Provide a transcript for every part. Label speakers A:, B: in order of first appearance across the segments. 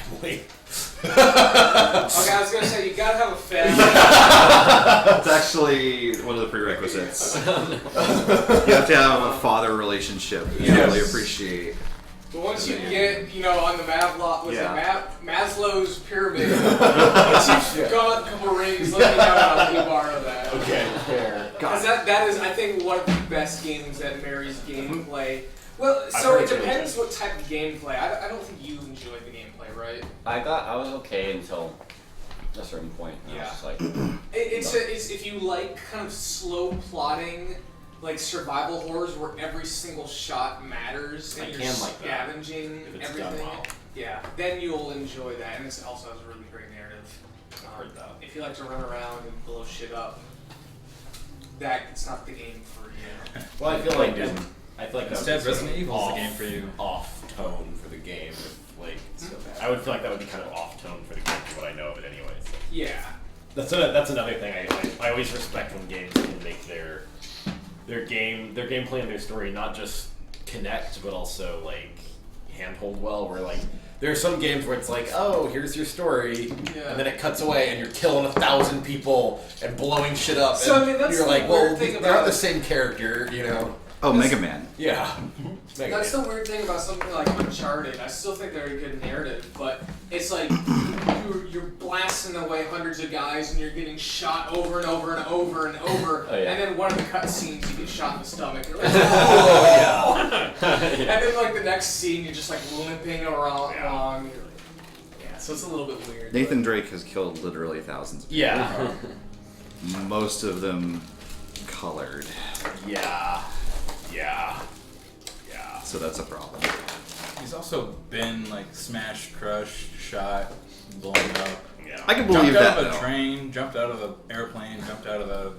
A: family.
B: Okay, I was gonna say you gotta have a family.
C: It's actually one of the prerequisites. You have to have a father relationship. You really appreciate.
B: But once you get, on the Maslow's pyramid, once you've gone a couple rings, let me know and I'll let you borrow that.
A: Okay, fair.
B: Because that is, I think, one of the best games that marries gameplay. Well, so it depends what type of gameplay. I don't think you enjoyed the gameplay, right?
D: I was okay until a certain point.
B: Yeah.
D: I was just like,
B: It's if you like kind of slow plotting, like survival horrors where every single shot matters and you're scavenging everything.
A: Well.
B: Yeah, then you'll enjoy that, and this also has a really great narrative.
A: Heard that.
B: If you like to run around and blow shit up, it's not the game for you.
D: well, I feel like
E: Instead, Resident Evil is the game for you.
A: Off tone for the game. I would feel like that would be kind of off tone for the game from what I know of it anyway. So.
B: Yeah.
A: That's another thing I always respect when games can make their gameplay and their story not just connect but also like handhold well. Where like there are some games where it's like, oh, here's your story, and then it cuts away and you're killing 1,000 people and blowing shit up.
B: So
A: and
B: I mean, that's
A: you're
B: the
A: like,
B: weird
A: well,
B: thing
A: they're not
B: about
A: the same character,
C: Oh, Mega Man.
A: Yeah.
B: That's the weird thing about something like Uncharted. I still think they're a good narrative, but it's like you're blasting away hundreds of guys and you're getting shot over and over and over and over, and then one of the cutscenes you get shot in the stomach. And, like, and then like the next scene you're just like limping along. So it's a little bit weird.
C: Nathan Drake has killed literally thousands of people.
A: Yeah.
C: Most of them colored.
A: Yeah.
C: So that's a problem.
E: He's also been like smashed, crushed, shot, blown up.
A: Yeah.
C: I can believe
E: jumped
C: that.
E: out of a
C: though.
E: train, jumped out of an airplane, jumped out of a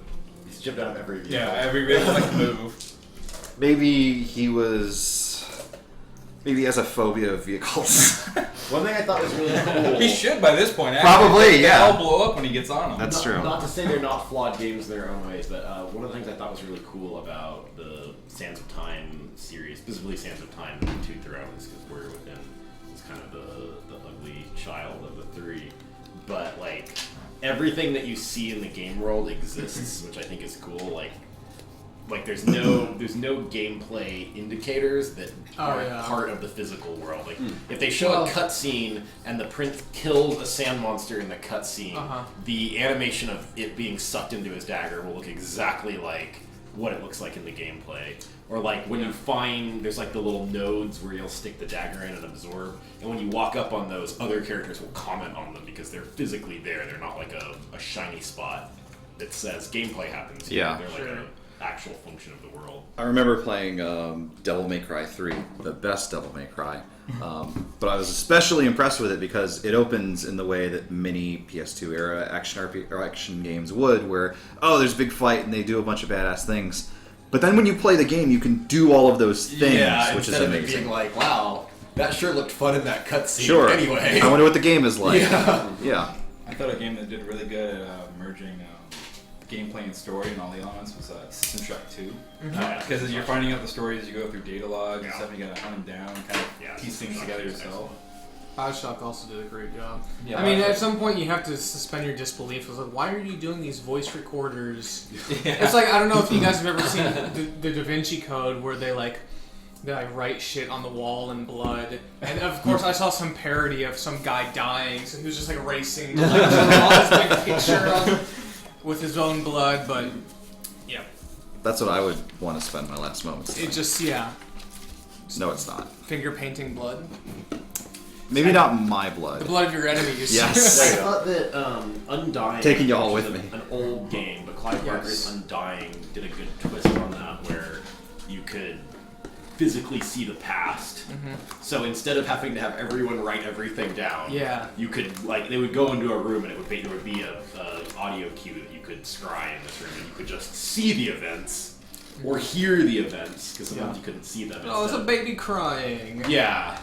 A: He's jumped out of every vehicle.
E: every vehicle that can move.
C: Maybe he has a phobia of vehicles.
A: One thing I thought was really cool.
E: He should by this point.
C: Probably,
E: They
C: yeah.
E: all blow up when he gets on them.
C: That's true.
A: Not to say they're not flawed games in their own ways, but one of the things I thought was really cool about the Sands of Time series, specifically Sands of Time 2 throughout, is because we're within it's kind of the ugly child of the three. But like everything that you see in the game world exists, which I think is cool. Like there's no gameplay indicators that are part of the physical world. Like if they show a cutscene and the prince kills a sand monster in the cutscene, the animation of it being sucked into his dagger will look exactly like what it looks like in the gameplay. Or like when you find there's like the little nodes where you'll stick the dagger in and absorb, and when you walk up on those, other characters will comment on them because they're physically there. They're not like a shiny spot that says gameplay happens here.
C: Yeah.
A: They're like an actual function of the world.
C: I remember playing Devil May Cry 3, the best Devil May Cry. But I was especially impressed with it because it opens in the way that many PS2 era action games would, where, there's a big fight and they do a bunch of badass things. But then when you play the game, you can do all of those things, which is
A: instead of
C: amazing.
A: it being like, wow, that sure looked fun in that cutscene.
C: Sure.
A: Anyway.
C: I wonder what the game is like.
A: Yeah.
E: I thought a game that did really good at merging gameplay and story and all the elements was System Shock 2. Because as you're finding out the story as you go through data logs and stuff, you gotta hunt them down, kind of piece things together yourself.
B: Bioshock also did a great job.
D: Yeah,
B: I mean, at some point you have to suspend your disbelief. It's like, why are you doing these voice recorders? It's like, I don't know if you guys have ever seen the Da Vinci Code where they write shit on the wall in blood. And of course I saw some parody of some guy dying, so he was just like erasing the draw this big picture with his own blood, but yeah.
C: That's what I would want to spend my last moments doing.
B: It just,
C: No, it's not.
B: finger painting blood.
C: Maybe not my blood.
B: The blood of your enemies.
C: Yes.
A: I thought that Undying,
C: Taking y'all
A: which
C: with
A: is
C: me.
A: an old game, but Clive Barker's Undying did a good twist on that, where you could physically see the past. So instead of having to have everyone write everything down, you could they would go into a room and there would be a audio cue that you could scry in this room, and you could just see the events or hear the events because sometimes you couldn't see them.
B: Oh, it's a baby crying.
A: Yeah.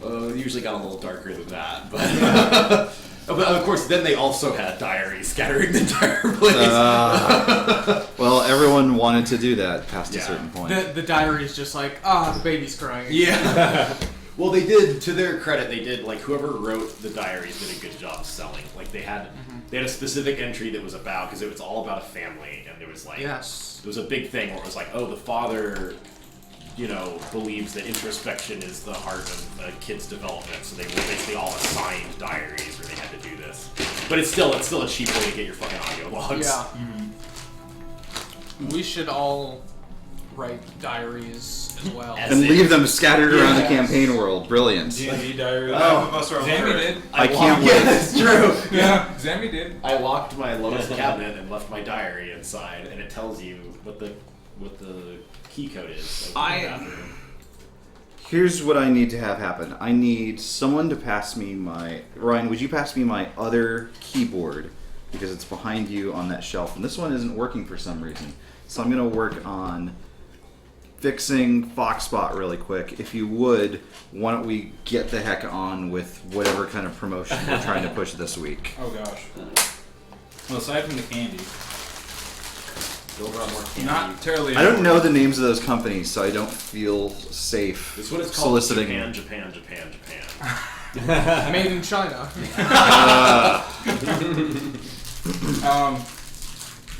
A: It usually got a little darker than that, but but of course then they also had diaries scattering the entire place.
C: Well, everyone wanted to do that past a certain point.
B: The diary is just like, the baby's crying.
A: Yeah. Well, they did. To their credit, they did. Like whoever wrote the diaries did a good job selling. Like they had a specific entry that was about because it was all about a family, and there was like
B: Yes.
A: there was a big thing where it was like, oh, the father, believes that introspection is the heart of a kid's development. So they were basically all assigned diaries where they had to do this. But it's still a cheap way to get your fucking audio logs.
B: Yeah. We should all write diaries as well.
C: And leave them scattered around the campaign world. Brilliant.
E: D&D diary.
F: Half of us are
E: Zammy did.
C: I can't wait.
A: Yeah, that's true.
E: Yeah, Zammy did.
A: I locked my lowest cabinet and left my diary inside, and it tells you what the key code is. Like, in the bathroom.
C: Here's what I need to have happen. I need someone to pass me my... Ryan, would you pass me my other keyboard? Because it's behind you on that shelf. And this one isn't working for some reason. So I'm going to work on fixing Foxspot really quick. If you would, why don't we get the heck on with whatever kind of promotion we're trying to push this week.
E: Oh gosh. Well, aside from the candy,
A: Build around more candy.
E: not terribly.
C: I don't know the names of those companies, so I don't feel safe
A: This one is called
C: soliciting.
A: Japan.
B: Made in China.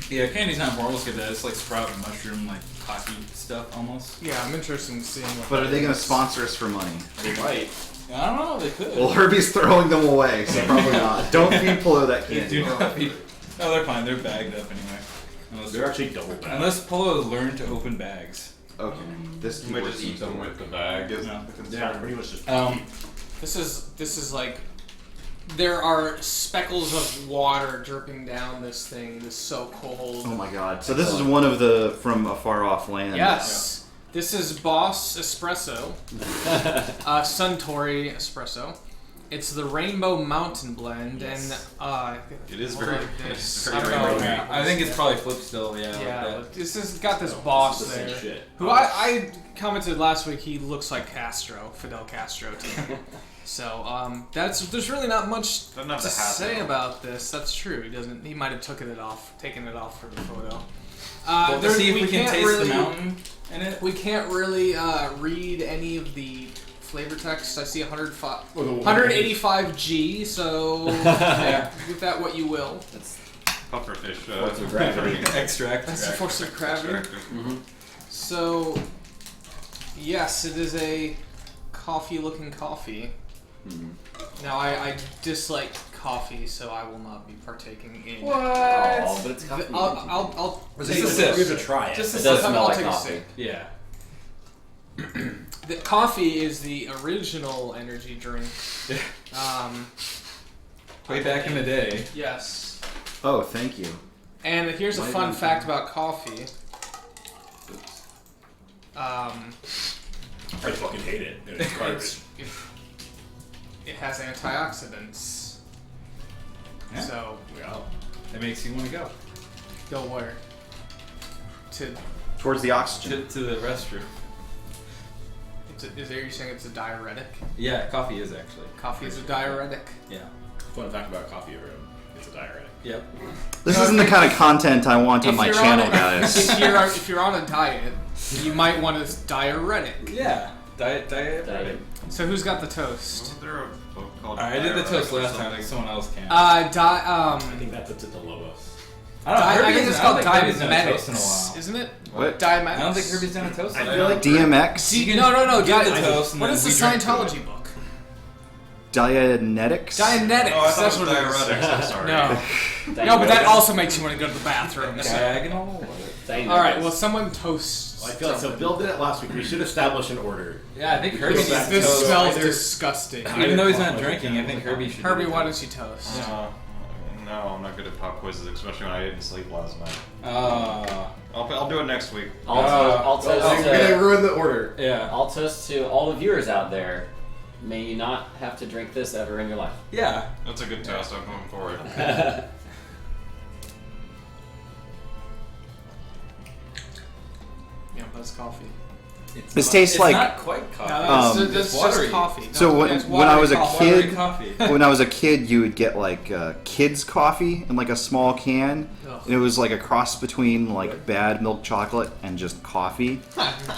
E: Yeah, candy's not important. Let's get that. It's like sprout and mushroom, like hockey stuff almost.
B: Yeah, I'm interested in seeing what
C: But are
B: that
C: they going to
B: is.
C: sponsor us for money?
A: They might.
E: I don't know. They could.
C: Well, Herbie's throwing them away, so probably not. Don't feed Polo that
E: They
C: candy.
E: do not be. No, they're fine. They're bagged up anyway.
A: They're actually double bagged.
E: Unless Polo has learned to open bags.
C: Okay. This
F: You might
C: keyboard
F: just
C: seems
F: eat them with the bag. Is
E: No.
F: the concern.
A: Yeah, pretty much just.
B: This is like there are speckles of water dripping down this thing. It is so cold.
C: Oh my god. So this is one of the from a far off land.
B: Yes. This is Boss Espresso. Suntory Espresso. It's the Rainbow Mountain Blend, and
F: It is
B: hold
F: very.
B: on,
F: It's
B: I
F: very
B: don't know.
F: rainbow.
E: Yeah, I think it's probably flipped still. Yeah.
B: Yeah,
E: Like
B: but this has got this boss
A: This is the
B: there.
A: same shit.
B: Who I commented last week, he looks like Fidel Castro to me. So there's really not much
F: Doesn't have
B: to
F: the hat,
B: say
F: though.
B: about this. That's true. He doesn't. He might have taken it off for the photo.
E: Well, to see if we can
B: can't
E: taste
B: really,
E: the mountain in it.
B: We can't really read any of the flavor text. I see 185 G. So
E: Yeah.
B: with that, what you will.
D: That's
F: Pufferfish.
D: Force of gravity.
E: Extract.
B: That's the force of gravity.
D: Mm-hmm.
B: So yes, it is a coffee-looking coffee.
D: Mm-hmm.
B: Now, I dislike coffee, so I will not be partaking in.
D: Oh, but it's coffee.
B: I'll
E: Just
B: take
E: a
B: a
E: sip.
A: We have to try it.
B: Just a
D: It does
B: sip.
D: smell
B: I'll
D: like
B: take a
D: coffee.
B: sip.
E: Yeah.
B: The coffee is the original energy drink.
E: Way back in the day.
B: Yes.
C: Oh, thank you.
B: And here's a fun fact about coffee.
A: I fucking hate it. It's garbage.
B: It has antioxidants.
E: Yeah.
B: So
E: It makes you want to go
B: go where? To
C: Towards the oxygen.
E: to the restroom.
B: is there you saying it's a diuretic?
E: Yeah, coffee is actually.
B: Coffee is a diuretic.
E: Yeah.
A: Fun fact about coffee room. It's a diuretic.
E: Yep.
C: This isn't the kind of content I want on
B: If
C: my
B: you're
C: channel,
B: on a-
C: guys.
B: if you're on a diet, you might want a diuretic.
E: Yeah. Diet.
B: So who's got the toast?
F: Wasn't there a book called?
E: I did the toast
F: Diuretic or
E: last time.
F: something?
E: Like someone else can.
A: I think that puts it to Lobos.
B: I think it's called
E: Herbie's done a toast in a
B: Diametics,
E: while.
B: isn't it?
C: What?
B: Diametics.
E: I don't think Herbie's done a toast.
A: I
E: in a
A: feel
E: while.
A: like
C: DMX?
B: No.
E: Get the toast and
B: What
E: then
B: is the
E: we drink to
B: Scientology
E: it.
B: book?
C: Dianetics?
B: Dianetics.
F: Oh, I thought
B: That's
F: it was
B: what it is.
F: diuretics. I'm sorry.
B: No, but that also makes you want to go to the bathroom. So.
E: Diagonal.
B: All right. Well, someone toast.
A: I feel like so. Bill did it last week. We should establish an order.
E: Yeah, I think Herbie needs
A: This
E: to
B: This
E: toast.
B: smells
A: either-
B: disgusting.
E: Even though he's not drinking, I think Herbie should.
B: Herbie,
E: do
B: why
E: it.
B: don't you toast?
F: No, I'm not good at pop quizzes, especially when I didn't sleep last night.
E: Oh.
F: I'll do it next week.
D: I'll toast
A: I'm gonna
D: to,
A: ruin the order.
E: Yeah.
D: I'll toast to all the viewers out there. May you not have to drink this ever in your life.
E: Yeah.
F: That's a good test. I'm going for it.
B: Yeah, that's coffee.
C: This tastes
E: it's
C: like-
E: not quite coffee.
B: No,
C: Um,
B: that's
E: watery.
B: just coffee. No,
C: So
B: it's
C: when I was a
B: watery
E: Watery
C: kid,
E: coffee.
C: when I was a kid, you would get like kids coffee in like a small can.
B: Ugh.
C: And it was like a cross between like bad milk chocolate and just coffee.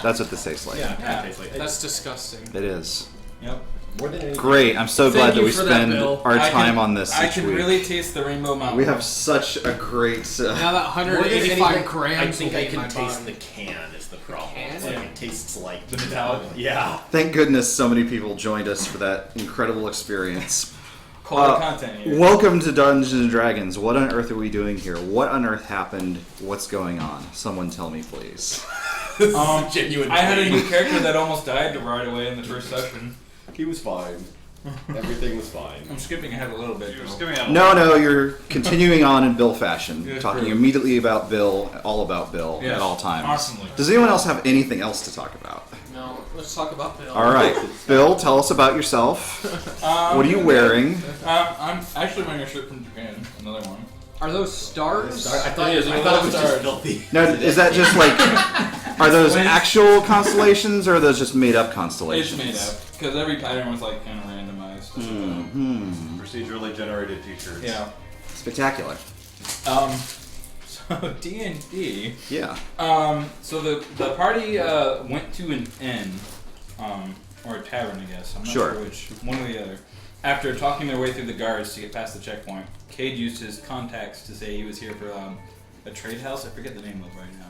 C: That's what this tastes like.
A: Yeah,
E: Yeah.
A: it tastes like.
B: That's disgusting.
C: It is.
E: Yep.
A: More than anything.
C: Great. I'm so glad
B: Thank
C: that
B: you
C: we
B: for that,
C: spend
B: Bill.
C: our
E: I
C: time
E: can-
C: on this
E: I
C: each
E: can
C: week.
E: really taste the Rainbow Mountain.
C: We have such a great.
B: Now that
A: More than
B: 185
A: anything,
B: grams
A: I think
B: will
A: I
B: be in
A: can
B: my
A: taste
B: body.
A: the can is the problem.
B: Can?
A: Like,
E: Yeah.
A: it tastes like
E: The metallic.
A: Yeah.
C: Thank goodness so many people joined us for that incredible experience.
E: Quality content here.
C: Welcome to Dungeons and Dragons. What on earth are we doing here? What on earth happened? What's going on? Someone tell me, please.
A: Genuine.
E: I had a new character that almost died right away in the first session.
A: He was fine. Everything was fine.
E: I'm skipping ahead a little bit.
F: You're
E: though.
F: skipping out.
C: No, you're continuing on in Bill fashion,
E: Yeah,
C: talking
E: true.
C: immediately about Bill, all about Bill
E: Yes,
C: at all times.
E: constantly.
C: Does anyone else have anything else to talk about?
B: No, let's talk about Bill.
C: All right, Bill, tell us about yourself. What are you wearing?
E: I'm actually wearing a shirt from Japan. Another one.
B: Are those stars?
A: I thought
E: It is,
A: it was just
E: stars.
A: filthy.
C: Now, is that just like, are those actual constellations or are those just made up
E: It's
C: constellations?
E: made up because every pattern was like kind of randomized.
F: Procedurally generated t-shirts.
E: Yeah.
C: Spectacular.
E: So D&D.
C: Yeah.
E: So the party went to an inn, or a tavern, I guess. I'm not
C: Sure.
E: sure which. One or the other. After talking their way through the guards to get past the checkpoint, Cade used his contacts to say he was here for a trade house. I forget the name of it right now.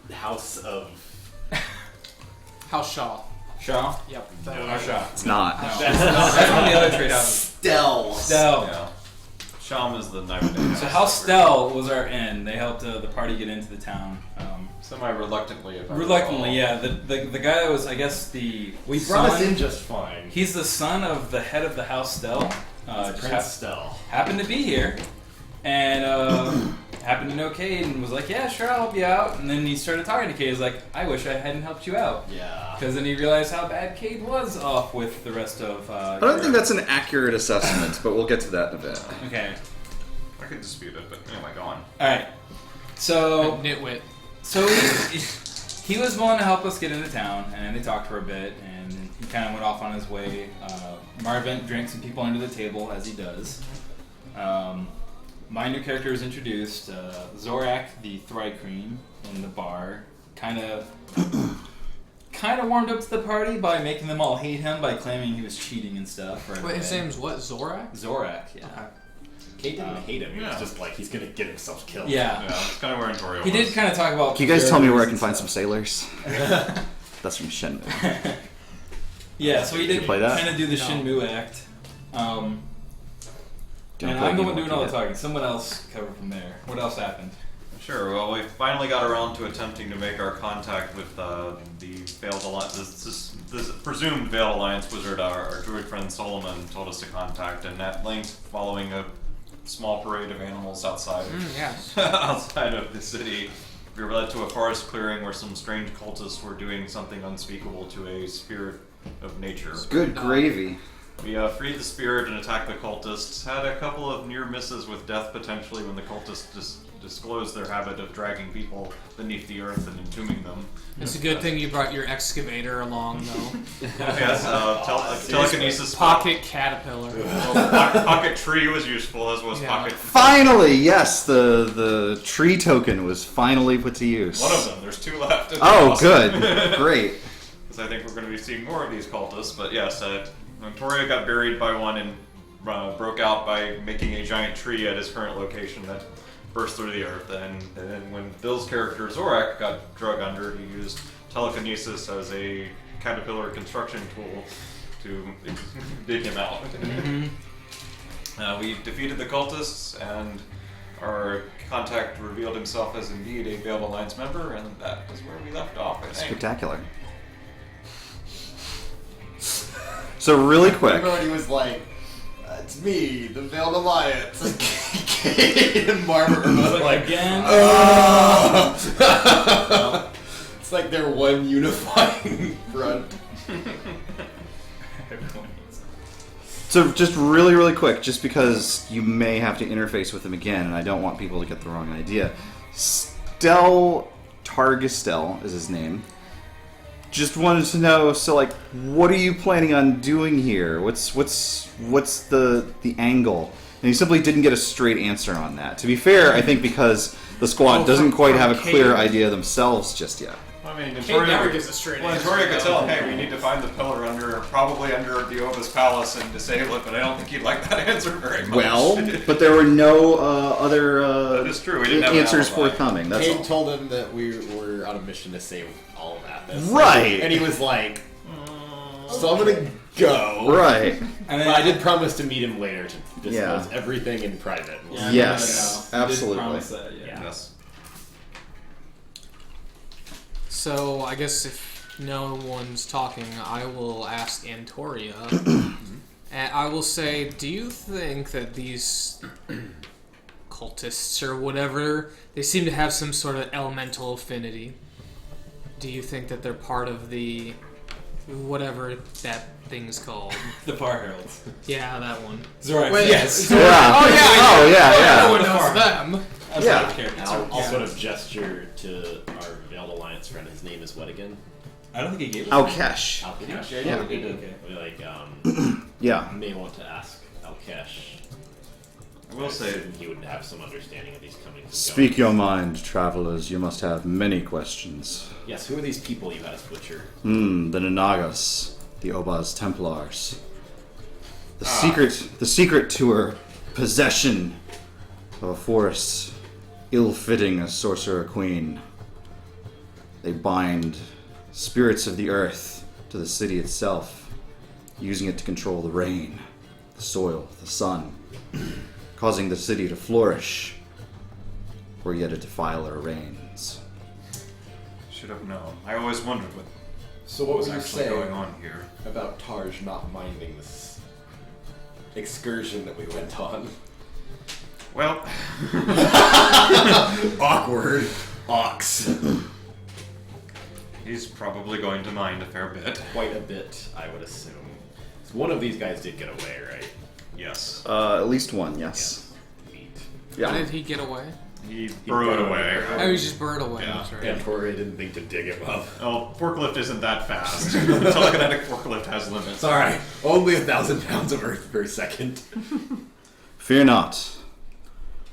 A: The house of.
B: House Shaw.
E: Shaw?
B: Yep.
E: Or Shaw.
C: It's not.
E: No, that's one of the other trade houses.
A: Stell.
E: Stell.
F: Yeah. Sham is the night and day.
E: So House Stell was our inn. They helped the party get into the town.
F: Semi-reluctantly, if I
E: Reluctantly,
F: recall.
E: yeah. The guy that was, I guess, the
A: We brought us
E: son-
A: in just fine.
E: He's the son of the head of the House Stell. Just
A: Prince Stell.
E: happened to be here, and happened to know Cade and was like, "Yeah, sure, I'll help you out." And then he started talking to Cade. He's like, "I wish I hadn't helped you out,"
A: Yeah.
E: because then he realized how bad Cade was off with the rest of.
C: I don't think that's an accurate assessment, but we'll get to that in a bit.
E: Okay.
F: I could dispute it, but anyway, go on.
E: All right. So
B: Nitwit.
E: he was willing to help us get into town, and they talked for a bit, and then he kind of went off on his way. Marvin drank some people under the table, as he does. My new character was introduced, Zorak, the Thrycreen, in the bar, kind of warmed up to the party by making them all hate him by claiming he was cheating and stuff. Right
B: Wait, his
E: away.
B: name's what? Zorak?
E: Zorak, yeah.
B: Okay.
A: Kate didn't hate him. He was
F: yeah.
A: just like, he's gonna get himself killed.
E: Yeah.
F: Yeah, that's kind of where Antorio
E: He
F: was.
E: did kind of talk about.
C: Can you guys tell me where I can
E: and
C: find some
E: stuff.
C: sailors? That's from Shenmue.
E: Yeah, so he did
C: play that?
E: kind of do the
B: No.
E: Shinmu act.
C: Don't
E: And
C: play
E: I'm the
C: Game
E: one doing all the
C: Dead.
E: talking. Someone else cover from there. What else happened?
F: Sure. Well, we finally got around to attempting to make our contact with the Veiled Alliance. This presumed Veiled Alliance wizard, our druid friend Solomon, told us to contact, and at length, following a small parade of animals outside
B: Yes.
F: outside of the city, we were led to a forest clearing where some strange cultists were doing something unspeakable to a spirit of nature.
C: Good gravy.
F: We freed the spirit and attacked the cultists. Had a couple of near misses with death potentially when the cultists disclosed their habit of dragging people beneath the earth and entombing them.
B: It's a good thing you brought your excavator along, though.
F: Yes, telekinesis.
B: Pocket caterpillar.
F: Pocket tree was useful, as was
B: Yeah.
F: pocket.
C: Finally, yes, the tree token was finally put to use.
F: One of them. There's two left. It's
C: Oh,
F: awesome.
C: good. Great.
F: Because I think we're going to be seeing more of these cultists. But yes, Notoria got buried by one and broke out by making a giant tree at his current location that burst through the earth. And then when Bill's character Zorak got drug under, he used telekinesis as a caterpillar construction tool to dig him out. We defeated the cultists, and our contact revealed himself as indeed a Veiled Alliance member, and that is where we left off, I think.
C: Spectacular. So really quick,
A: Everybody was like, it's me, the Veiled Alliance. Kate and Barbara were both like,
E: again.
A: it's like they're one unifying front.
C: so just really quick, just because you may have to interface with them again, and I don't want people to get the wrong idea. Stel Targistel is his name. Just wanted to know, so like, what are you planning on doing here? What's the angle? And he simply didn't get a straight answer on that. To be fair, I think because the squad doesn't quite have a clear idea themselves just yet.
F: I mean,
B: Kate never gives a straight
F: well,
B: answer.
F: Antoria could tell him, hey, we need to find the pillar probably under the Ova's palace and disable it, but I don't think he'd like that answer very much.
C: Well, but there were no other
F: that is true. We didn't have an
C: answers
F: alibi.
C: forthcoming. That's
A: Kate
C: all.
A: told him that we were on a mission to save all of Athos.
C: Right.
A: And he was like, so I'm gonna go.
C: Right.
E: And
A: But I did promise to meet him later to discuss
C: Yeah.
A: everything in private.
E: Yeah,
C: Yes,
E: no, no, no. You did
C: absolutely.
E: promise that, yeah.
F: Yes.
B: So I guess if no one's talking, I will ask Antoria. And I will say, do you think that these cultists or whatever, they seem to have some sort of elemental affinity? Do you think that they're part of the whatever that thing's called?
E: The Far Heralds.
B: Yeah, that one.
E: Zorak.
B: Wait,
C: Yes.
B: Yeah.
C: Yeah.
B: Oh yeah.
C: Oh, yeah,
B: Everyone
C: yeah.
B: knows them.
E: That's
C: Yeah.
E: not a character.
A: And I'll sort of gesture to our Veiled Alliance friend. His name is what again?
E: I don't think he gave us
C: Alkesh.
A: Alkesh.
C: Yeah.
E: he did. Okay.
A: We like
C: Yeah.
A: may want to ask Alkesh.
F: I will say,
A: he would have some understanding of these comings and
C: Speak
A: goings.
C: your mind, travelers. You must have many questions.
A: Yes, who are these people you had us butcher?
C: The Nanagas, the Obaz Templars. The secret to her possession of a force ill-fitting a sorcerer queen. They bind spirits of the earth to the city itself, using it to control the rain, the soil, the sun, causing the city to flourish, where yet a defiler reigns.
F: should have known. I always wondered what
A: So what
F: was
A: were you
F: actually
A: saying
F: going on here.
A: about Tarj not minding this excursion that we went on?
F: Well,
A: Awkward. Ox.
F: he's probably going to mind a fair bit.
A: Quite a bit, I would assume. So one of these guys did get away, right?
F: Yes.
C: At least one, yes.
A: Neat.
B: How
C: Yeah.
B: did he get away?
F: He burrowed away.
B: Oh, he just burned away.
F: Yeah.
B: That's right.
A: And Tori didn't think to dig him up.
F: Oh, forklift isn't that fast. The telekinetic forklift has limits.
A: It's alright. Only 1,000 pounds of earth per second.
C: Fear not.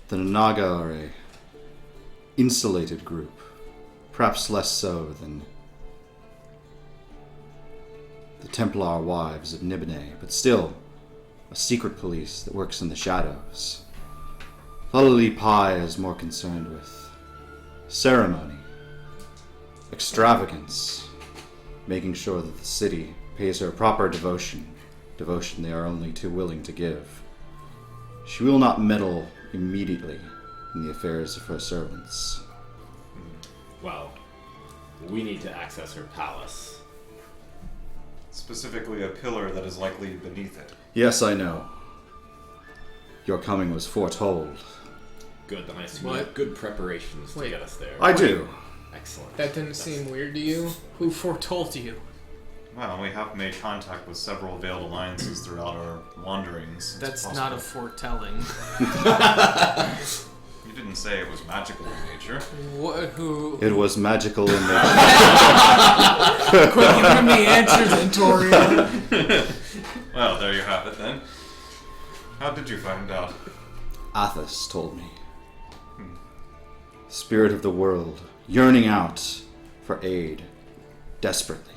C: The Naga are a insulated group. Perhaps less so than the Templar wives of Nibene, but still a secret police that works in the shadows. Lullily Pi is more concerned with ceremony, extravagance, making sure that the city pays her proper devotion they are only too willing to give. She will not meddle immediately in the affairs of her servants.
A: Well, we need to access her palace.
F: Specifically, a pillar that is likely beneath it.
C: Yes, I know. Your coming was foretold.
A: Good, then I assume
B: What?
A: you have good preparations
B: Wait.
A: to get us there.
C: I do.
A: Excellent.
B: That didn't seem weird to you? Who foretold you?
F: Well, we have made contact with several veiled alliances throughout our wanderings. It's
B: That's
F: possible.
B: not a foretelling.
F: You didn't say it was magical in nature.
B: What? Who?
C: It was magical in the...
B: Quick, give him the answers, Antoria.
F: Well, there you have it then. How did you find out?
C: Athos told me. Spirit of the world, yearning out for aid, desperately,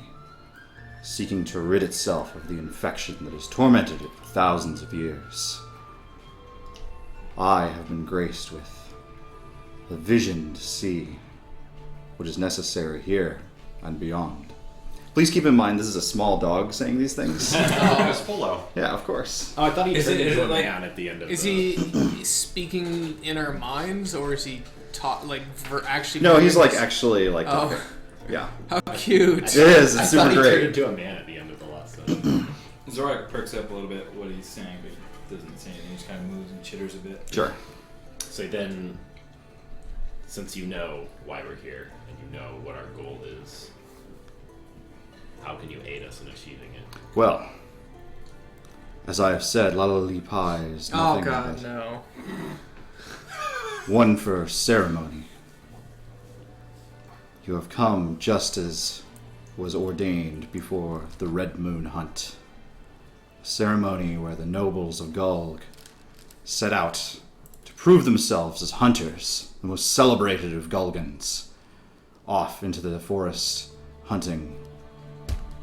C: seeking to rid itself of the infection that has tormented it for thousands of years. I have been graced with the vision to see what is necessary here and beyond. Please keep in mind this is a small dog saying these things.
F: It's Polo.
C: Yeah, of course.
A: Oh, I thought he
E: Is
A: turned
E: it- is
A: into
E: it
A: a
E: like-
A: man at the end of
B: Is
A: the...
B: he speaking in our minds, or is he actually?
C: No, he's like
B: this?
C: actually like
B: Oh.
C: talking. Yeah.
B: How cute!
C: It is,
A: I
C: it's
A: thought
C: super
A: he turned
C: great.
A: into a man at the end of the lesson.
E: Zorak perks up a little bit what he's saying, but he doesn't say anything. He just kind of moves and chitters a bit.
C: Sure.
A: So then, since you know why we're here, and you know what our goal is, how can you aid us in achieving it?
C: Well, as I have said, Lalali Pi is
B: Oh
C: nothing
B: God,
C: but
B: no!
C: one for ceremony. You have come just as was ordained before the Red Moon Hunt. A ceremony where the nobles of Gulg set out to prove themselves as hunters, the most celebrated of Gulgans. off into the forest, hunting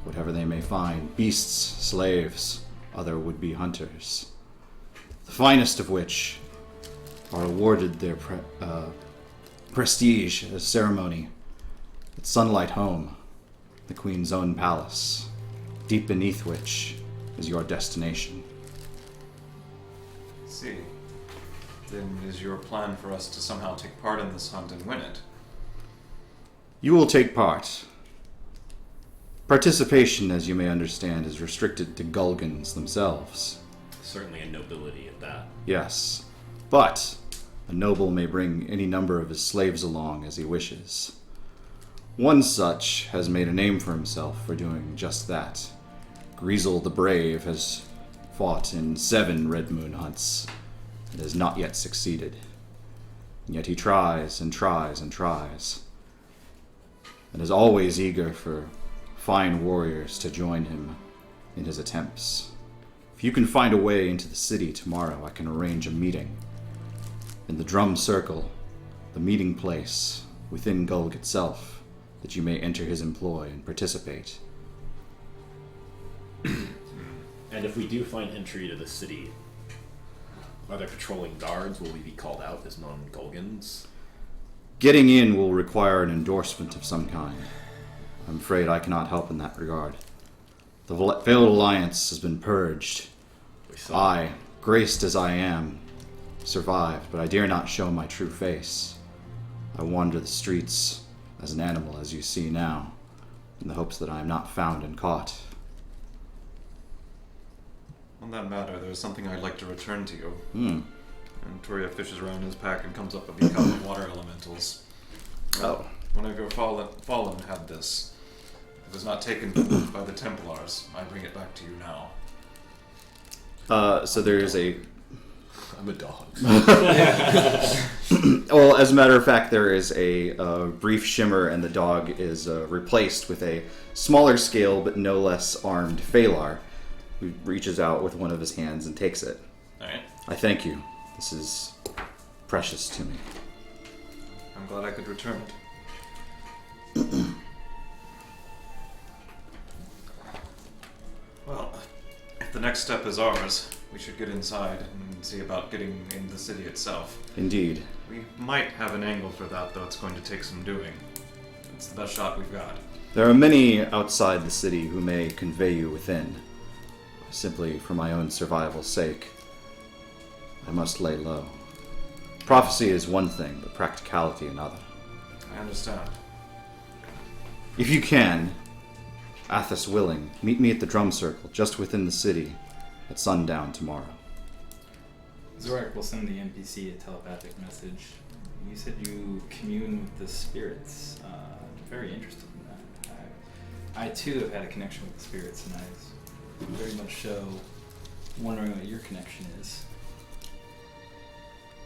C: whatever they may find, beasts, slaves, other would-be hunters, the finest of which are awarded their prestige at a ceremony at Sunlight Home, the Queen's own palace, deep beneath which is your destination.
F: See. Then is your plan for us to somehow take part in this hunt and win it?
C: You will take part. Participation, as you may understand, is restricted to Gulgans themselves.
A: Certainly a nobility at that.
C: Yes, but a noble may bring any number of his slaves along as he wishes. One such has made a name for himself for doing just that. Greasel the Brave has fought in 7 Red Moon hunts and has not yet succeeded. And yet he tries and tries and tries, and is always eager for fine warriors to join him in his attempts. If you can find a way into the city tomorrow, I can arrange a meeting in the Drum Circle, the meeting place within Gulg itself, that you may enter his employ and participate.
A: And if we do find entry to the city, are there patrolling guards? Will we be called out as non-Gulgans?
C: Getting in will require an endorsement of some kind. I'm afraid I cannot help in that regard. The Veiled Alliance has been purged. I, graced as I am, survived, but I dare not show my true face. I wander the streets as an animal, as you see now, in the hopes that I am not found and caught.
F: On that matter, there's something I'd like to return to you.
C: Hmm.
F: And Toria fishes around his pack and comes up with the cup of water elementals.
C: Oh.
F: One of your fallen had this. It was not taken by the Templars. I bring it back to you now.
C: So there is a...
A: I'm a dog.
C: Well, as a matter of fact, there is a brief shimmer, and the dog is replaced with a smaller scale but no less armed Phalar, who reaches out with one of his hands and takes it.
F: Alright.
C: I thank you. This is precious to me.
F: I'm glad I could return it. Well, if the next step is ours, we should get inside and see about getting in the city itself.
C: Indeed.
F: We might have an angle for that, though it's going to take some doing. It's the best shot we've got.
C: There are many outside the city who may convey you within. Simply for my own survival's sake, I must lay low. Prophecy is one thing, but practicality another.
F: I understand.
C: If you can, Athos willing, meet me at the Drum Circle, just within the city, at sundown tomorrow.
E: Zorak will send the NPC a telepathic message. You said you commune with the spirits. Very interested in that. I too have had a connection with the spirits, and I very much so wondering what your connection is.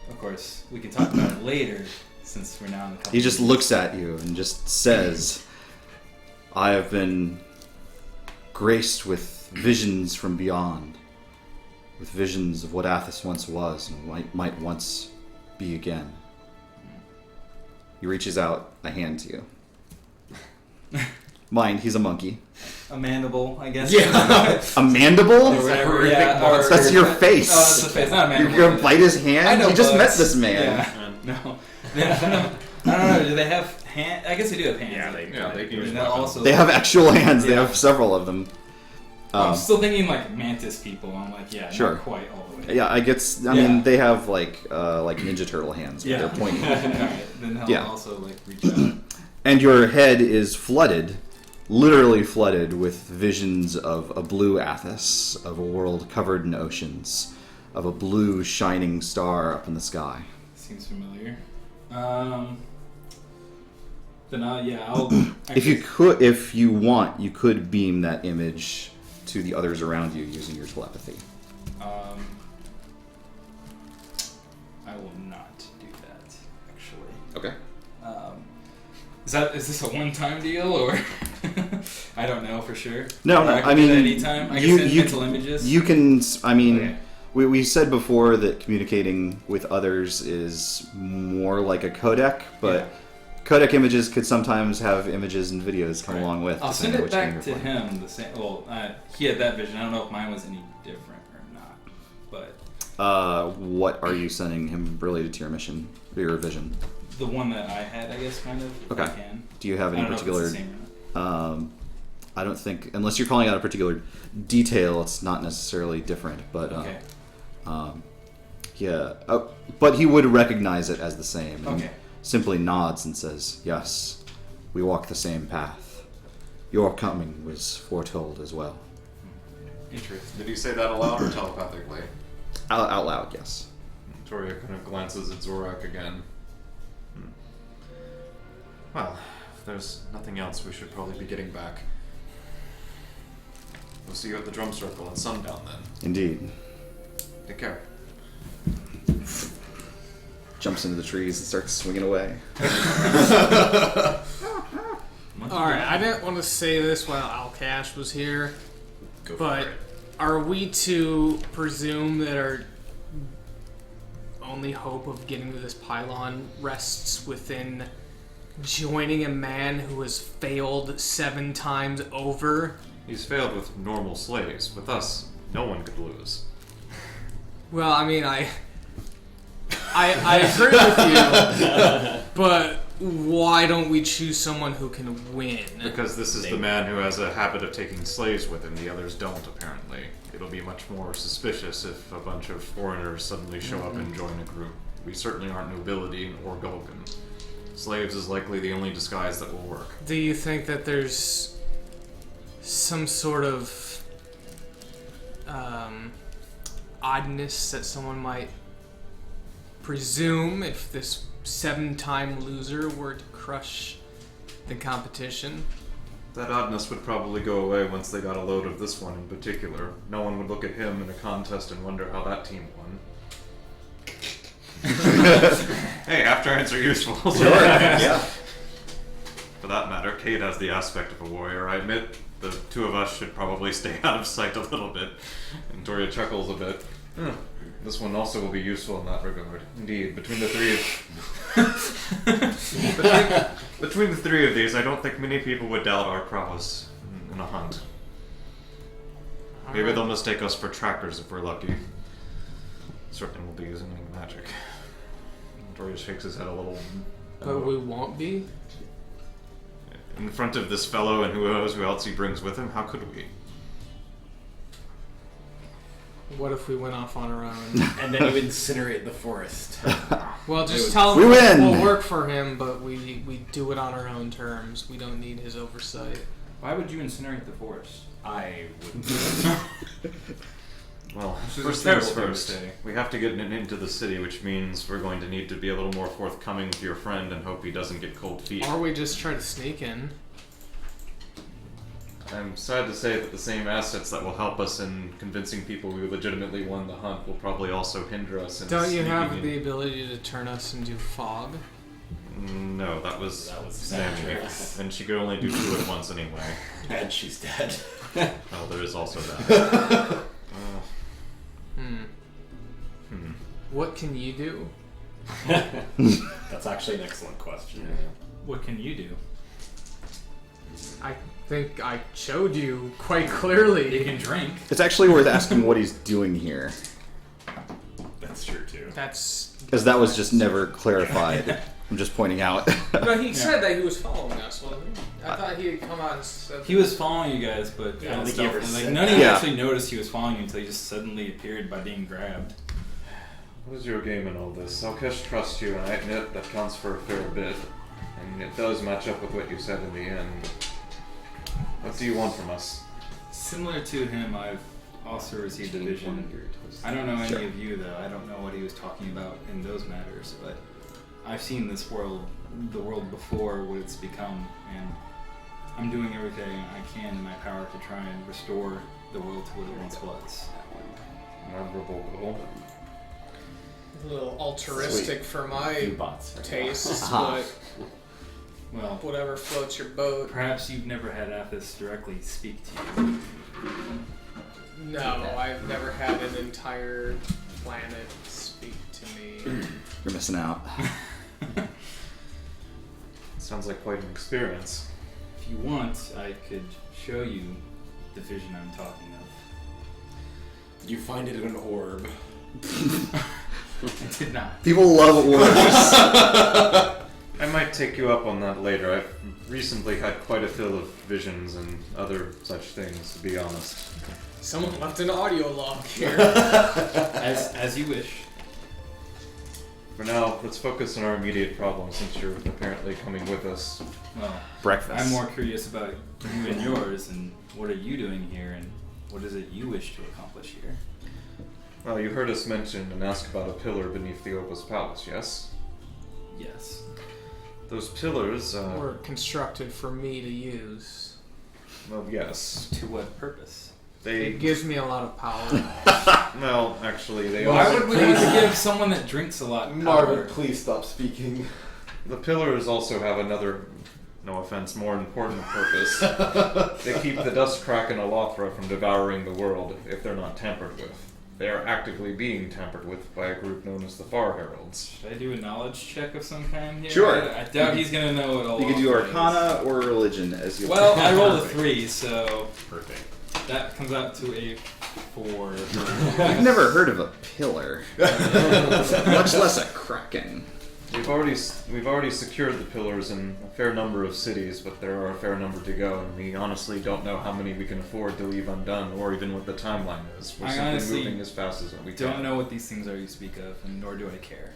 E: Of course, we can talk about it later, since we're now in the couple.
C: He just looks at you and just says, I have been graced with visions from beyond, with visions of what Athos once was and might once be again. He reaches out a hand to you. Mind, he's a monkey.
E: A mandible, I guess.
C: Yeah. A mandible?
E: Or whatever, yeah, or-
C: That's your face.
E: Oh, that's the face, not a mandible.
C: You're gonna bite his hand?
E: I know
C: You just
E: bugs.
C: met this man.
E: Yeah. No. I don't know. Do they have hand? I guess they do have hands.
A: Yeah, they
F: can
E: And
F: use
E: they'll
F: weapons.
E: also.
C: They have actual hands. They
E: Yeah.
C: have several of them.
E: I'm still thinking like mantis people. I'm like, yeah,
C: Sure.
E: not quite all the way.
C: Yeah, I guess. I mean, they have like Ninja Turtle hands. Where
E: Yeah.
C: they're pointy.
E: Alright, then he'll
C: Yeah.
E: also like reach out.
C: And your head is flooded, literally flooded, with visions of a blue Athos, of a world covered in oceans, of a blue shining star up in the sky.
E: Seems familiar. Then I'll.
C: If you want, you could beam that image to the others around you using your telepathy.
E: I will not do that. Actually.
C: Okay.
E: Is this a one-time deal or? I don't know for sure.
C: No,
E: Or
C: no.
E: I can
C: I
E: do that
C: mean,
E: anytime. I can send mental images.
C: You can. I mean,
E: Okay.
C: we said before that communicating with others is more like a codec, but codec images could sometimes have images and videos come along with.
E: I'll send
C: depending on
E: it
C: which game
E: back
C: you're
E: to
C: playing.
E: him. The same. Well, he had that vision. I don't know if mine was any different or not. But
C: What are you sending him related to your mission, or your vision?
E: the one that I had, I guess, kind of. If
C: Okay.
E: I can.
C: Do you have
E: I
C: any
E: don't know if
C: particular?
E: it's the same or not.
C: I don't think, unless you're calling out a particular detail, it's not necessarily different. But
E: Okay.
C: yeah, but he would recognize it as the same. And
E: Okay.
C: simply nods and says, "Yes, we walk the same path. Your coming was foretold as well."
E: Interesting.
F: Did he say that aloud or telepathically?
C: Out loud, yes.
F: Toria kind of glances at Zorak again. Well, if there's nothing else, we should probably be getting back. We'll see you at the drum circle at sundown then.
C: Indeed.
F: Take care.
C: Jumps into the trees and starts swinging away.
B: Alright, I didn't want to say this while Alcash was here, but are we to presume that our only hope of getting to this pylon rests within joining a man who has failed 7 times over?
F: He's failed with normal slaves. With us, no one could lose.
B: Well, I mean, I agree with you, but why don't we choose someone who can win?
F: Because this is the man who has a habit of taking slaves with him. The others don't, apparently. It'll be much more suspicious if a bunch of foreigners suddenly show up and join a group. We certainly aren't nobility or Gulgan. Slaves is likely the only disguise that will work.
B: Do you think that there's some sort of oddness that someone might presume if this 7-time loser were to crush the competition?
F: That oddness would probably go away once they got a load of this one in particular. No one would look at him in a contest and wonder how that team won. Hey, after-ends are useful.
C: Yeah.
F: For that matter, Cade has the aspect of a warrior. I admit the two of us should probably stay out of sight a little bit. And Toria chuckles a bit. This one also will be useful in that regard. Indeed, between the three of these, I don't think many people would doubt our prowess in a hunt. Maybe they'll mistake us for trackers if we're lucky. Certainly we'll be using magic. Toria shakes his head a little.
B: But we won't be?
F: In front of this fellow and who knows who else he brings with him, how could we?
B: What if we went off on our own?
D: And then you incinerate the forest.
B: Well, just tell him
C: We win!
B: we'll work for him, but we do it on our own terms. We don't need his oversight.
E: Why would you incinerate the forest?
D: I wouldn't.
F: Well,
E: This is
F: first
E: a terrible
F: things
E: thing to
F: first.
E: say.
F: We have to get into the city, which means we're going to need to be a little more forthcoming with your friend and hope he doesn't get cold feet.
B: Or we just try to sneak in.
F: I'm sad to say that the same assets that will help us in convincing people we legitimately won the hunt will probably also hinder us in
B: Don't you
F: sneaking
B: have
F: in.
B: the ability to turn us into fog?
F: No, that was
D: Sammy.
F: and she could only do 2 at once anyway.
D: And she's dead.
F: Well, there is also that.
B: What can you do?
D: That's actually an excellent question.
E: What can you do?
B: I think I showed you quite clearly.
E: You can drink.
C: It's actually worth asking what he's doing here,
D: That's true too.
B: That's.
C: because that was just never clarified. I'm just pointing out.
B: But he said that he was following us, wasn't he? I thought he had come out and said.
E: He was following you guys, but
D: I don't think he ever
E: like
D: said
E: none of you
C: that.
E: actually noticed he was following you until he just suddenly appeared by being grabbed.
F: What is your game in all this? Alkesh trusts you, and I admit that counts for a fair bit. And it does match up with what you said in the end. What do you want from us?
E: Similar to him, I've also received a vision. I don't know any of you, though. I don't know what he was talking about in those matters, but I've seen this world, the world before, what it's become, and I'm doing everything I can in my power to try and restore the world to what it once was.
F: An admirable goal.
B: A little altruistic for my
D: bots.
B: tastes, but
E: Well,
B: whatever floats your boat.
E: perhaps you've never had Athos directly speak to you.
B: No, I've never had an entire planet speak to me.
C: You're missing out.
F: It's Sounds like quite an experience.
E: If you want, I could show you the vision I'm talking of.
G: You find it in an orb.
E: I did not.
C: People love orbs.
F: I might take you up on that later. I've recently had quite a fill of visions and other such things, to be honest.
B: Someone left an audio log here.
E: As you wish.
F: For now, let's focus on our immediate problem since you're apparently coming with us.
E: Well,
C: Breakfast.
E: I'm more curious about you and yours, and what are you doing here, and what is it you wish to accomplish here?
F: Well, you heard us mention and ask about a pillar beneath the Opus Palace, yes?
E: Yes.
F: Those pillars,
B: Were constructed for me to use.
F: well, yes.
E: To what purpose?
F: They,
B: It gives me a lot of power.
F: well, actually, they
E: Why
F: also...
E: would we want to give someone that drinks a lot
G: Marvin,
E: power?
G: please stop speaking.
F: The pillars also have another, no offense, more important purpose. They keep the Dust Kraken Alothra from devouring the world if they're not tampered with. They are actively being tampered with by a group known as the Far Heralds.
E: Should I do a knowledge check of some kind here?
C: Sure.
E: I doubt he's gonna know what all.
C: You can do Arcana or Religion as you.
E: Well, I rolled a 3, so
A: Perfect.
E: that comes out to a 4.
C: I've never heard of a pillar, much less a kraken.
F: We've already secured the pillars in a fair number of cities, but there are a fair number to go, and we honestly don't know how many we can afford to leave undone, or even what the timeline is. We're
E: I
F: simply
E: honestly
F: moving as fast as we can.
E: Don't know what these things are you speak of, and nor do I care.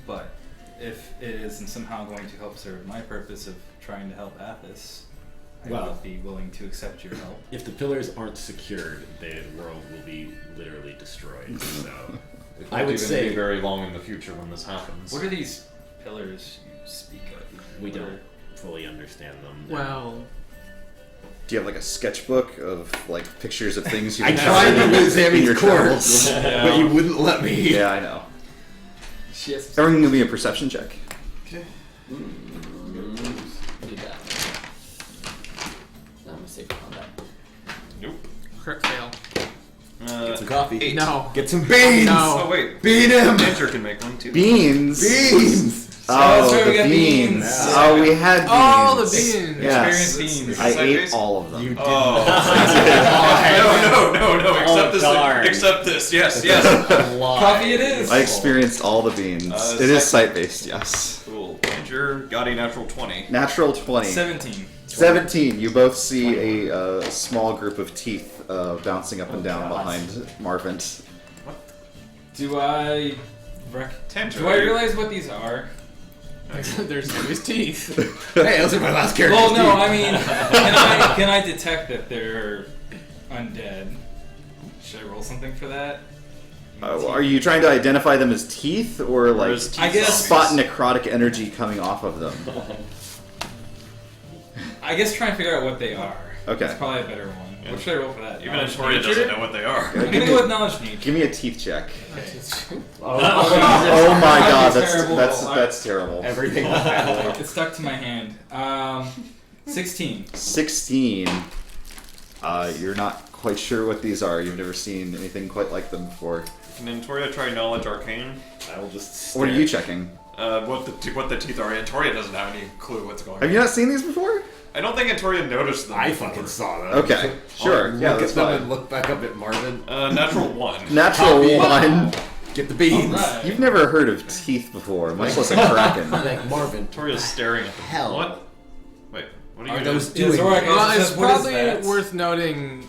E: But if it is somehow going to help serve my purpose of trying to help Athos, I
A: Well-
E: would be willing to accept your help.
A: If the pillars aren't secured, the world will be literally destroyed. So
F: It
A: I
F: won't
A: would
F: even
A: say-
F: be very long in the future when this happens.
E: What are these pillars you speak of?
A: we
E: What
A: don't
E: are-
A: fully understand them.
B: Well,
C: Do you have like a sketchbook of like pictures of things you
G: I
C: have
G: tried to lose
C: in your
G: Sammy's
C: travels?
G: corpse, but you wouldn't let me.
C: Yeah, I know.
E: Shit.
C: Everyone, give me a perception check.
D: Do that. I'm gonna save combat.
F: Nope.
B: crit fail.
G: Get some coffee.
F: 8.
B: No.
G: Get some beans.
B: No.
F: Oh wait,
G: Beat him.
F: Nature can make one too.
C: Beans.
G: Beans.
C: Oh,
E: that's right, we
C: the
E: got
C: beans.
E: beans.
G: Yeah.
C: Oh, we had beans.
B: Oh, the beans.
C: Yes.
E: Experience beans.
C: I ate
F: Side-based?
C: all of them.
G: You did.
F: Oh. no.
D: Oh, darn.
F: Except this. Yes, yes.
E: Coffee it is.
C: I experienced all the beans. It is
F: site-
C: site-based, yes.
F: Cool. Danger. Got a natural 20.
C: Natural 20.
E: 17.
C: 17. You both see a small group of teeth bouncing up and down behind Marvin.
E: Do I
F: Tantra.
E: do I realize what these are?
B: There's Sammy's teeth.
G: Hey, those are my last characters.
E: Well, no,
G: dude.
E: I mean, can I detect that they're undead? Should I roll something for that?
C: Are you trying to identify them as teeth or like
F: as
E: I guess-
C: spot necrotic energy coming off of them?
E: I guess try and figure out what they are.
C: Okay.
E: That's probably a better one.
F: Yeah.
E: What should I roll for that?
F: Even
E: Knowledge
F: Antoria
E: nature?
F: doesn't know what they are.
E: I'm gonna go with knowledge nature.
C: Give me a teeth check.
E: Okay.
C: Oh my god,
E: terrible.
C: that's terrible.
G: Everything.
E: It stuck to my hand. 16.
C: 16. You're not quite sure what these are. You've never seen anything quite like them before.
F: Can Antoria try knowledge arcane?
A: I will just.
C: What are you checking?
F: What the teeth are? Antoria doesn't have any clue what's going on.
C: Have you not seen these before?
F: I don't think Antoria noticed them.
G: I
F: before.
G: fucking saw them.
C: Okay, sure.
G: I'll
C: Yeah,
G: look
C: that's
G: at them
C: fine.
G: and look back up at Marvin.
F: Natural 1.
C: Natural
G: Copy.
C: one.
G: Get the beans.
E: Alright.
C: You've never heard of teeth before, much less a kraken.
G: Like Marvin.
F: Antoria's staring at them.
G: Hell.
F: What? Wait, what are
G: Are
F: you
G: those
F: doing?
G: doing?
E: Zorak,
B: Well,
E: it
B: it's
E: says, what is
B: probably
E: that?
B: worth noting.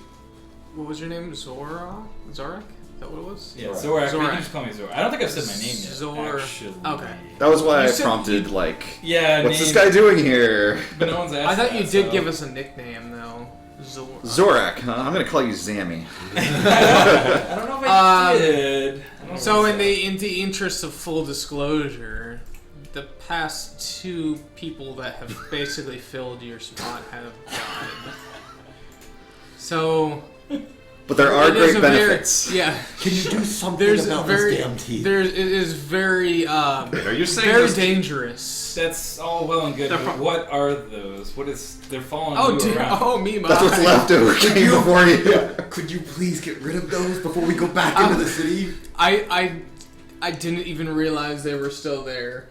B: What was your name? Zora? Zorak? Is that what it was?
E: Yeah, Zorak. You
B: Zorak.
E: can just call me Zorak. I don't think I've said my name yet.
B: Zor-
E: Actually.
B: Okay.
C: That was why
B: You
C: I
B: said
C: prompted, like,
E: Yeah,
C: what's
E: name,
C: this guy doing here?
E: But no one's asked
B: I thought
E: that,
B: you did
E: so.
B: give us a nickname though. Zora.
C: Zorak, huh? I'm gonna call you Zammy.
E: I don't know if I did. I don't
B: So
E: think
B: in the interest of full disclosure, the past 2 people that have basically filled your spot have died. So
C: But there are
B: it is
C: great
B: a very-
C: benefits.
B: yeah.
G: Can you do something
B: There's
G: about
B: very
G: those damn teeth?
B: it is very
F: Are you saying
B: very
F: this?
B: dangerous.
E: That's all well and good,
F: They're
E: but
F: from-
E: what are those? What is... They're following
B: Oh,
E: you
B: dude.
E: around.
B: Oh, me, my.
C: That's what's left over came before you.
G: Could you please get rid of those before we go back into the city?
B: I didn't even realize they were still there.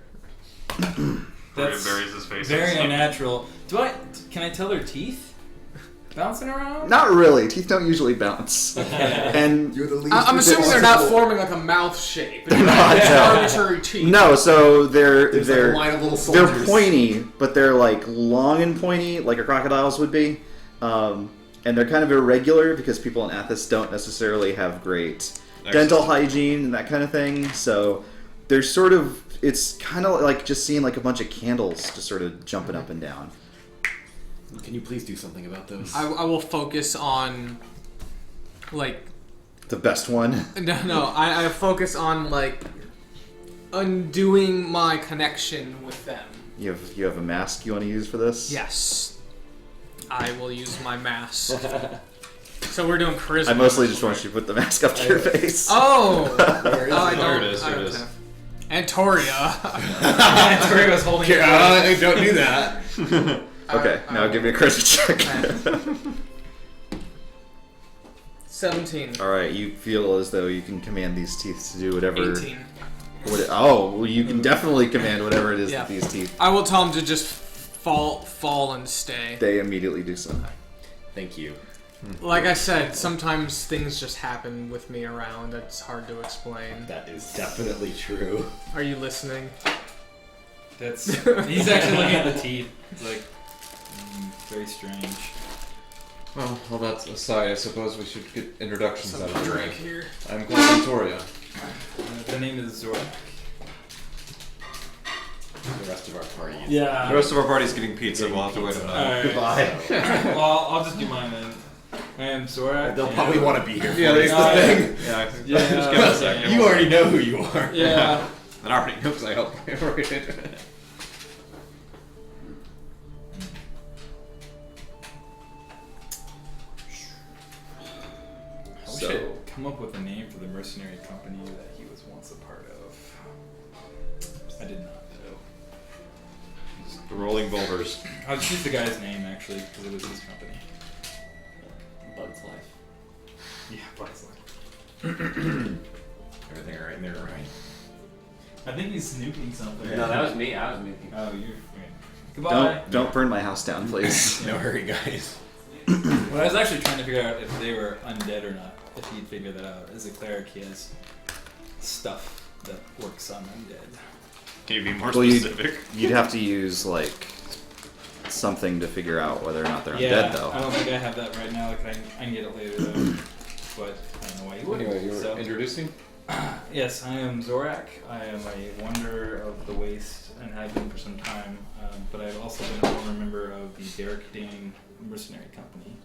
E: That's
F: buries his face.
E: very unnatural. Can I tell their teeth? Bouncing around?
C: Not really. Teeth don't usually bounce. And
G: You're the least
B: I'm assuming they're not
G: responsible.
B: forming like a mouth shape.
C: They're not,
B: It's
C: no.
B: arbitrary teeth.
C: no, so they're
G: There's like a line of little
C: they're
G: soldiers.
C: pointy, but they're like long and pointy, like a crocodile's would be. And they're kind of irregular because people in Athos don't necessarily have great dental hygiene and that kind of thing. So they're sort of, it's kind of like just seeing like a bunch of candles just sort of jumping up and down.
A: Can you please do something about those?
B: I will focus on, like,
C: The best one.
B: I focus on like undoing my connection with them.
C: You have a mask you want to use for this?
B: Yes, I will use my mask. So we're doing charisma.
C: I mostly just want you to put the mask up to your face.
B: Oh,
G: There it is.
B: I don't.
F: There it is,
B: I
F: there it
B: don't
F: is.
B: have- And Toria.
E: Tori was holding it.
G: Don't do that.
C: Okay, now give me a charisma check.
B: 17.
C: Alright, you feel as though you can command these teeth to do whatever.
B: 18.
C: Well, you can definitely command whatever it is
B: Yeah.
C: that these teeth.
B: I will tell them to just fall and stay.
C: They immediately do so.
A: Thank you.
B: Like I said, sometimes things just happen with me around. It's hard to explain.
A: That is definitely true.
B: Are you listening?
E: He's actually looking at the teeth. It's like very strange.
H: Well, that's aside. I suppose we should get introductions out of the
B: Drink
H: way.
B: here.
H: I'm Gloria.
E: The name is Zora.
A: The rest of our party. Is
E: Yeah.
F: The rest of our party's getting pizza. We'll have to wait a minute.
E: Alright.
A: Goodbye.
E: Well, I'll just do mine then. I am Zora.
A: They'll probably want to be here.
H: Yeah,
A: for
H: that's
A: this.
H: the
A: thing.
F: Yeah,
E: Yeah.
F: just give us a second.
A: You already know who you are.
E: Yeah.
F: And I already know because I helped.
E: I wish I'd come up with a name for the mercenary company that he was once a part of. I did not, though.
F: The Rolling Boulders.
E: I'll just use the guy's name, actually, because it was his company.
D: Bug's life.
E: Yeah, Bugs Life.
A: Everything all right in there, right?
E: I think he's snooping something.
D: No, that was me. I was me.
E: Oh, you're... Goodbye.
C: Don't burn my house down, please.
A: No hurry, guys.
E: Well, I was actually trying to figure out if they were undead or not. If he'd figure that out. As a cleric, he has stuff that works on undead.
F: Can you be more
C: Well,
F: specific?
C: You'd have to use like something to figure out whether or not they're
E: Yeah,
C: undead, though.
E: I don't think I have that right now. Like I can get it later though. But I don't know why you would.
H: Anyway, you were
E: So,
H: introducing?
E: yes, I am Zorak. I am a wanderer of the Waste and have been for some time. But I've also been a former member of the Derek Dane Mercenary Company.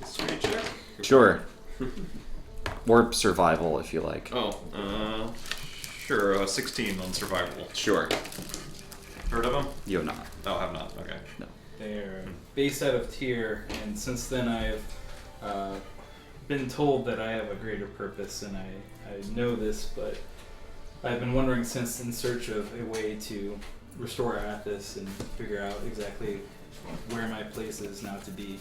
F: History check?
C: Sure. Or survival, if you like.
F: Oh, sure. 16 on survival.
C: Sure.
F: Heard of them?
C: You have not.
F: No, I have not. Okay.
E: They're based out of Tyr, and since then I've been told that I have a greater purpose, and I know this, but I've been wondering since in search of a way to restore Athos and figure out exactly where my place is now to be.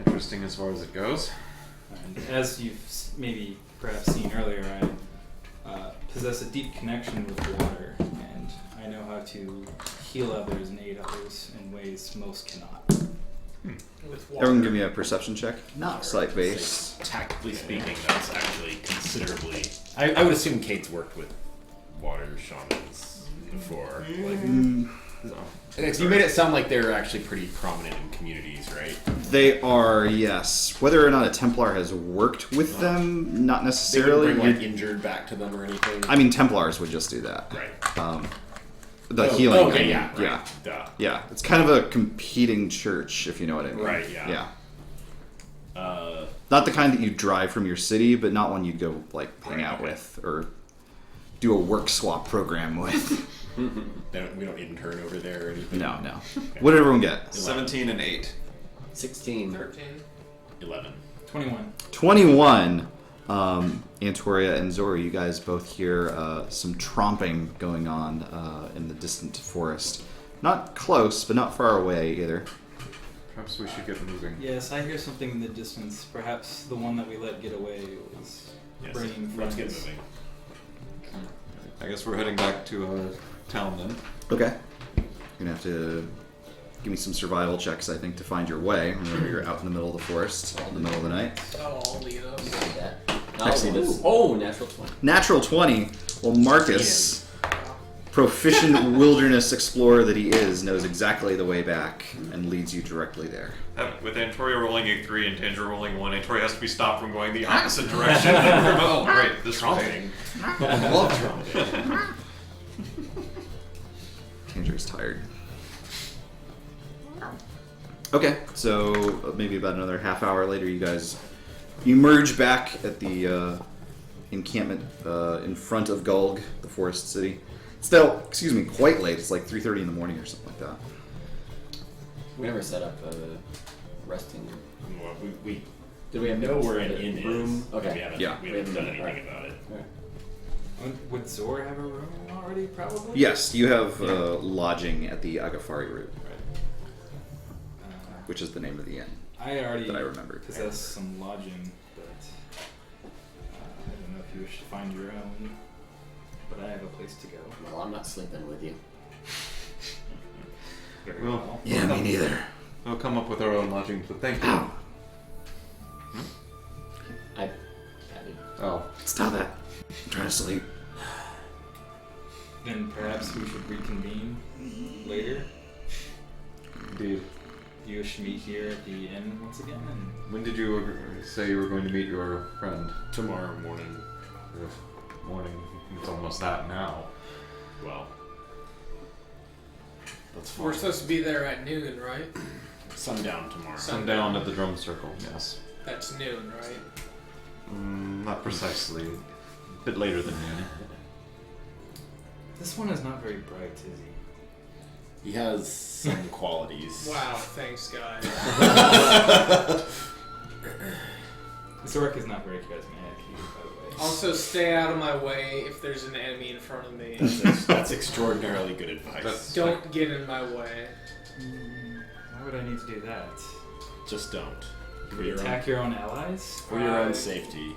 F: Interesting as far as it goes.
E: And as you've maybe perhaps seen earlier, I possess a deep connection with water, and I know how to heal others and aid others in ways most cannot.
B: With
C: Everyone give me a perception check.
A: Not
C: Slight base.
A: Tactically speaking, that's actually considerably. I would assume Kate's worked with water shamans before. Like, you made it sound like they're actually pretty prominent in communities, right?
C: They are, yes. Whether or not a Templar has worked with them, not
A: They
C: necessarily.
A: wouldn't bring like injured back to them or anything.
C: I mean, Templars would just do that.
A: Right.
C: The healing.
A: Okay,
C: I mean,
A: yeah, right.
C: yeah.
A: Duh.
C: Yeah. It's kind of a competing church, if you know what I mean.
A: Right, yeah.
C: Yeah. Not the kind that you drive from your city, but not one you'd go like hang out with or do a work swap program with.
A: We don't intern over there or anything.
C: No. What did everyone get?
F: 17 and 8.
D: 16.
B: 13.
A: 11.
E: 21.
C: 21. Antoria and Zora, you guys both hear some tromping going on in the distant forest. Not close, but not far away either.
H: Perhaps we should get moving.
E: Yes, I hear something in the distance. Perhaps the one that we let get away was
A: Yes.
E: bringing
A: Let's
E: friends.
A: get moving.
F: I guess we're heading back to town then.
C: Okay. You're gonna have to give me some survival checks, I think, to find your way. Remember, you're out in the middle of the forest in the middle of the night.
B: Oh, I'll lead us.
C: Excellent.
D: Oh, natural 20.
C: Natural 20. Well, Marcus, proficient wilderness explorer that he is, knows exactly the way back and leads you directly there.
F: With Antoria rolling a 3 and Tanger rolling 1, Antoria has to be stopped from going the opposite direction. Oh, great, this way.
A: I love trumping.
C: Tanger's tired. Okay, so maybe about another half hour later, you guys emerge back at the encampment in front of Gulg, the forest city. Still, excuse me, quite late. It's like 3:30 in the morning or something like that.
D: We never set up a resting.
A: Well, we
D: Did we have
A: know where an
D: a
A: inn
D: room?
A: is.
D: Okay.
A: We haven't,
C: Yeah.
A: we haven't done anything
D: Right.
A: about it.
E: Would Zor have a room already, probably?
C: Yes, you have lodging at the Agafari route, which is the name of the inn.
E: I already
C: that I remembered.
E: possess some lodging, but I don't know if you wish to find your own. But I have a place to go.
D: Well, I'm not sleeping with you.
E: Very
F: Well,
E: well.
C: Yeah, me neither.
F: We'll come up with our own lodging, but thank you.
C: Ow!
D: I patted.
F: Oh,
C: Stop it. I'm trying to sleep.
E: Then perhaps we should reconvene later.
F: indeed.
E: You wish to meet here at the inn once again, and
F: When did you say you were going to meet your friend?
A: Tomorrow morning.
F: Morning. It's almost that now.
A: Well, that's
B: We're
A: fine.
B: supposed to be there at noon, right?
A: Sundown tomorrow.
F: Sundown at the drum circle, yes.
B: That's noon, right?
F: Not precisely. A bit later than noon.
E: this one is not very bright, is he?
A: He has some qualities.
B: Wow, thanks, guys.
E: Zork is not very charismatic either, by the way.
B: Also, stay out of my way if there's an enemy in front of me.
A: That's extraordinarily good advice.
F: That's-
B: Don't get in my way.
E: Why would I need to do that?
A: Just don't. For
E: You
A: your
E: attack
A: own,
E: your own allies?
A: for your own safety.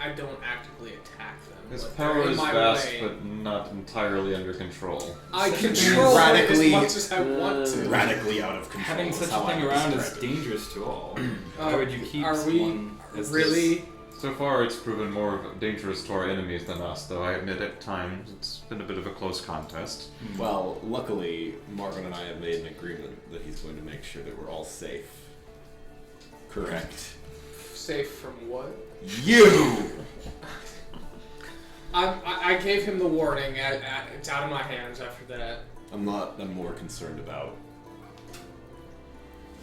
B: I don't actively attack them.
F: His
B: but
F: power
B: they're in
F: is
B: my
F: vast,
B: way.
F: but not entirely under control.
B: I control it
A: radically-
B: as much as I want to.
A: Radically out of control.
E: Having
A: is
E: such
A: how
E: a
A: I
E: thing
A: would
E: around is
A: describe it.
E: dangerous to all. Why would you keep
B: Are we
E: someone as
B: really?
F: So far, it's proven more dangerous to our enemies than us, though I admit at times it's been a bit of a close contest.
A: Well, luckily, Marvin and I have made an agreement that he's going to make sure that we're all safe. Correct.
B: Safe from what?
A: You!
B: I gave him the warning. It's out of my hands after that.
A: I'm more concerned about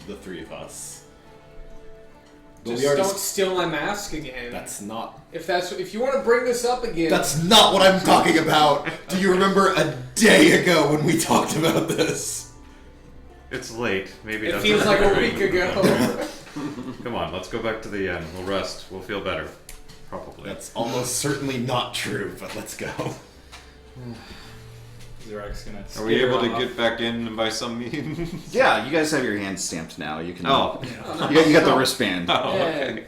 A: the three of us. But
B: Just
A: we already
B: don't steal my mask again.
A: That's not.
B: If you want to bring this up again,
G: That's not what I'm talking about. Do you remember a day ago when we talked about this?
F: It's late. Maybe
B: it
F: that's
B: feels like a week ago.
F: Come on, let's go back to the inn. We'll rest. We'll feel better. Probably.
G: That's almost certainly not true, but let's go.
E: Zorak's gonna
F: Are we able to
E: off.
F: get back in by some means?
C: Yeah, you guys have your hands stamped now. You can.
F: Oh.
C: You got the wristband.
F: Oh, okay.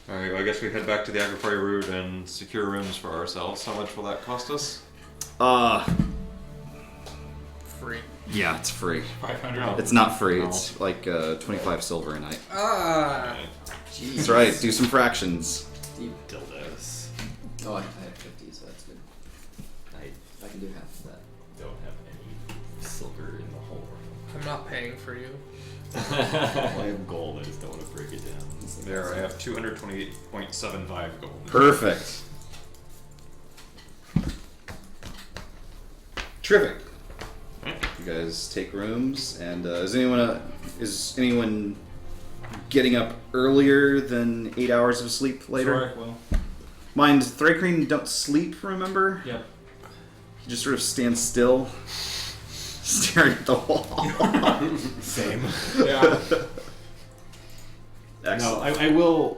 F: Alright, well, I guess we head back to the Agrifari route and secure rooms for ourselves. How much will that cost us?
B: Free.
C: Yeah, it's free.
E: 500?
C: It's not free.
F: No.
C: It's like 25 silver a night.
B: Ah.
C: That's right. Do some fractions.
A: Dildos.
D: Oh, I have 50, so that's good. I can do half of that.
A: Don't have any silver in the whole world.
B: I'm not paying for you.
A: I have gold, I just don't want to break it down.
F: There, I have 228.75 gold.
C: Perfect. Terrific. You guys take rooms, and is anyone getting up earlier than 8 hours of sleep later?
E: Zorak will.
C: Mind, Thrycreen don't sleep, remember?
E: Yep.
C: He just sort of stands still, staring at the wall.
A: Same.
E: Yeah.
A: No,
C: Excellent.
A: I will.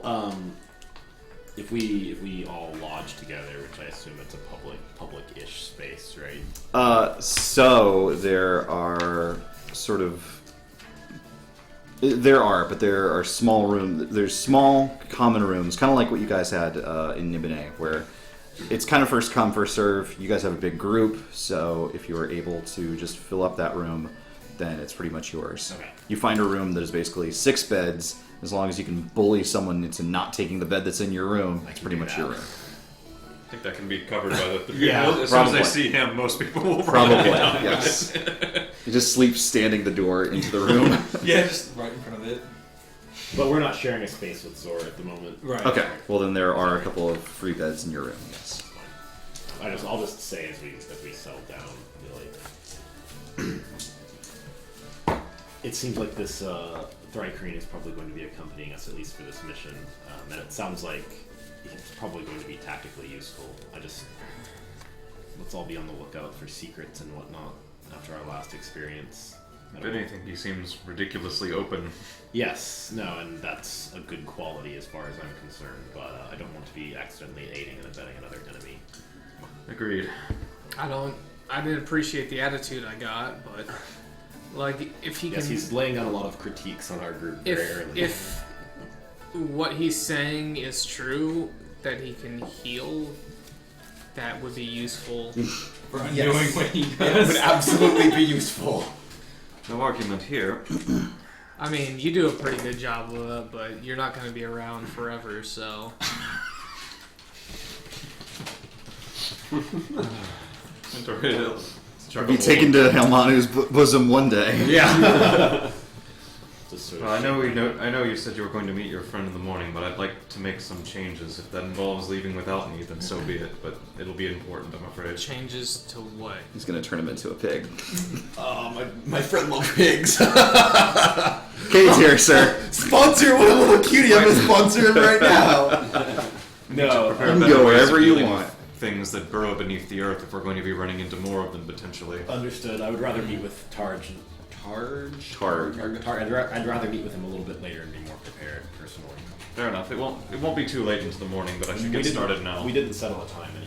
A: If we all lodge together, which I assume it's a public-ish space, right?
C: So there are sort of. There are small rooms. There's small common rooms, kind of like what you guys had in Nibene, where it's kind of first come, first serve. You guys have a big group, so if you are able to just fill up that room, then it's pretty much yours.
A: Okay.
C: You find a room that is basically 6 beds. As long as you can bully someone into not taking the bed that's in your room, it's pretty much your room.
F: I think that can be covered by the.
A: Yeah,
F: as soon as
C: probably.
F: they see him, most people will
C: Probably,
F: run down.
C: yes. You just sleep standing the door into the room.
E: Yeah, just right in front of it.
A: But we're not sharing a space with Zora at the moment.
E: Right.
C: Okay, well then there are a couple of free beds in your room, yes.
A: I'll just say as we settle down, like, it seems like this kreen is probably going to be accompanying us at least for this mission, and it sounds like it's probably going to be tactically useful. Let's all be on the lookout for secrets and whatnot after our last experience.
F: If anything, he seems ridiculously open.
A: Yes, no, and that's a good quality as far as I'm concerned, but I don't want to be accidentally aiding and abetting another enemy.
F: Agreed.
B: I didn't appreciate the attitude I got, but like if he
A: Yes,
B: can,
A: he's laying down a lot of critiques on our group very early.
B: if what he's saying is true, that he can heal, that would be useful.
E: For
G: Yes.
E: doing what he
G: It
E: does.
G: would absolutely be useful.
F: No argument here.
B: I mean, you do a pretty good job with it, but you're not going to be around forever, so.
C: Be taken to Helmanu's bosom one day.
A: Yeah. Just sort of
F: Well, I know you said you were going to meet your friend in the morning, but I'd like to make some changes. If that involves leaving without me, then so be it. But it'll be important, I'm afraid.
B: Changes to what?
C: He's gonna turn him into a pig.
G: Oh, my friend loves pigs.
C: Kate's here, sir.
G: Sponsor, what a little cutie. I'm gonna sponsor him right now.
A: No.
C: You can go wherever you want.
F: Things that burrow beneath the earth if we're going to be running into more of them potentially.
A: Understood. I would rather meet with Targ. I'd rather meet with him a little bit later and be more prepared personally.
F: Fair enough. It won't be too late into the morning, but I should get started now.
A: We didn't settle a time anyways.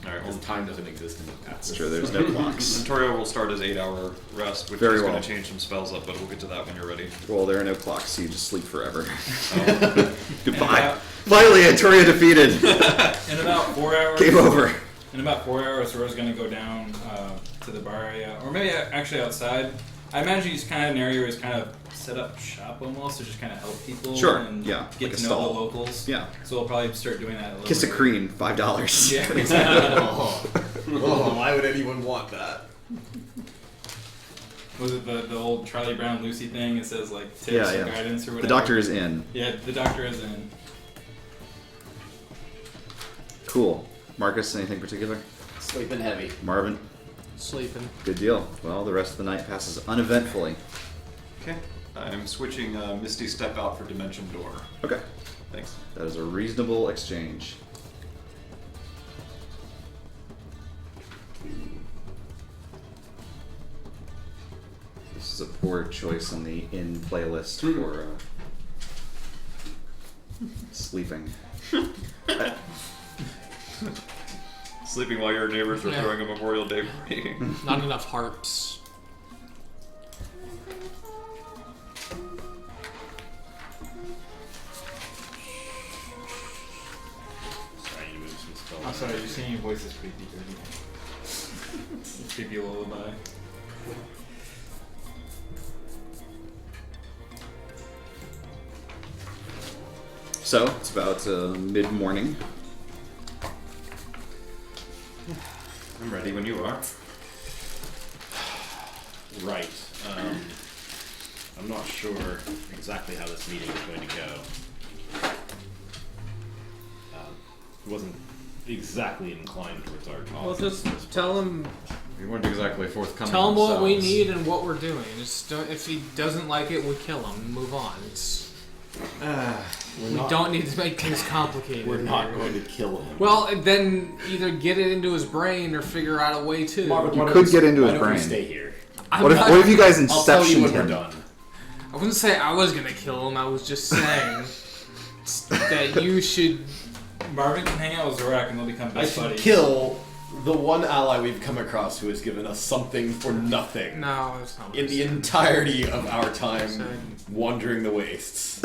F: Alright,
A: Because
F: well,
A: time doesn't exist in the past.
C: It's true, there's no clocks.
F: Ventorio will start his 8-hour rest, which
C: Very
F: is going
C: well.
F: to change some spells up, but we'll get to that when you're ready.
C: Well, there are no clocks, so you just sleep forever.
F: Oh.
C: Goodbye. Finally, Antoria defeated.
E: In about 4 hours.
C: Game over.
E: In about 4 hours, Rora's going to go down to the bar area, or maybe actually outside. I imagine he's kind of an area where he's kind of set up shop almost to just kind of help people.
C: Sure,
E: And
C: yeah,
E: get
C: like
E: to
C: a
E: know
C: stall.
E: the locals.
C: Yeah.
E: So we'll probably start doing that a little
C: Kiss a
E: bit.
C: kreen, $5.
E: Yeah, exactly.
G: Oh, why would anyone want that?
E: Was it the old Charlie Brown Lucy thing? It says like tips
C: Yeah,
E: or
C: yeah.
E: guidance or whatever.
C: The doctor is in.
E: Yeah, the doctor is in.
C: Cool. Marcus, anything particular?
D: Sleeping heavy.
C: Marvin?
B: Sleeping.
C: Good deal. Well, the rest of the night passes uneventfully.
F: Okay. I'm switching Misty Step out for Dimension Door.
C: Okay.
F: Thanks.
C: That is a reasonable exchange. This is a poor choice on the in playlist for sleeping.
F: Sleeping while your neighbors are
B: Yeah.
F: throwing a Memorial Day party.
B: Not enough harps.
A: Sorry, you moved some spells.
E: I'm sorry, your singing voice is creepy, dirty. It's creepy lullaby.
C: So, it's about mid-morning.
F: I'm ready when you are.
A: Right. I'm not sure exactly how this meeting is going to go. He wasn't exactly inclined towards our cause.
B: Well, just tell him
F: We weren't exactly forthcoming.
B: Tell him what we
F: themselves.
B: need and what we're doing. Just don't, if he doesn't like it, we kill him and move on. We don't need to make things complicated.
A: We're not
B: here.
A: going to kill him.
B: Well, then either get it into his brain or figure out a way to.
A: Marvin,
C: You
A: why
C: could
A: don't
C: get into
A: why
C: his
A: don't we
C: brain.
A: Stay here.
B: I'm
C: What if,
B: not-
C: what if you guys
A: I'll tell you
C: inceptioned
A: when we're
C: him?
A: done.
B: I wouldn't say I was gonna kill him. I was just saying that you should.
E: Marvin can hang out with Zorak and they'll become
G: I
E: best
G: should
E: buddies.
G: kill the one ally we've come across who has given us something for nothing
B: No, that's not. What
G: in
B: I
G: the
B: said.
G: entirety of our time
B: Sorry.
G: wandering the wastes.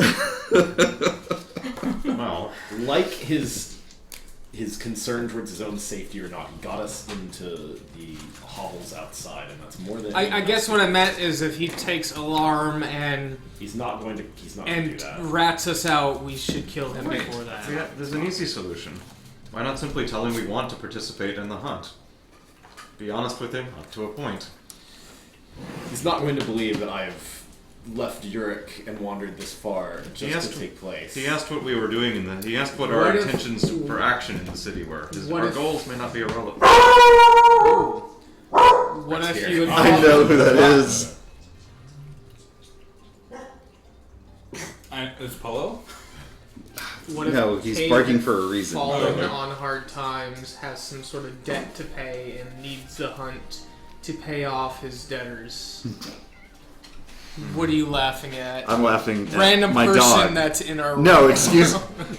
A: Well, like his his concern towards his own safety or not. He got us into the hovels outside, and that's more than.
B: I guess what I meant is if he takes alarm and
A: he's not going to do that.
B: rats us out, we should kill him before that.
H: Yeah, there's an easy solution. Why not simply tell him we want to participate in the hunt? Be honest with him up to a point.
A: He's not going to believe that I've left Uruk and wandered this far just to take place.
H: He asked what we were doing he asked what our intentions for action in the city were. Our goals may not be irrelevant.
B: What if you would
C: I know who that is.
E: It's Polo?
B: What if
C: No, he's
B: Cade,
C: barking for a reason.
B: fallen on hard times, has some sort of debt to pay, and needs the hunt to pay off his debtors? What are you laughing at?
C: I'm laughing at
B: Random
C: my
B: person
C: dog.
B: that's in our
C: No,
B: room.
C: excuse.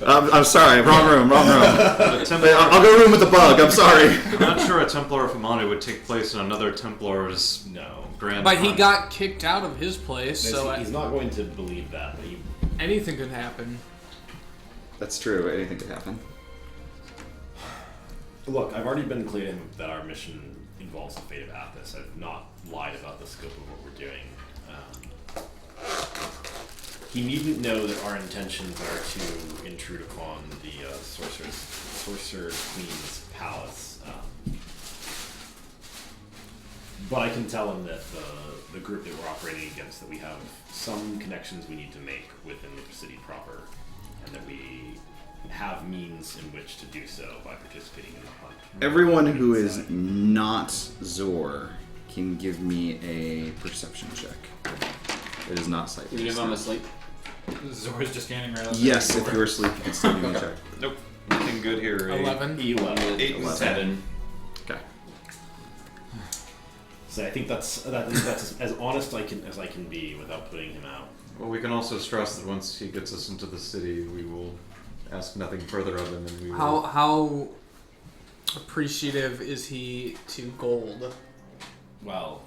C: I'm sorry. Wrong room.
H: A Templar,
C: I'll go room with the bug. I'm sorry.
H: I'm not sure a Templar of Amani would take place in another Templar's grand
B: But he
H: hunt.
B: got kicked out of his place, so
A: he's not going to believe that. But
B: anything could happen.
C: That's true. Anything could happen.
A: Look, I've already been clear to him that our mission involves the fate of Athos. I've not lied about the scope of what we're doing. He needn't know that our intentions are to intrude upon the Sorcerer Queen's palace. But I can tell him that the group that we're operating against, that we have some connections we need to make within the city proper, and that we have means in which to do so by participating in the hunt.
C: Everyone who is not Zor can give me a perception check. It is not sight.
D: Even if I'm asleep.
E: Zora's just standing right up there.
C: Yes, if you're asleep, you can still give me a check.
H: Nope. Nothing good here.
B: 11.
H: 8 and 7.
C: Okay.
A: So I think that's as honest as I can be without putting him out.
H: Well, we can also stress that once he gets us into the city, we will ask nothing further of him, and we will...
B: How appreciative is he to gold?
A: Well,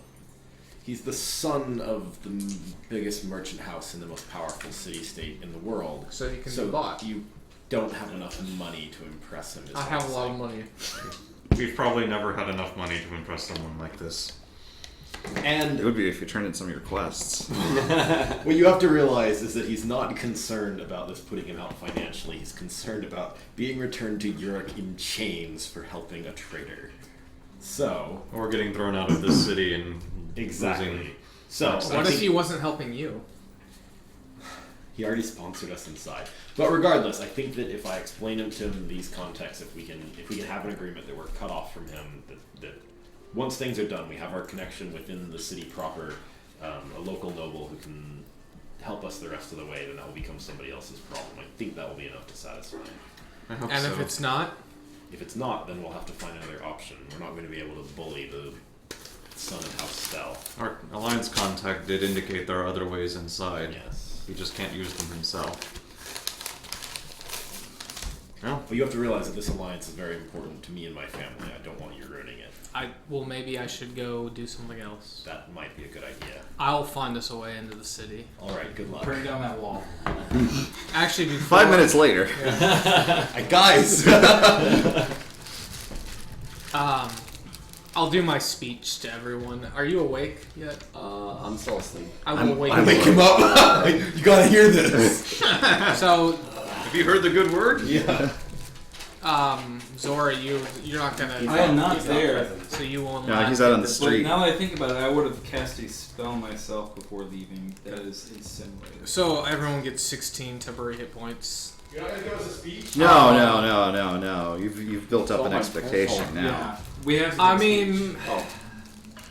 A: he's the son of the biggest merchant house in the most powerful city-state in the world.
B: So he can be bought.
A: You don't have enough money to impress him.
B: I have a lot of money.
H: We've probably never had enough money to impress someone like this.
A: And
C: It would be if you turned in some of your quests.
A: what you have to realize is that he's not concerned about this putting him out financially. He's concerned about being returned to Uruk in chains for helping a traitor. So...
H: Or getting thrown out of this city and
A: Exactly.
H: losing...
A: So,
B: What if he wasn't helping you?
A: He already sponsored us inside. But regardless, I think that if I explain him to him these contexts, if we can have an agreement that we're cut off from him, that once things are done, we have our connection within the city proper, a local noble who can help us the rest of the way, then that will become somebody else's problem. I think that will be enough to satisfy him.
H: I hope
B: And
H: so.
B: if it's not?
A: If it's not, then we'll have to find another option. We're not going to be able to bully the son of House Stell.
H: Our alliance contact did indicate there are other ways inside.
A: Yes.
H: He just can't use them himself. Well,
A: But you have to realize that this alliance is very important to me and my family. I don't want you ruining it.
B: Maybe I should go do something else.
A: That might be a good idea.
B: I'll find us a way into the city.
A: Alright, good luck.
E: Bring down that wall.
B: Actually, before
C: 5 minutes later.
G: Guys!
B: I'll do my speech to everyone. Are you awake yet?
D: I'm still asleep.
B: I will wake
G: I
B: you
G: wake
B: up.
G: him up. You gotta hear this.
B: So,
H: have you heard the good word?
G: Yeah.
B: Zora, you're not gonna.
E: I am not there.
B: So you won't.
C: No,
B: let
C: he's out on the
E: But
C: street.
E: now that I think about it, I would have cast a spell myself before leaving. That is incinerated.
B: So everyone gets 16 temporary hit points.
G: You're not gonna give us a speech?
C: No. You've built up an expectation now.
E: Yeah. We have to
B: I
E: do
B: mean,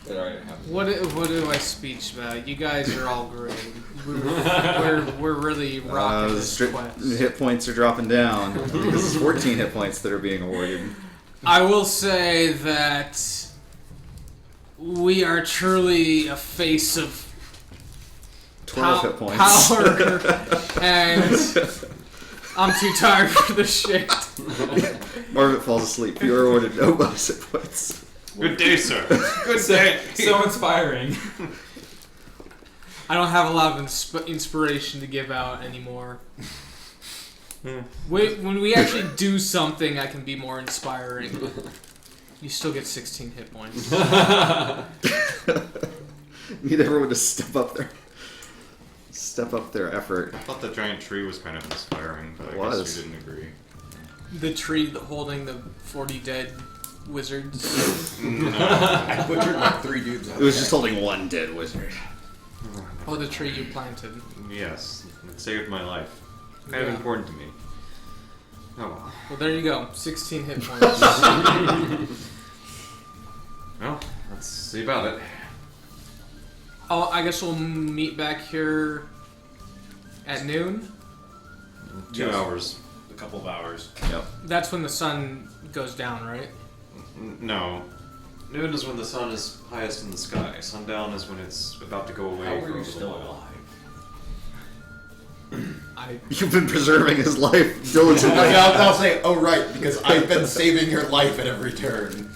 E: It already happened.
B: what do I speech about? You guys are all great. We're really rocking this quest.
C: Hit points are dropping down. This is 14 hit points that are being awarded.
B: I will say that we are truly a face of
C: 12 hit points.
B: power, and I'm too tired for this shit.
C: Marvin falls asleep. You are awarded no bonus hit points.
F: Good day, sir.
E: Good day. So inspiring.
B: I don't have a lot of inspiration to give out anymore. When we actually do something, I can be more inspiring. You still get 16 hit points.
C: Need everyone to step up their effort.
H: I thought the giant tree was kind of inspiring, but
C: It
H: I
C: was.
H: guess you didn't agree.
B: The tree holding the 40 dead wizards.
G: I butchered like 3 dudes.
C: It was just holding one dead wizard.
B: Oh, the tree you planted.
H: Yes, it saved my life. Kind of
B: Yeah.
H: important to me. Oh well.
B: Well, there you go. 16 hit points.
H: Well, let's see about it.
B: Oh, I guess we'll meet back here at noon.
H: 2 hours.
A: A couple of hours.
C: Yep.
B: That's when the sun goes down, right?
H: No. Noon is when the sun is highest in the sky. Sundown is when it's about to go away
A: How
H: for
A: are
H: a
A: you
H: little
A: still
H: while.
A: alive?
C: You've been preserving his life diligently.
G: I'll say, oh right, because I've been saving your life at every turn.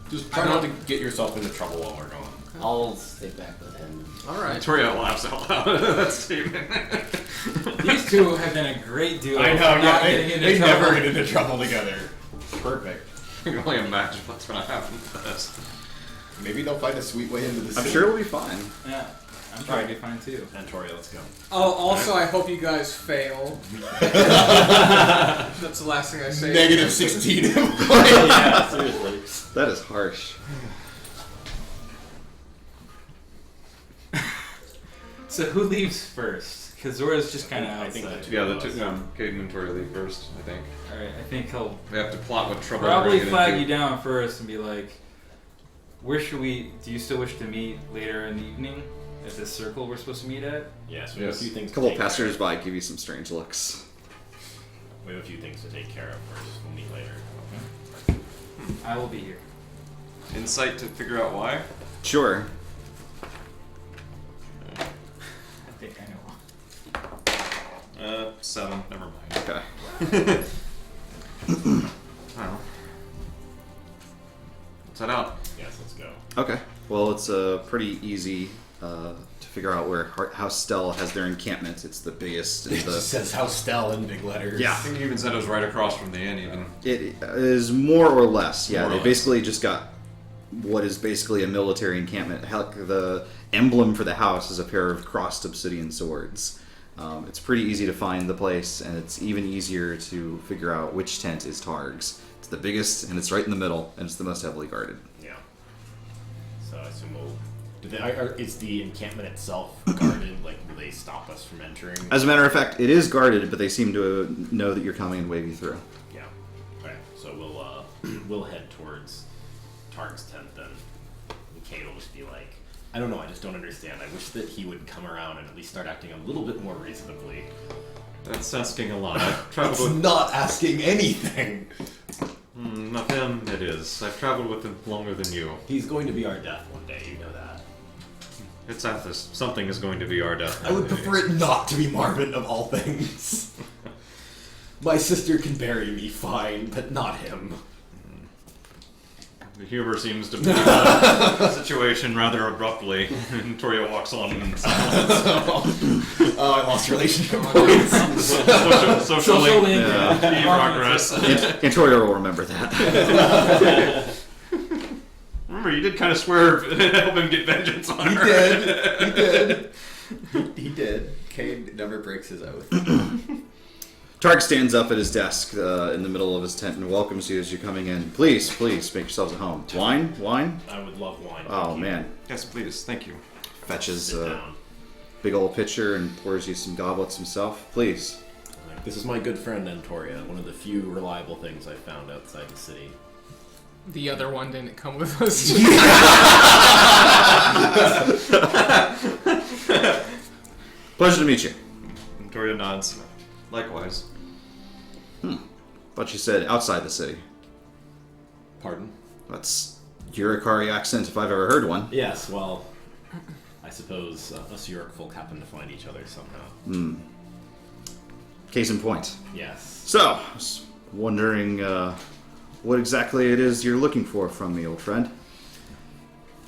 A: Just try not to get yourself into trouble while we're gone.
D: I'll stay back with him.
B: All right.
H: Victoria laughs out loud at that statement.
E: These two have done a great duo.
G: I know,
E: for not
G: yeah,
E: getting into
G: they
E: trouble.
G: never get into trouble together. Perfect.
H: I can only imagine what's going to happen to this.
G: Maybe they'll find a sweet way into the
C: I'm
G: city.
C: sure it'll be fine.
E: Yeah, I'm sure I'd be fine too.
A: Antoria, let's go.
B: Oh, also, I hope you guys fail. That's the last thing I say.
G: Negative 16.
D: Yeah, seriously.
C: That is harsh.
E: So who leaves first? Because Zora's just kind of
A: I think
E: outside.
A: the
H: Yeah, the two, Caden and Tori leave first, I think.
E: Alright, I think he'll
H: We have to plot what trouble
E: probably
H: we're gonna
E: flag
H: get
E: you
H: into.
E: down first and be like, where should we, do you still wish to meet later in the evening at this circle we're supposed to meet at?
A: Yeah, so we have
H: Yes.
A: a few things.
C: A couple
A: to
C: of
A: take care
C: passers-by give you some strange looks.
A: We have a few things to take care of first. We'll meet later.
E: I will be here.
H: Insight to figure out why?
C: Sure.
E: I think I know.
H: 7. Never mind.
C: Okay.
H: Well. Let's head out.
A: Yes, let's go.
C: Okay. Well, it's pretty easy to figure out where House Stell has their encampment. It's the biggest.
G: It
C: It's
G: just says House Stell in big letters.
C: Yeah.
H: I think you even said it was right across from the inn, even.
C: It is more or less. Yeah,
H: More or
C: they
H: less.
C: basically just got what is basically a military encampment. The emblem for the house is a pair of crossed obsidian swords. It's pretty easy to find the place, and it's even easier to figure out which tent is Targ's. It's the biggest, and it's right in the middle, and it's the most heavily guarded.
A: Yeah. So I assume we'll. Is the encampment itself guarded? Like, will they stop us from entering?
C: As a matter of fact, it is guarded, but they seem to know that you're coming and wave you through.
A: Yeah. Okay. So we'll head towards Targ's tent then. And Kate will just be like, I don't know. I just don't understand. I wish that he would come around and at least start acting a little bit more reasonably.
H: That's asking a lot. I've traveled
G: It's
H: with...
G: not asking anything.
H: Not him, it is. I've traveled with him longer than you.
A: He's going to be our death one day. You know that.
H: It's Athos. Something is going to be our death.
G: I would
H: one day.
G: prefer it not to be Marvin of all things. My sister can bury me fine, but not him.
H: The humor seems to be the situation rather abruptly. And Toria walks on in silence.
G: Oh, I lost relationship points.
H: Social link.
C: Yeah.
H: Key progress.
C: Antoria will remember that.
H: Remember, you did kind of swear to help him get vengeance on
G: He
H: her.
G: did. He did. Kane never breaks his oath.
C: Targ stands up at his desk in the middle of his tent and welcomes you as you're coming in. Please, please, make yourselves at home. Wine? Wine?
A: I would love wine.
C: Oh,
A: Thank you.
C: man.
H: Yes, please. Thank you.
C: Fetches
A: Sit
C: a
A: down.
C: big old pitcher and pours you some goblets himself. Please.
A: This is my good friend Antoria, one of the few reliable things I found outside the city.
B: The other one didn't come with us.
C: Pleasure to meet you.
H: Toria nods. Likewise.
C: But you said outside the city.
A: Pardon?
C: That's Urikari accent if I've ever heard one.
A: Yes, well, I suppose us York folk happen to find each other somehow.
C: Case in point.
A: Yes.
C: So, I was wondering what exactly it is you're looking for from me, old friend.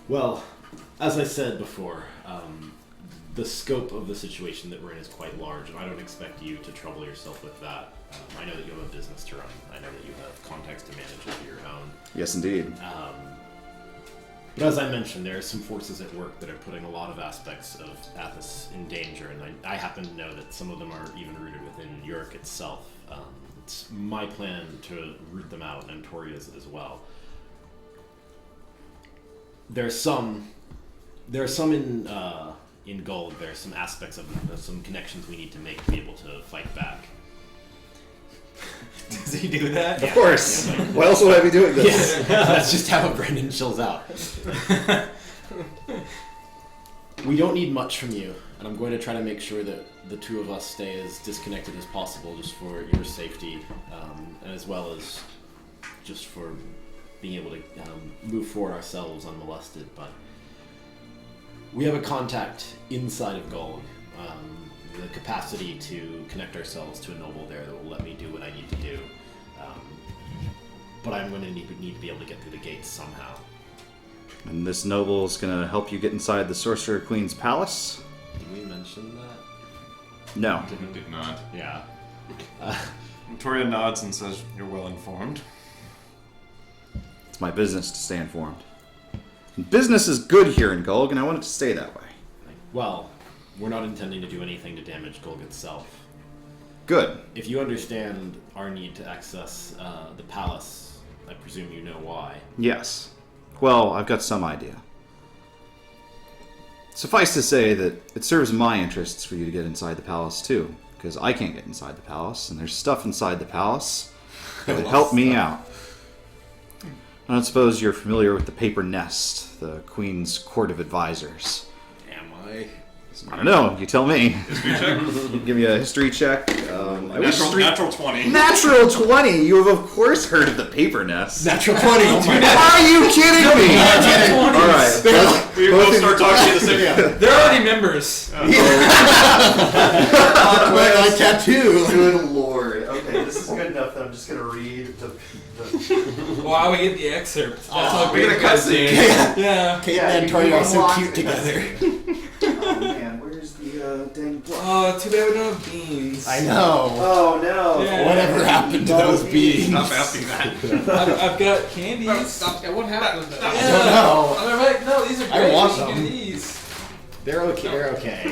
A: Well, as I said before,
G: the scope of the situation that we're in is quite large, and I don't expect you to trouble yourself with that. I know that you have a business to run. I know that you have contacts to manage of your own.
C: Yes, indeed.
G: But as I mentioned, there are some forces at work that are putting a lot of aspects of Athos in danger, and I happen to know that some of them are even rooted within York itself. It's my plan to root them out, and Toria's as well. There are some in Gulg. There are some aspects of some connections we need to make to be able to fight back.
E: Does he do that?
C: Of course. Why else would I be doing this?
G: Yes, that's just how Brendan chills out. We don't need much from you, and I'm going to try to make sure that the two of us stay as disconnected as possible, just for your safety, and as well as just for being able to move forward ourselves unmolested. But we have a contact inside of Gulg. The capacity to connect ourselves to a noble there that will let me do what I need to do. But I'm going to need to be able to get through the gates somehow.
C: And this noble is going to help you get inside the Sorcerer Queen's palace?
G: Did we mention that?
C: No.
H: He did not.
G: Yeah.
H: Victoria nods and says, "You're well informed."
C: It's my business to stay informed. And business is good here in Gulg, and I want it to stay that way.
G: Well, we're not intending to do anything to damage Gulg itself.
C: Good.
G: If you understand our need to access the palace, I presume you know why.
C: Yes. Well, I've got some idea. Suffice to say that it serves my interests for you to get inside the palace too, because I can't get inside the palace, and there's stuff inside the palace that would help me out. I don't suppose you're familiar with the Paper Nest, the Queen's Court of Advisors.
G: Am I?
C: I don't know. You tell me.
H: History check.
C: Give me a history check.
H: Natural 20.
C: Natural 20. You have of course heard of the Paper Nest.
G: Natural 20.
C: Are you kidding me? All right.
F: We both start talking at the same time.
E: They're already members.
G: My tattoo.
C: Good lord. Okay, this is good enough that I'm just gonna read the.
E: Wow, we get the excerpt. That's how
H: we
E: great
H: get a
E: it goes,
H: cutscene.
E: dude. Yeah.
G: Kate and Tori are so cute together.
C: Oh man, where's the dang book?
E: Oh, too bad we don't have beans.
G: I know.
C: Oh no.
E: Yeah.
G: Whatever happened to those beans?
F: Stop asking that.
E: I've got candies.
B: Stop. What happened?
G: I don't know.
E: I'm like, no, these are great.
G: I want
E: We should
G: them.
E: do these.
G: They're okay. They're okay.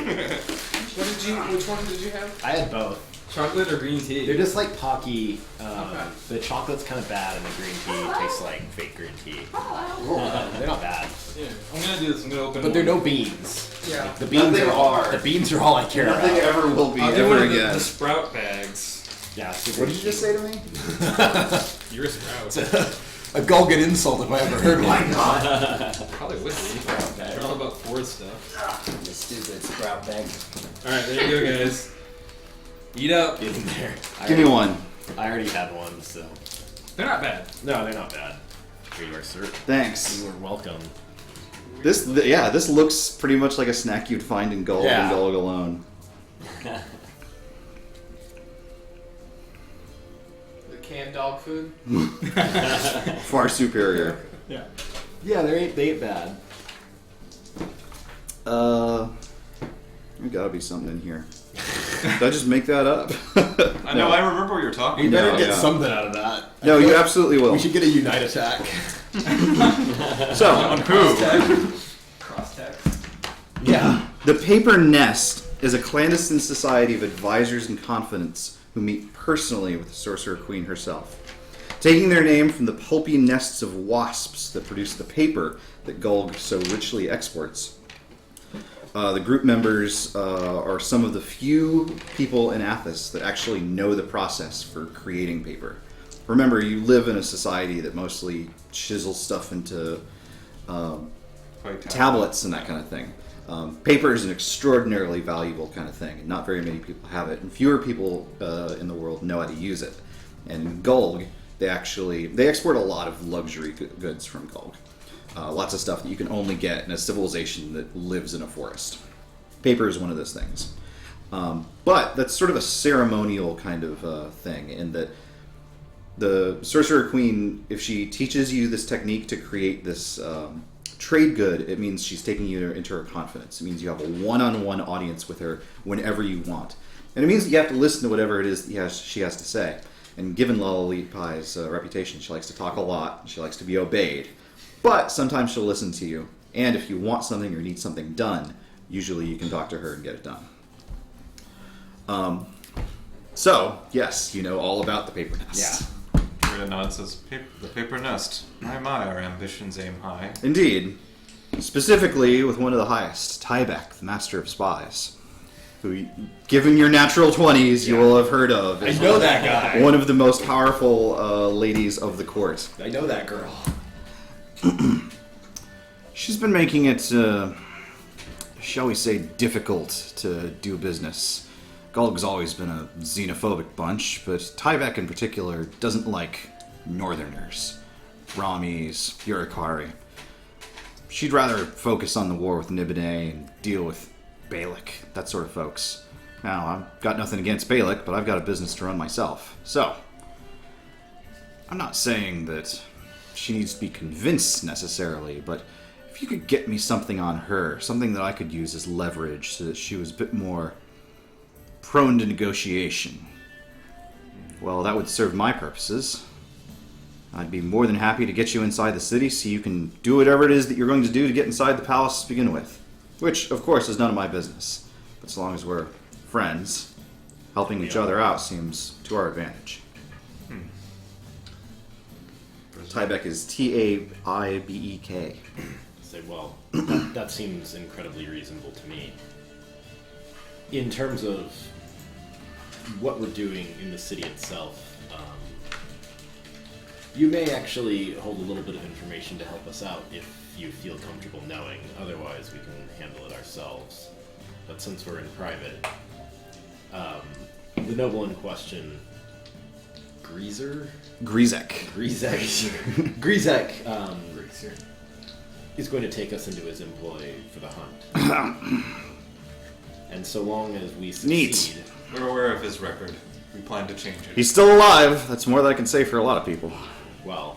B: Which one did you have?
G: I had both.
E: Chocolate or green tea?
G: They're just like Pocky.
B: Okay.
G: The chocolate's kind of bad, and the green tea tastes like fake green tea. They're not bad,
E: Yeah, I'm gonna do this. I'm gonna open.
G: but they're
E: one.
G: no beans.
B: Yeah.
G: The beans
C: Nothing
G: are
C: are.
G: the beans are all I care
C: Nothing
G: about.
C: ever will be
E: I'll do
C: ever
E: one of
C: again.
E: the sprout bags.
G: Yeah. super
C: What did you just say to me?
E: You're a sprout.
G: A Gulgan insult if I ever heard one.
E: Probably would be. They're all about Ford stuff.
D: You stupid sprout bag.
E: Alright, there you go, guys. Eat up.
G: Get in there.
C: Give me one.
G: I already had one, so.
E: They're not bad.
G: No, they're not bad. Here you are, sir.
C: Thanks.
G: You are welcome.
C: This looks pretty much like a snack you'd find in Gulg
G: Yeah.
C: and Gulg alone.
B: The canned dog food.
C: Far superior.
E: Yeah.
G: Yeah, they ain't bad.
C: There gotta be something in here. Did I just make that up?
F: I know. I remember what you're talking
G: We better
F: about.
G: get
C: yeah.
G: something out of that. I
C: No,
G: feel
C: you
G: like
C: absolutely will.
G: We should get a unite attack.
C: So,
F: On who?
E: Cross text.
G: Yeah.
C: the Paper Nest is a clandestine society of advisors and confidants who meet personally with the Sorcerer Queen herself. Taking their name from the pulpy nests of wasps that produce the paper that Gulg so richly exports. The group members are some of the few people in Athos that actually know the process for creating paper. Remember, you live in a society that mostly chisels stuff into tablets and that kind of thing. Paper is an extraordinarily valuable kind of thing, and not very many people have it, and fewer people in the world know how to use it. And in Gulg, they export a lot of luxury goods from Gulg. Lots of stuff that you can only get in a civilization that lives in a forest. Paper is one of those things. But that's sort of a ceremonial kind of thing, in that the Sorcerer Queen, if she teaches you this technique to create this trade good, it means she's taking you into her confidence. It means you have a one-on-one audience with her whenever you want. And it means that you have to listen to whatever it is that she has to say. And given Lolly Pie's reputation, she likes to talk a lot. She likes to be obeyed. But sometimes she'll listen to you. And if you want something or need something done, usually you can talk to her and get it done. So, yes, you know all about the paper nest.
D: Yeah.
F: Ferdinand says, the paper nest. My, our ambitions aim high.
C: Indeed. Specifically with one of the highest, Tybeck, the Master of Spies. Who, given your natural 20s, you will have heard of.
G: I know that guy.
C: One of the most powerful ladies of the court.
G: I know that girl.
C: She's been making it, shall we say, difficult to do business. Gulg's always been a xenophobic bunch, but Tybeck in particular doesn't like Northerners. Ramis, Urukari. She'd rather focus on the war with Nibene and deal with Balik, that sort of folks. Now, I've got nothing against Balik, but I've got a business to run myself. So, I'm not saying that she needs to be convinced necessarily, but if you could get me something on her, something that I could use as leverage so that she was a bit more prone to negotiation, well, that would serve my purposes. I'd be more than happy to get you inside the city so you can do whatever it is that you're going to do to get inside the palace to begin with. Which, of course, is none of my business. But so long as we're friends, helping each other out seems to our advantage. Tybeck is Taibek.
G: Say, well, that seems incredibly reasonable to me. In terms of what we're doing in the city itself, you may actually hold a little bit of information to help us out if you feel comfortable knowing. Otherwise, we can handle it ourselves. But since we're in private, the noble in question, Grizek, is going to take us into his employ for the hunt. And so long as we succeed...
C: Neat.
F: We're aware of his record. We plan to change it.
C: He's still alive. That's more than I can say for a lot of people.
G: Well,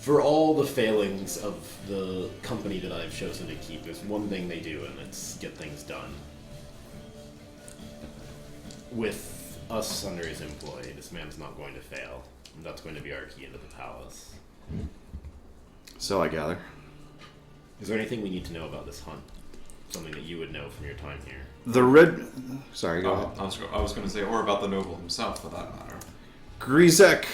G: for all the failings of the company that I've chosen to keep, there's one thing they do, and it's get things done. With us under his employ, this man's not going to fail. And that's going to be our key into the palace.
C: So I gather.
G: Is there anything we need to know about this hunt? Something that you would know from your time here?
C: The red... Sorry, go ahead.
F: I was going to say, or about the noble himself, for that matter.
C: Grizek...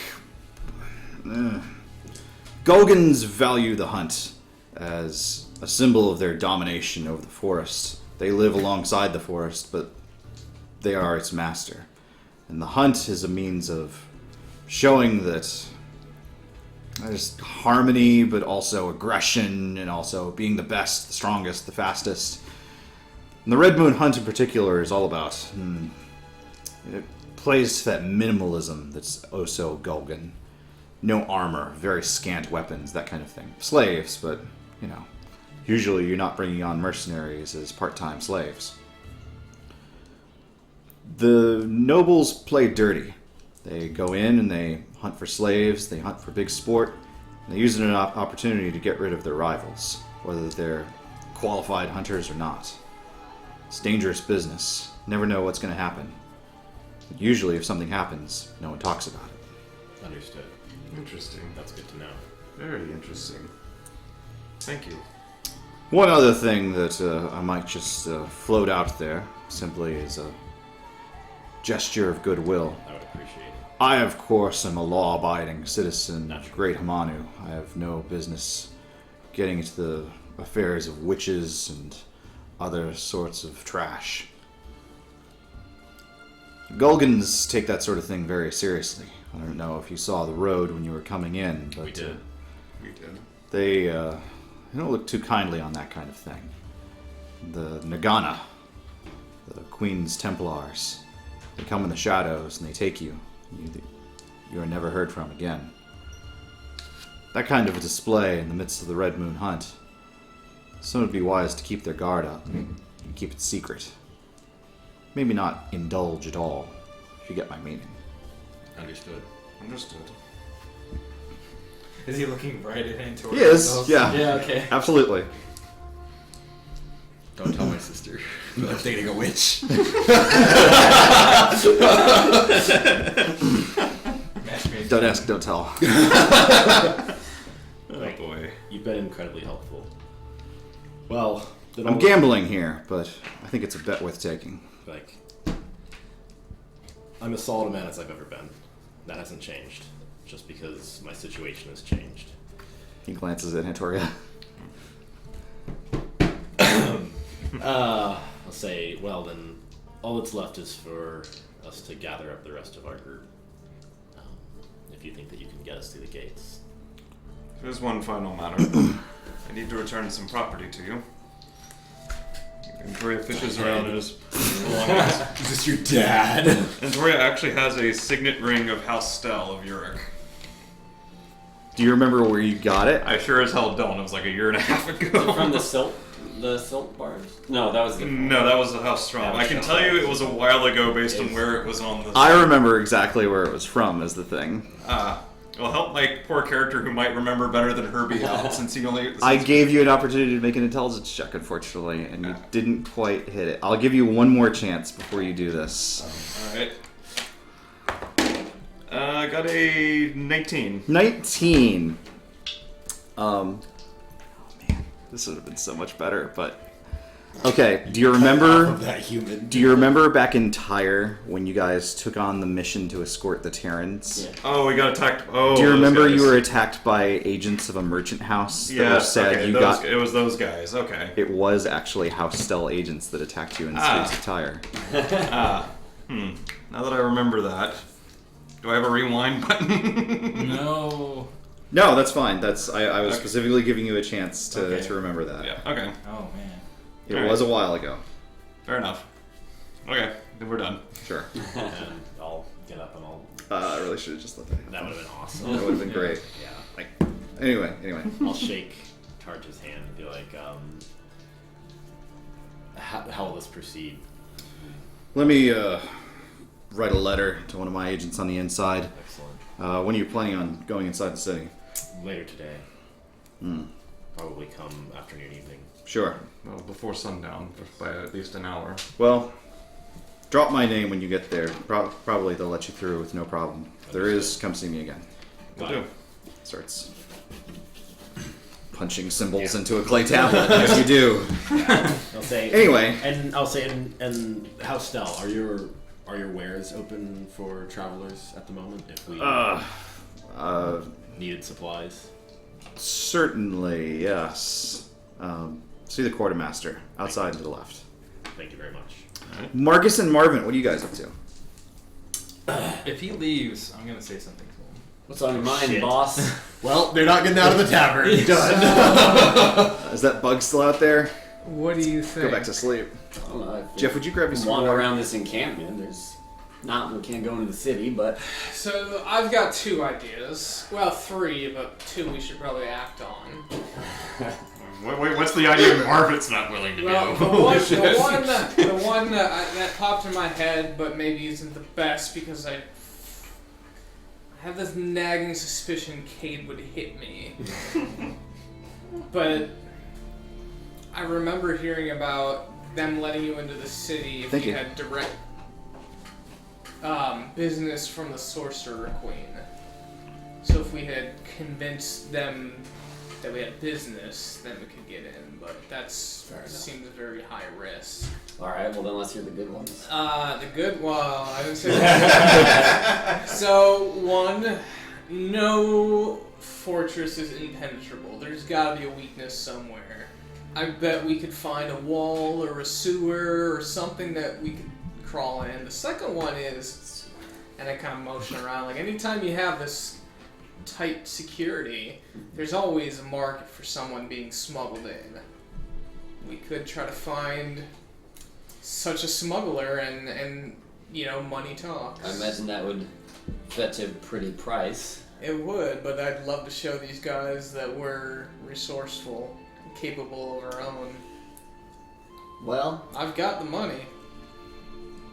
C: Gulgans value the hunt as a symbol of their domination over the forest. They live alongside the forest, but they are its master. And the hunt is a means of showing that there's harmony, but also aggression, and also being the best, the strongest, the fastest. And the Red Moon Hunt in particular is all about... it plays to that minimalism that's oh so Gulgan. No armor, very scant weapons, that kind of thing. Slaves, but, you know, usually you're not bringing on mercenaries as part-time slaves. The nobles play dirty. They go in and they hunt for slaves, they hunt for big sport, and they use it as an opportunity to get rid of their rivals, whether they're qualified hunters or not. It's dangerous business. Never know what's going to happen. But usually if something happens, no one talks about it.
G: Understood.
H: Interesting.
G: That's good to know.
H: Very interesting. Thank you.
C: One other thing that I might just float out there, simply as a gesture of goodwill.
G: I would appreciate it.
C: I, of course, am a law-abiding citizen of Great Hamanu. I have no business getting into the affairs of witches and other sorts of trash. Gulgans take that sort of thing very seriously. I don't know if you saw the road when you were coming in, but
G: We did.
C: they don't look too kindly on that kind of thing. The Nagana, the Queen's Templars, they come in the shadows and they take you. You are never heard from again. That kind of a display in the midst of the Red Moon Hunt. Some would be wise to keep their guard up and keep it secret. Maybe not indulge at all, if you get my meaning.
G: Understood.
H: Understood.
E: Is he looking right at Antoria?
C: He is, yeah.
D: Yeah, okay.
C: Absolutely.
G: Don't tell my sister.
I: I'm dating a witch.
E: Matchmaking.
C: Don't ask, don't tell.
H: Oh boy.
G: You've been incredibly helpful. Well, then
C: I'm
G: I'll-
C: gambling here, but I think it's a bet worth taking.
G: Like, I'm as solid a man as I've ever been. That hasn't changed, just because my situation has changed.
C: He glances at Antoria.
G: I'll say, well then, all that's left is for us to gather up the rest of our group. If you think that you can get us through the gates.
H: There's one final matter. I need to return some property to you. Antoria fishes around in his belongings.
I: Is this your dad?
H: Antoria actually has a signet ring of House Stell of Uric.
C: Do you remember where you got it?
H: I sure as hell don't. It was like a year and a half ago.
D: From the silt bars? No, that was the.
H: No, that was the House Strong. I can tell you it was a while ago based on where it was on the.
C: I remember exactly where it was from, is the thing.
H: It'll help my poor character who might remember better than Herbie out since he only.
C: I gave you an opportunity to make an intelligence check, unfortunately, and you didn't quite hit it. I'll give you one more chance before you do this.
H: Alright. I got a 19.
C: 19. Oh man, this would have been so much better, but okay. Do you remember?
I: That human.
C: Do you remember back in Tyre when you guys took on the mission to escort the Terrans?
D: Yeah.
H: Oh, we got attacked. Oh,
C: Do you
H: those
C: remember
H: guys.
C: you were attacked by agents of a merchant house? That were
H: Yes,
C: said
H: okay,
C: you
H: those,
C: got.
H: it was those guys. Okay.
C: It was actually House Stell agents that attacked you in the streets of Tyre.
H: Now that I remember that, do I have a rewind button?
E: No.
C: No, that's fine. That's I was
H: Okay.
C: specifically giving you a chance to
E: Okay.
C: remember that.
H: Yeah. Okay.
E: Oh man.
C: It
H: Alright.
C: was a while ago.
H: Fair enough. Okay, then we're done.
C: Sure.
G: And I'll get up and I'll.
C: I really should have just let that happen.
G: That would have been awesome.
C: That would have been great.
G: Yeah.
C: Like, anyway.
G: I'll shake Tarja's hand and be like, how will this proceed?
C: Let me write a letter to one of my agents on the inside.
G: Excellent.
C: When are you planning on going inside the city?
G: Later today. Probably come afternoon, evening.
C: Sure.
H: Well, before sundown, by at least an hour.
C: Well, drop my name when you get there. Probably they'll let you through with no problem. If there is, come see me again.
H: Will do.
C: Starts punching symbols into a clay tablet, as you do.
G: I'll say
C: Anyway.
G: and I'll say, and House Stell, are your wares open for travelers at the moment? If we needed supplies.
C: Certainly, yes. See the quartermaster outside to the left.
G: Thank you very much.
C: Marcus and Marvin, what are you guys up to?
E: If he leaves, I'm gonna say something to him.
D: What's on your mind,
G: Shit.
D: boss?
I: Well, they're not getting out of the tavern. Done.
C: Is that bug still out there?
B: What do you think?
C: Go back to sleep.
D: I don't know.
C: Jeff, would you grab me some
D: wander
C: water?
D: around this encampment? There's not. We can't go into the city, but
B: So I've got 2 ideas. Well, 3, but 2 we should probably act on.
F: Wait, what's the idea Marvin's not willing to
B: Well,
F: do?
B: the one that popped in my head, but maybe isn't the best because I have this nagging suspicion Cade would hit me. But I remember hearing about them letting you into the city if
C: Thank
B: you
C: you.
B: had direct business from the Sorcerer Queen. So if we had convinced them that we had business, then we could get in. But that seems very high risk.
D: all right. Well, then let's hear the good ones.
B: The good one. I didn't say that. So, 1, no fortress is impenetrable. There's gotta be a weakness somewhere. I bet we could find a wall or a sewer or something that we could crawl in. The second one is, and I kind of motion around, like anytime you have this tight security, there's always a market for someone being smuggled in. We could try to find such a smuggler and you know, money talks.
D: I imagine that would fetch a pretty price.
B: It would, but I'd love to show these guys that we're resourceful and capable of our own.
D: Well,
B: I've got the money.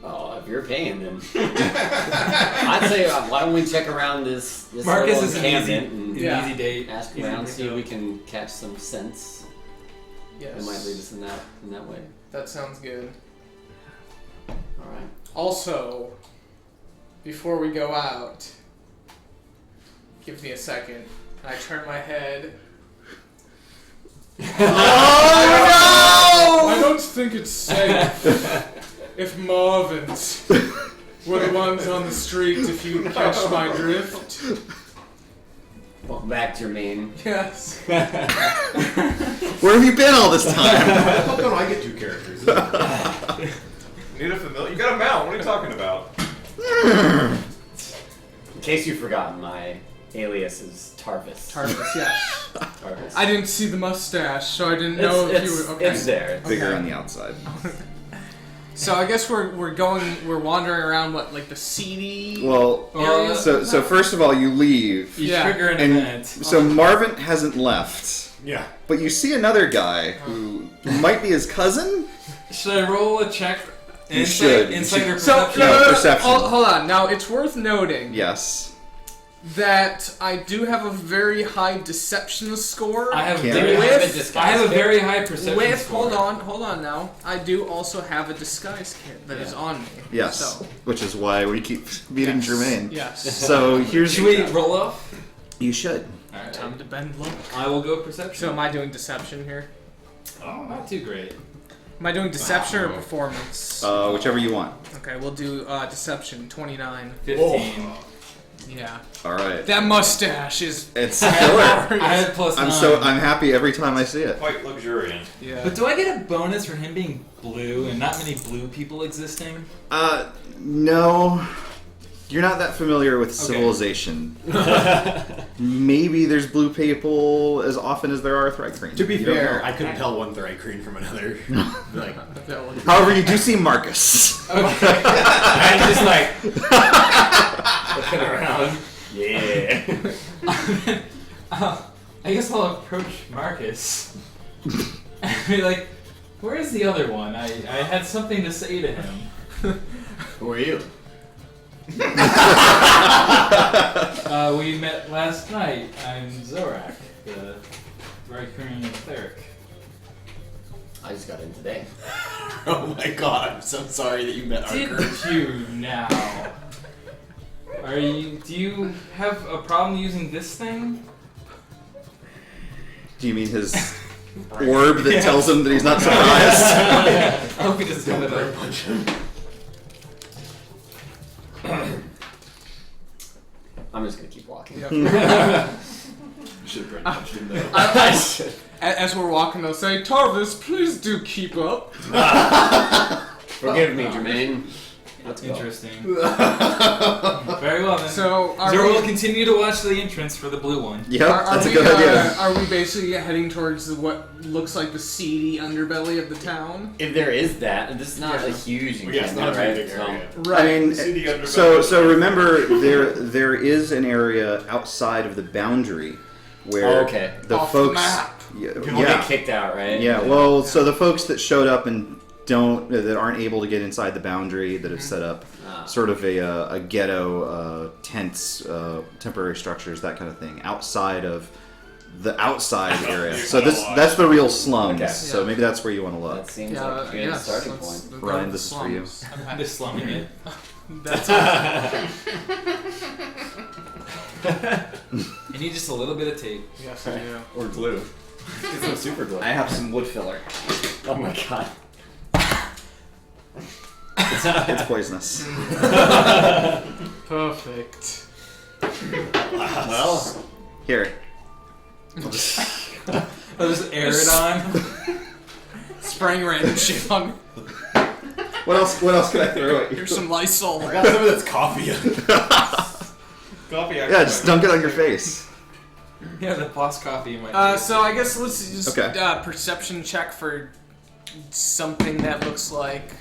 D: oh, if you're paying them, I'd I'd say, why don't we check around this
E: Marcus
D: little
E: is an
D: encampment and
B: Yeah.
E: easy date.
D: ask
E: Easy
D: around,
E: to
D: see if
E: go.
D: we can catch some sense.
B: Yes.
D: It might lead us in that way.
B: That sounds good.
D: All right.
B: Also, before we go out, give me a second. I turn my head. Oh no! I don't think it's safe if Marvins were the ones on the street. If you catch my drift.
D: Welcome back, Jermaine.
B: Yes.
C: Where have you been all this time?
I: How come I get 2 characters?
F: Need a familiar? You got a mount. What are you talking about?
D: In case you've forgotten, my alias is Tarvis.
B: Tarvis, yes.
D: Tarvis.
B: I didn't see the mustache, so I didn't know if you were. Okay.
D: It's there.
C: Bigger
B: Okay.
C: on the outside.
B: So I guess we're wandering around like the seedy.
C: Well,
B: area?
C: so first of all, you leave.
E: You
B: Yeah.
E: trigger an
C: And
E: event.
C: so Marvin hasn't left.
I: Yeah.
C: But you see another guy who might be his cousin?
E: Should I roll a check?
C: You should. You
E: Insight
C: should.
E: or
B: So
E: perception?
C: No, perception.
B: Hold on. Now it's worth noting
C: Yes.
B: that I do have a very high deception score.
E: I have
C: Can't
E: very
C: we?
E: high,
B: With-
E: I have a very high perception
B: With
E: score.
B: hold on now. I do also have a disguise kit that is on me.
C: Yes.
B: So,
C: Which is why we keep beating
B: yes.
C: Jermaine.
B: Yes.
C: So here's.
E: Should we roll off?
C: You should.
E: Alright.
B: Time to bend look.
E: I will go perception.
B: So am I doing deception here?
E: Oh, not too great.
B: Am I doing deception or performance?
C: Whichever you want.
B: Okay, we'll do deception 29.
E: 15.
B: Yeah.
C: All right.
B: That mustache is.
C: It's
E: I
C: killer.
E: had plus 9.
C: I'm happy every time I see it.
F: Quite luxuriant.
B: Yeah.
E: But do I get a bonus for him being blue and not many blue people existing?
C: No. You're not that familiar with civilization. Maybe there's blue people as often as there are Thrycreen.
I: To be
C: You don't
I: fair,
C: know.
I: I couldn't tell one Thrycreen from another. Like,
C: However, you do see Marcus.
D: Okay. I'm just like looking around. Yeah.
E: I guess I'll approach Marcus and be like, where's the other one? I had something to say to him.
I: who are you?
E: We met last night. I'm Zorak, the Raycurian cleric.
D: I just got in today.
I: Oh my god, I'm so sorry that you met our
E: Did
I: group.
E: you now? Do you have a problem using this thing?
C: Do you mean his orb that tells him that he's not surprised?
E: I hope he doesn't have it.
I: Punch him.
D: I'm just gonna keep walking.
I: Should have punched him though.
B: As we're walking, they'll say, Tarvis, please do keep up.
D: Forgive me, Jermaine. Let's go.
E: Interesting. Very well then.
B: So, are
E: Zora will
B: we,
E: continue to watch the entrance for the blue one.
C: Yep,
B: are
C: that's a
B: we,
C: good idea.
B: are we basically heading towards what looks like the seedy underbelly of the town?
D: If there is that, and this is not
B: Yeah.
D: a huge
I: Yeah, it's not
D: encampment,
I: a
D: right?
I: big area.
B: Right.
C: I mean,
F: See the underbelly
C: so
F: of the
C: remember there is an area outside of the boundary where
D: Oh, okay.
C: the
B: Off the
C: folks
B: map.
C: Yeah,
D: We'll
C: yeah.
D: get kicked out, right?
C: Yeah, well, so the folks that showed up and that aren't able to get inside the boundary, that have set up sort of a ghetto, tents, temporary structures, that kind of thing, outside of the outside area. So that's the real slums.
D: Okay.
C: So
B: Yeah.
C: maybe that's where you want to
D: That
C: look.
D: seems
B: Yeah,
D: like a good
B: yes,
D: starting
B: let's-
D: point.
B: let's go
C: Ryan,
B: to
C: this is
B: the
C: for you.
B: slums.
E: I'm just slumming it.
B: That's
E: I need just a little bit of tape.
B: yes, I do.
D: Or glue. Get some super glue. I have some wood filler. Oh my god.
C: It's poisonous.
B: Perfect.
D: Well,
C: Here.
E: I'll just air it on.
B: Spraying random shit on.
C: What else can I throw at you?
B: Here's some Lysol.
I: I got some of this coffee.
F: Coffee.
C: Yeah, just dunk it on your face.
E: Yeah, the boss coffee might.
B: So I guess let's just
C: Okay.
B: perception check for something that looks like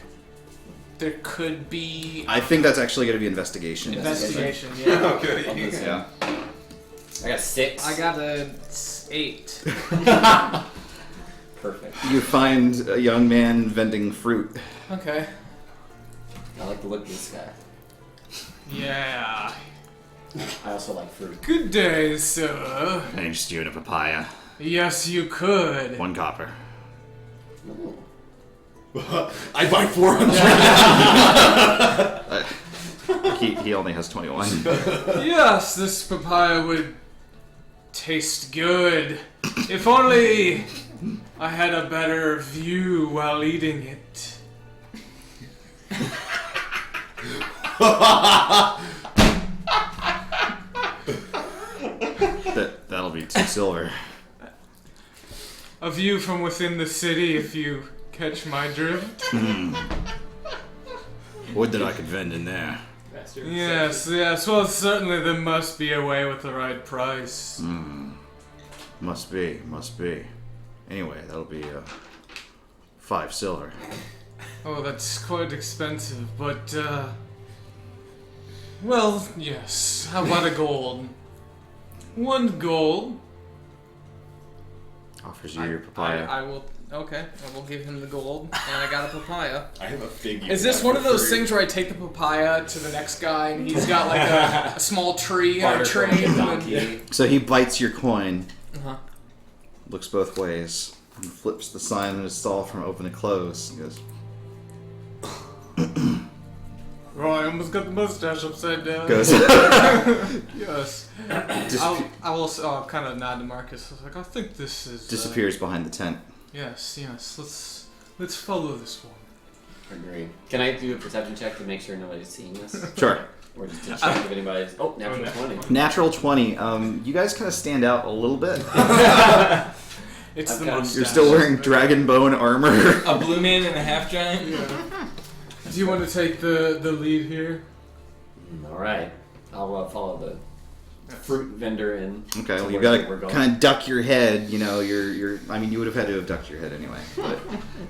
B: there could be
C: I think that's actually going to be investigation.
B: investigation. Yeah.
F: Okay.
C: Yeah.
D: I got 6.
B: I got a 8.
D: Perfect.
C: You find a young man vending fruit.
B: Okay.
D: I like the look of this guy.
B: Yeah,
D: I also like fruit.
B: Good day, sir.
C: Can I interest you in a papaya?
B: Yes, you could.
C: 1 copper.
D: Ooh.
I: I buy 400.
C: He only has 21.
B: Yes, this papaya would taste good. If only I had a better view while eating it.
C: That'll be 2 silver.
B: A view from within the city, if you catch my drift.
C: Would that I could vend in there.
B: Yes. Well, certainly there must be a way with the right price.
C: Must be. Anyway, that'll be 5 silver.
B: Oh, that's quite expensive, but, well, yes. How about a gold? 1 gold.
C: Offers you your papaya.
B: I will. Okay, I will give him the gold, and I got a papaya.
I: I have a figure.
B: Is this one of those things where I take the papaya to the next guy, and he's got like a small tree on a tray?
C: So he bites your coin,
B: Uh-huh.
C: looks both ways, and flips the sign in his stall from open to close, and goes,
B: Oh, I almost got the mustache upside down. Yes. I will kind of nod to Marcus. I was like, I think this is...
C: disappears behind the tent.
B: Yes. Let's follow this one.
D: Agree. Can I do a perception check to make sure nobody's seeing this?
C: Sure.
D: Or just to check if anybody's... Oh, natural 20.
C: Natural 20. You guys kind of stand out a little bit.
B: It's the
D: Okay.
B: mustache.
C: You're still wearing dragon bone armor.
E: A blue man and a half giant?
B: Yeah. Do you want to take the lead here?
D: Alright. I'll follow the fruit vendor in.
C: Okay, well
D: to
C: you
D: where
C: gotta
D: we're going.
C: kind of duck your head. You know, I mean, you would have had to have ducked your head anyway. But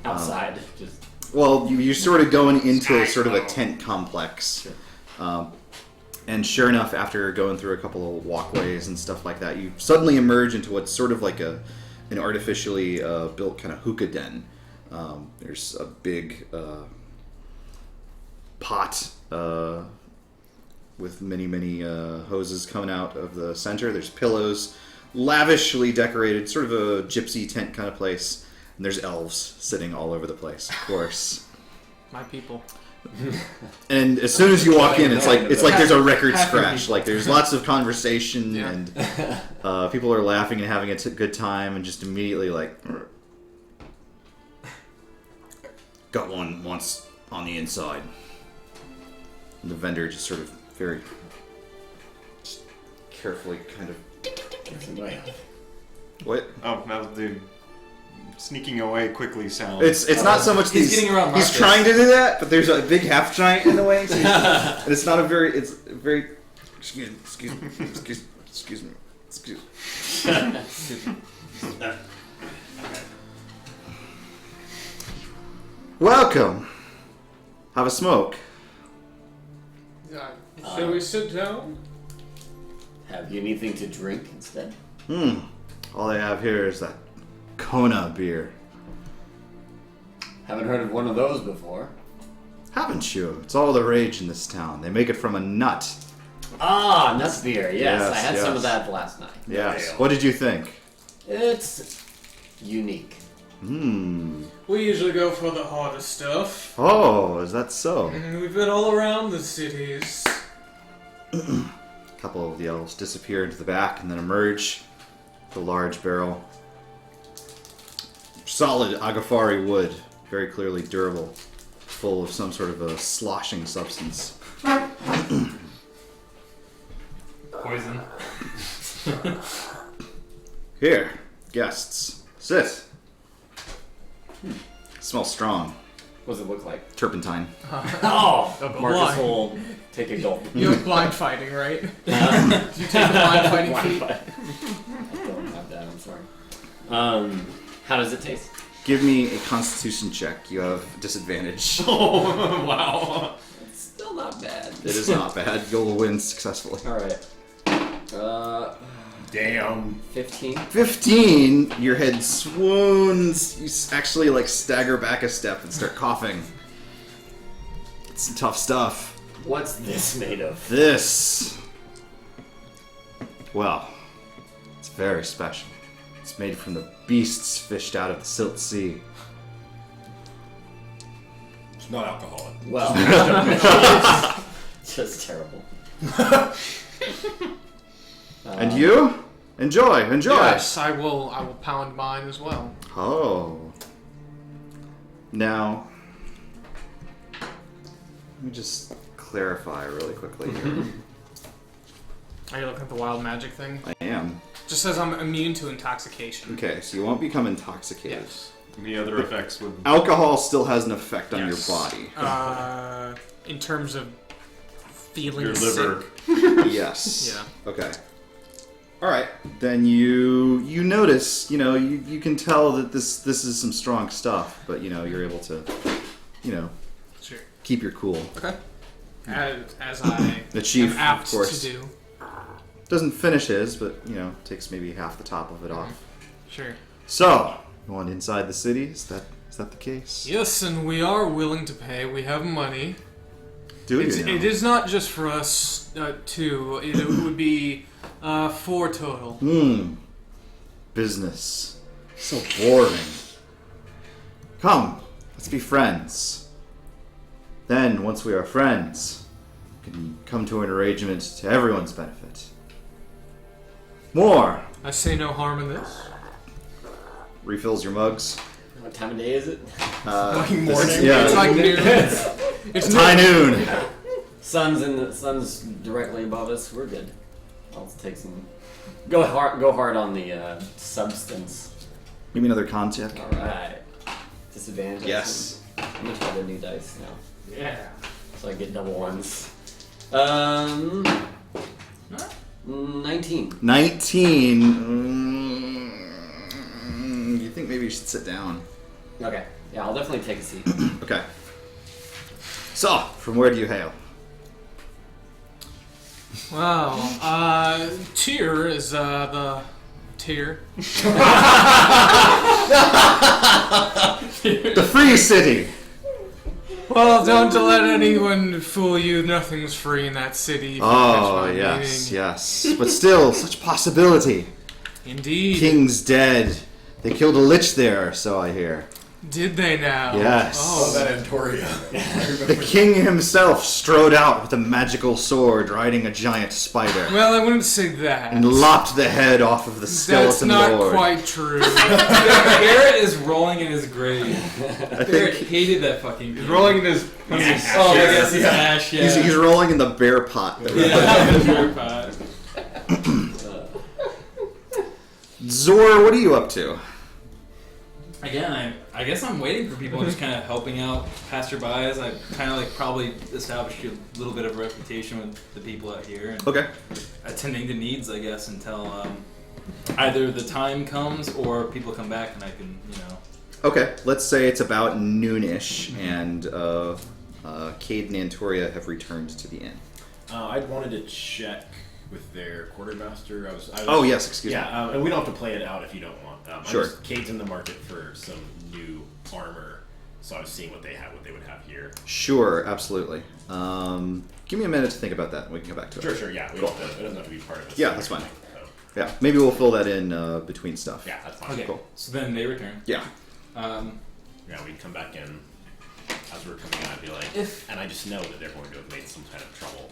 D: Outside. Just...
C: well, you're sort of going into sort of a tent complex. And sure enough, after going through a couple of walkways and stuff like that, you suddenly emerge into what's sort of like an artificially built kind of hookah den. There's a big pot with many hoses coming out of the center. There's pillows, lavishly decorated, sort of a gypsy tent kind of place. And there's elves sitting all over the place, of course.
B: My people.
C: And as soon as you walk in, it's like there's a record scratch. Like there's lots of conversation and people are laughing and having a good time, and just immediately like got one once on the inside. And the vendor just sort of very just carefully kind of what?
F: Oh, that was the sneaking away quickly sound.
C: It's not so much
E: he's getting around
C: he's
E: Marcus.
C: trying to do that, but there's a big half giant in the way, so and it's not a very excuse me. Welcome. Have a smoke.
B: Shall we sit down?
D: Have you anything to drink instead?
C: All they have here is that Kona beer.
D: Haven't heard of one of those before.
C: Haven't you? It's all the rage in this town. They make it from a nut.
D: Ah, nuts beer. Yes,
C: Yes,
D: I had some
C: yes.
D: of that last night.
C: Yes. What did you think?
D: It's unique.
B: We usually go for the harder stuff.
C: Oh, is that so?
B: We've been all around the cities.
C: A couple of the elves disappear into the back and then emerge with a large barrel. Solid Agafari wood, very clearly durable, full of some sort of a sloshing substance.
E: Poison.
C: Here, guests, sit. Smells strong.
D: What does it look like?
C: Turpentine.
D: Oh! Marcus
B: blind.
D: will take a gulp.
B: You have blind fighting, right? Did you take the blind fighting
D: Blind
B: feat?
D: fight. I don't have that, I'm sorry. How does it taste?
C: Give me a Constitution check. You have disadvantage.
F: Oh, wow.
D: It's still not bad.
C: It is not bad. You'll win successfully.
D: Alright.
I: Damn.
D: 15.
C: 15. Your head swoons. You actually like stagger back a step and start coughing. It's some tough stuff.
D: What's this made of?
C: This Well, it's very special. It's made from the beasts fished out of the Silt Sea.
I: It's not alcoholic.
D: Well, just terrible.
C: And you? Enjoy.
B: Yes, I will pound mine as well.
C: Oh. Now, let me just clarify really quickly here.
B: Are you looking at the wild magic thing?
C: I am.
B: Just says I'm immune to intoxication.
C: Okay, so you won't become intoxicated.
B: Yes.
F: Any other effects would...
C: Alcohol still has an effect on
F: Yes.
C: your body.
B: In terms of feeling
F: Your
B: sick.
F: liver.
C: Yes.
B: Yeah.
C: Okay. All right. Then you notice, you can tell that this is some strong stuff, but you're able to,
B: Sure.
C: keep your cool.
B: Okay. As I
C: The chief,
B: am apt
C: of course,
B: to do.
C: doesn't finish his, but takes maybe half the top of it off.
B: Sure.
C: So, you want inside the city? Is that the case?
B: Yes, and we are willing to pay. We have money.
C: Do you?
B: It is not just for us two. It would be 4 total.
C: Business. So boring. Come, let's be friends. Then, once we are friends, we can come to an arrangement to everyone's benefit. More.
B: I say no harm in this.
C: Refills your mugs.
D: What time of day is it?
I: Morning.
C: Yeah.
B: It's like noon. It's
C: High noon.
D: Sun's directly above us. We're good. I'll take some. Go hard on the substance.
C: Give me another con check.
D: All right. Disadvantage.
C: Yes.
D: I'm gonna try the new dice now,
B: Yeah.
D: so I get double ones. 19.
C: 19. You think maybe you should sit down?
D: Okay. Yeah, I'll definitely take a seat.
C: Okay. So, from where do you hail?
B: Well, Tyr is the Tyr.
C: The Free City.
B: Well, don't let anyone fool you. Nothing's free in that city. if you catch
C: Oh,
B: my
C: yes,
B: meaning.
C: yes. But still, such possibility.
B: Indeed.
C: King's dead. They killed a lich there, so I hear.
B: Did they now?
C: Yes.
I: Oh,
B: Oh,
I: that Antoria.
C: The king himself strode out with a magical sword riding a giant spider
B: well, I wouldn't say that.
C: and lopped the head off of the
B: That's
C: skeleton
B: not
C: lord.
B: quite true.
E: Garrett is rolling in his grave.
C: I
E: Garrett
C: think
E: hated that fucking.
F: He's rolling in his...
E: Oh, I guess it's ash. Yeah.
C: he's rolling in the bear pot. That we're
E: Yeah.
C: Zor, what are you up to?
E: Again, I guess I'm waiting for people, just kind of helping out passerbys. I kind of probably established a little bit of a reputation with the people out here, and
C: Okay.
E: attending to needs, I guess, until either the time comes or people come back and I can,
C: Okay, let's say it's about noonish, and Cade and Antoria have returned to the inn.
G: I wanted to check with their quartermaster. I was
C: Oh, yes, excuse me.
G: Yeah, and we don't have to play it out if you don't want.
C: Sure.
G: Cade's in the market for some new armor, so I was seeing what they would have here.
C: Sure, absolutely. Give me a minute to think about that, and we can come back to it.
G: Sure, yeah. It doesn't have to be part of this.
C: Yeah, that's fine.
G: So,
C: Yeah, maybe we'll fill that in between stuff.
G: yeah, that's fine.
E: Okay.
C: Cool.
E: So then they return.
C: Yeah.
G: Yeah, we'd come back in. As we're coming in, I'd be like, and I just know that they're going to have made some kind of trouble.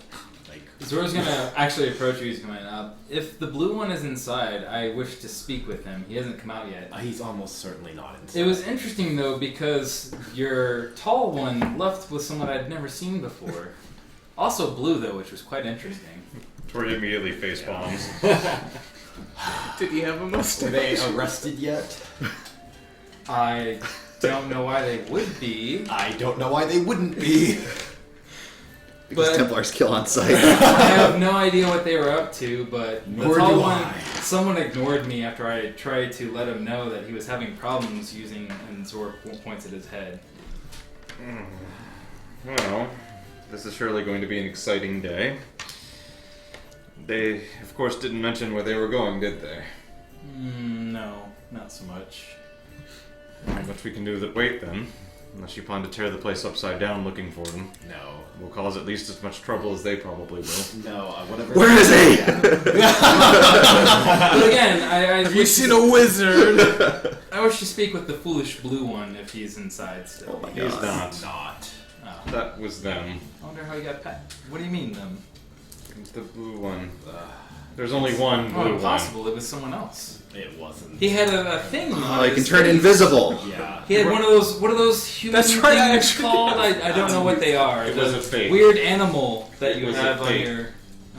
G: Like,
E: Zor's gonna actually approach you. He's coming up. If the blue one is inside, I wish to speak with him. He hasn't come out yet.
G: he's almost certainly not inside.
E: It was interesting though because your tall one left with someone I'd never seen before. Also blue though, which was quite interesting.
F: Tori immediately face bombs.
B: Did he have a mustache?
D: Were they arrested yet?
E: I don't know why they would be.
I: I don't know why they wouldn't be.
C: Because
E: But-
C: Templars kill on sight.
E: I have no idea what they were up to, but the
I: Nor
E: tall
I: do
E: one,
I: I.
E: someone ignored me after I tried to let him know that he was having problems using, and Zor points at his head.
F: Well, this is surely going to be an exciting day. They, of course, didn't mention where they were going, did they?
E: No, not so much.
F: Not much we can do that wait then.
H: Unless you plan to tear the place upside down looking for them.
G: No.
H: Will cause at least as much trouble as they probably will.
G: No, whatever.
C: Where is he?
J: But again, I
B: Have you seen a wizard?
J: I wish to speak with the foolish blue one if he's inside still.
C: Oh my
H: He's
C: god.
H: not.
J: Oh.
H: That was them.
J: I wonder how he got pet. What do you mean them?
H: The blue one. There's only one blue
J: Oh,
H: one.
J: impossible. It was someone else.
G: It wasn't.
J: He had a thing. on
C: Oh, you can
J: his
C: turn
J: face.
C: invisible.
G: Yeah.
J: He had one of those human
B: That's right, I
J: things
B: actually-
J: called. I don't know what they are.
H: It was a fake.
J: Weird animal that
H: It
J: you
H: was a
J: have on
H: fake.
J: your.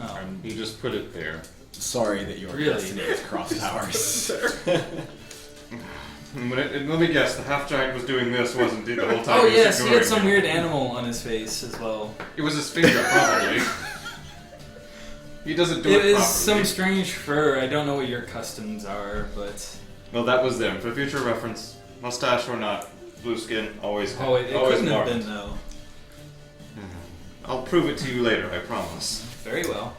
J: Oh.
H: He just put it there.
G: Sorry that your
J: Really?
G: destiny is crossed ours.
H: Let me guess, the half giant was doing this, wasn't he, the whole time?
J: Oh
H: was
J: yes, he had
H: ignoring
J: some
H: him?
J: weird animal on his face as well.
H: It was his finger, probably. He doesn't do it
J: It is
H: properly.
J: some strange fur. I don't know what your customs are, but
H: Well, that was them. For future reference, mustache or not, blue skin, always.
J: oh, it
H: always
J: couldn't have
H: marked.
J: been though.
H: I'll prove it to you later, I promise.
J: Very well.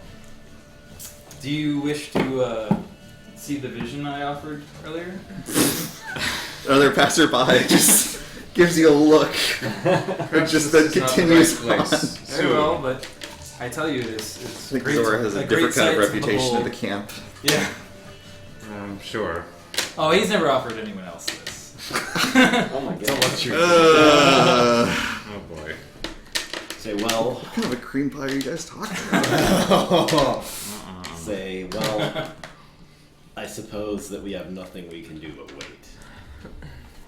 J: Do you wish to see the vision I offered earlier?
C: Another passerby just gives you a look. And just then
H: This is not the
C: continues
H: right
C: on.
H: place.
J: Very well, but I tell you, it's
C: I think
J: great.
C: Zora has a
J: great
C: different kind of
J: sight to
C: reputation at the
J: behold.
C: camp.
J: Yeah.
H: Sure.
J: Oh, he's never offered anyone else this.
D: Oh my god.
H: Oh boy.
G: Say, well.
C: What kind of a cream pie are you guys talking about?
G: Say, well. I suppose that we have nothing we can do but wait.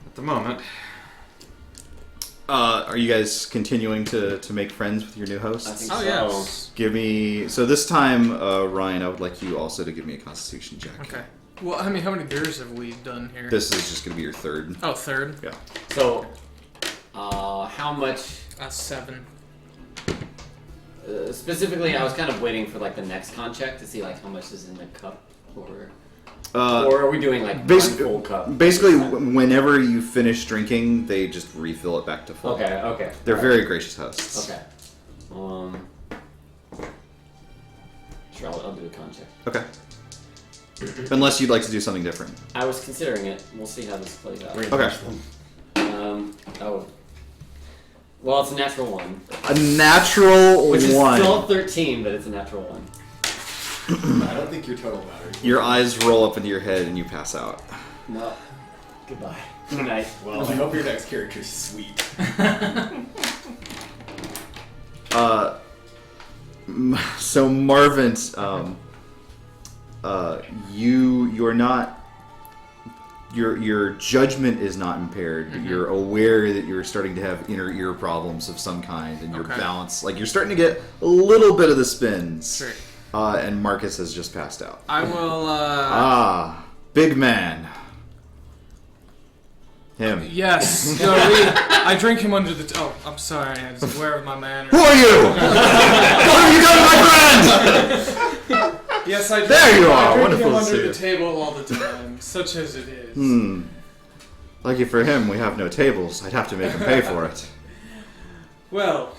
H: At the moment.
C: Are you guys continuing to make friends with your new
D: I
C: hosts?
D: think
B: Oh,
D: so.
B: yes.
C: Give me. So this time, Ryan, I would like you also to give me a Constitution check.
B: Okay. Well, I mean, how many beers have we done here?
C: This is just going to be your third.
B: Oh, third.
C: Yeah.
D: So, how much?
B: That's 7.
D: Specifically, I was kind of waiting for like the next con check to see like how much is in the cup, or
C: Uh,
D: are we doing like
C: basi-
D: one full cup?
C: Basically, whenever you finish drinking, they just refill it back to full.
D: Okay. Okay.
C: They're
D: Alright.
C: very gracious hosts.
D: Okay. Sure, I'll do a con check.
C: Okay. Unless you'd like to do something different.
D: I was considering it. We'll see how this plays out.
C: Okay.
D: Oh. Well, it's a natural 1.
C: A natural
D: Which is
C: 1.
D: still 13, but it's a natural 1.
I: I don't think your total matters.
C: Your eyes roll up into your head and you pass out.
D: No. Goodbye. Good night.
I: Well, I hope your next character's sweet.
C: So Marvin, you're not. Your judgment is not impaired, but you're aware that you're starting to have inner ear problems of some kind, and your
B: Okay.
C: balance, like you're starting to get a little bit of the spins.
B: Sure.
C: And Marcus has just passed out.
B: I will,
C: Big man. Him.
B: Yes. No, I drink him under the. Oh, I'm sorry. I was aware of my manners.
C: Who are you? What have you done, my friend?
B: Yes, I drink.
C: There you are.
B: I drink
C: Wonderful
B: him
C: to
B: under
C: see
B: the
C: you.
B: table all the time, such as it is.
C: Lucky for him, we have no tables. I'd have to make him pay for it.
B: Well,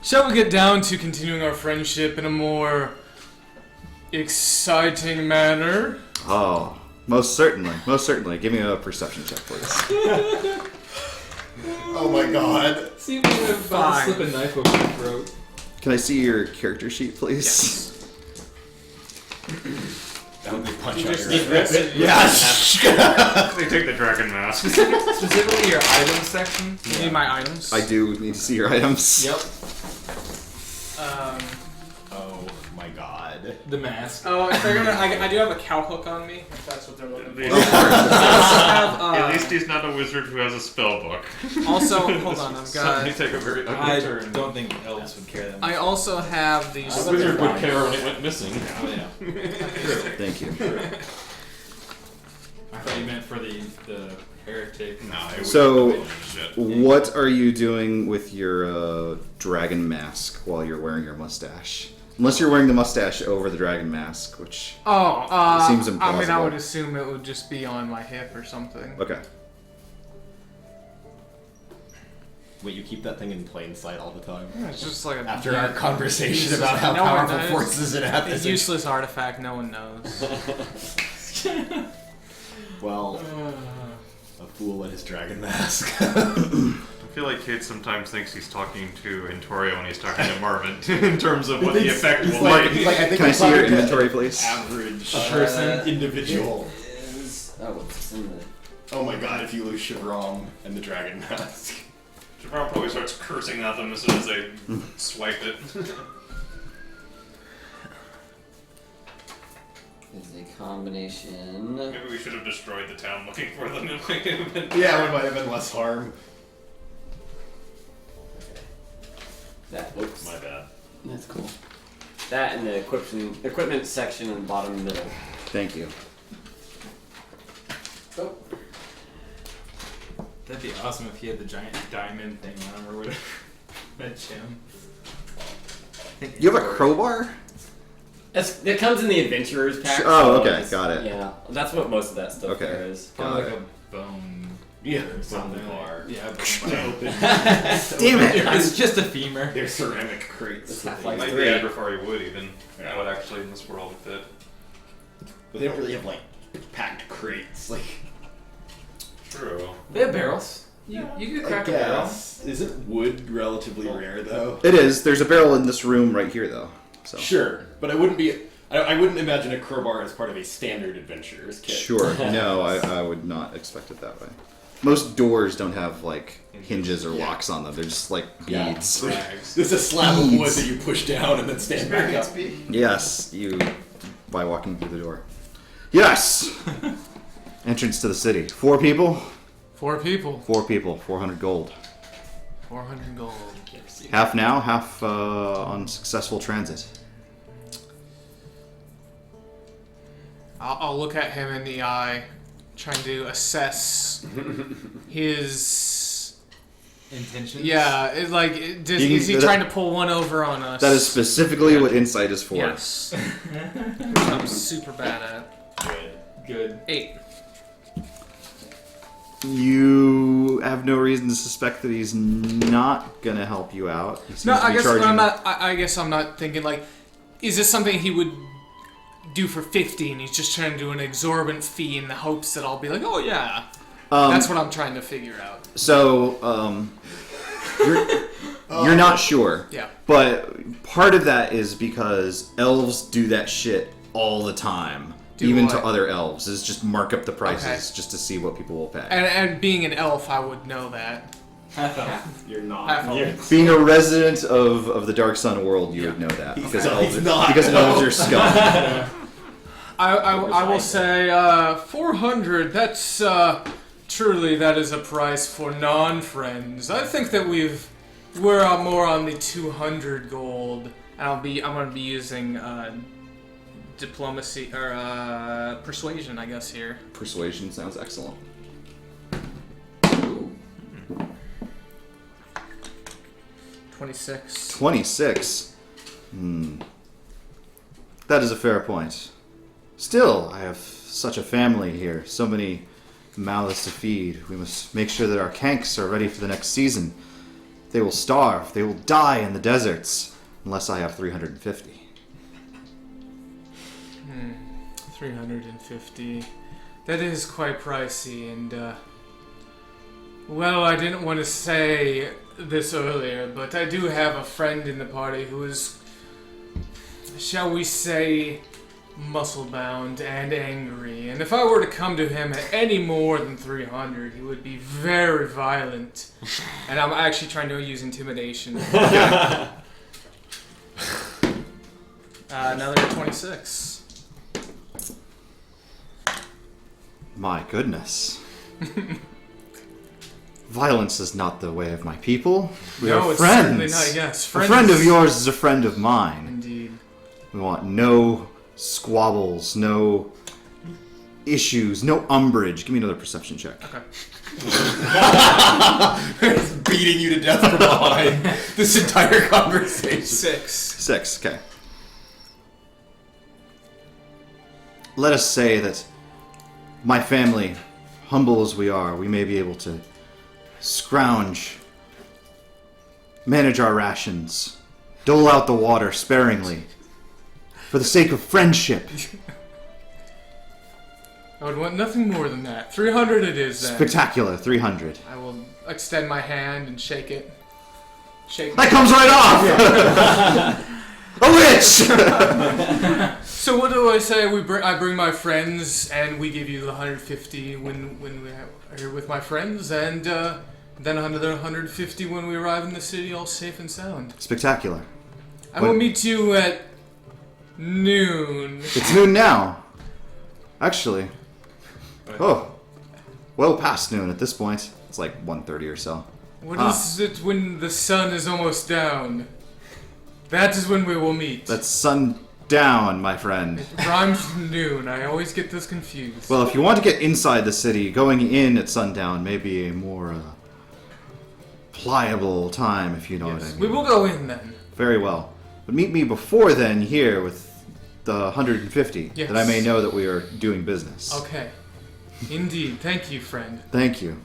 B: shall we get down to continuing our friendship in a more exciting manner?
C: Oh, most certainly. Most certainly. Give me a perception check, please.
I: Oh my god.
J: See if you're about
B: Fine.
J: to slip a knife over your throat.
C: Can I see your character sheet, please?
I: That would be punch
B: You
I: out
B: just
I: your
B: rip it.
H: They take the dragon mask.
J: Specifically your items section.
B: You need my items.
C: I do need to see your items.
J: Yep.
I: Oh my god.
J: The mask.
B: Oh, if they're gonna, I do have a cow hook on me. If that's what they're looking for.
F: At least he's not a wizard who has a spell book.
B: Also, hold on, I've
F: Suddenly
B: got.
F: take a very ugly
E: I
F: turn.
E: don't think elves would care that much.
B: I also have these.
D: I
F: Wizard would care when it went missing.
E: Oh, yeah.
C: Thank you.
E: I thought you meant for the heretic.
F: No, it
C: So,
F: would shit.
C: what are you doing with your dragon mask while you're wearing your mustache? Unless you're wearing the mustache over the dragon mask, which...
B: Oh,
C: Seems
B: I mean, I
C: implausible.
B: would assume it would just be on my hip or something.
C: Okay.
G: Wait, you keep that thing in plain sight all the time?
B: It's just like a
I: After our conversation about how
B: No one
I: powerful
B: knows.
I: forces it have,
B: It's a useless artifact. No one knows.
G: Well,
I: A fool in his dragon mask.
F: I feel like Kate sometimes thinks he's talking to Entoria when he's talking to Marvin in terms of what the effect will be.
I: I think
C: Can I see your inventory, please?
I: Average person, individual.
D: It's in the...
I: Oh my god, if you lose Chevron and the dragon mask.
F: Chevron probably starts cursing at them as soon as they swipe it.
D: Is a combination.
F: Maybe we should have destroyed the town looking for them.
I: Yeah, it might have been less harm.
D: That.
A: Oops, my bad.
D: That's cool. That and the equipment section in the bottom middle.
C: Thank you.
D: Oh.
J: That'd be awesome if he had the giant diamond thing on him or whatever. That gem.
C: You have a crowbar?
D: It comes in the adventurers pack.
C: Oh,
D: so
C: okay,
D: it's-
C: got it.
D: Yeah, that's what most of that stuff
C: Okay.
D: there is.
J: Probably
C: Got
J: like a bone.
I: Yeah,
J: Or something.
I: bar.
J: Yeah, a bone bar.
C: Damn it!
J: It's just a femur.
I: They're ceramic crates.
D: It's
I: that
D: half
I: they-
D: like
F: Might
D: three.
F: be Agrifari wood even. That would actually in this world fit.
I: But they don't really have like packed crates. Like,
F: True.
J: They have barrels. You could
I: I
J: crack a barrel.
I: guess. Isn't wood relatively rare though?
C: It is. There's a barrel in this room right here, though. So
I: Sure, but I wouldn't be. I wouldn't imagine a crowbar as part of a standard adventurer's kit.
C: Sure. No, I would not expect it that way. Most doors don't have like hinges or locks on them. They're just like
I: Yeah.
C: beads.
I: This is a slab of wood
C: Beads.
I: that you push down and then stand back up.
C: Yes, you by walking through the door. Yes. Entrance to the city. 4 people.
B: 4 people.
C: 4 people. 400 gold.
B: 400 gold.
C: Half now, half on successful transit.
B: I'll look at him in the eye, trying to assess his.
J: Intentions.
B: Yeah,
C: You
B: is he
C: can-
B: trying to pull one over on us?
C: That is specifically what insight is for.
B: Yes. Which I'm super bad at.
J: Good.
B: 8.
C: You have no reason to suspect that he's not gonna help you out. He seems
B: No,
C: to
B: I
C: be
B: guess
C: charging-
B: I'm not. I guess I'm not thinking like, is this something he would do for 50? And he's just trying to do an exorbitant fee in the hopes that I'll be like, oh yeah. That's what I'm trying to figure out.
C: So, you're not sure.
B: Yeah.
C: But part of that is because elves do that shit all the time.
B: Do
C: even
B: what?
C: to other elves, is just mark up the prices
B: Okay.
C: just to see what people will pay.
B: And being an elf, I would know that.
I: You're not.
B: Half elf.
C: Being a resident of the Dark Sun world, you would know that because elves are scum.
B: I will say 400. That's truly that is a price for non-friends. I think that we're more on the 200 gold. And I'm going to be using diplomacy or persuasion, I guess here.
C: Persuasion sounds excellent.
B: 26.
C: 26. That is a fair point. Still, I have such a family here, so many mouths to feed. We must make sure that our kanks are ready for the next season. They will starve. They will die in the deserts unless I have 350.
B: 350. That is quite pricey, and well, I didn't want to say this earlier, but I do have a friend in the party who is, shall we say, muscle-bound and angry, and if I were to come to him at any more than 300, he would be very violent, and I'm actually trying to use intimidation. Another 26.
C: My goodness. Violence is not the way of my people. We
B: No,
C: are
B: it's
C: friends.
B: certainly not, yes,
C: A
B: friends
C: friend of
B: is-
C: yours is a friend of mine.
B: Indeed.
C: We want no squabbles, no issues, no umbrage. Give me another perception check.
B: Okay.
I: It's beating you to death from behind this entire conversation.
B: 6.
C: 6, okay. Let us say that my family, humble as we are, we may be able to scrounge, manage our rations, dole out the water sparingly, for the sake of friendship.
B: I would want nothing more than that. 300 it is then.
C: Spectacular, 300.
B: I will extend my hand and shake it. Shake
C: That comes right off! A witch!
B: So what do I say? I bring my friends, and we give you the 150 when we are here with my friends, and then another 150 when we arrive in the city, all safe and sound.
C: Spectacular.
B: I will meet you at noon.
C: It's noon now. Actually. Oh. Well past noon at this point. It's like 1:30 or so.
B: What is it when the sun is almost down? That is when we will meet.
C: That's sundown, my friend.
B: It rhymes with noon. I always get this confused.
C: Well, if you want to get inside the city, going in at sundown may be a more pliable time, if you know what I mean.
B: We will go in then.
C: Very well. But meet me before then here with the 150,
B: Yes.
C: that I may know that we are doing business.
B: Okay. Indeed. Thank you, friend.
C: Thank you.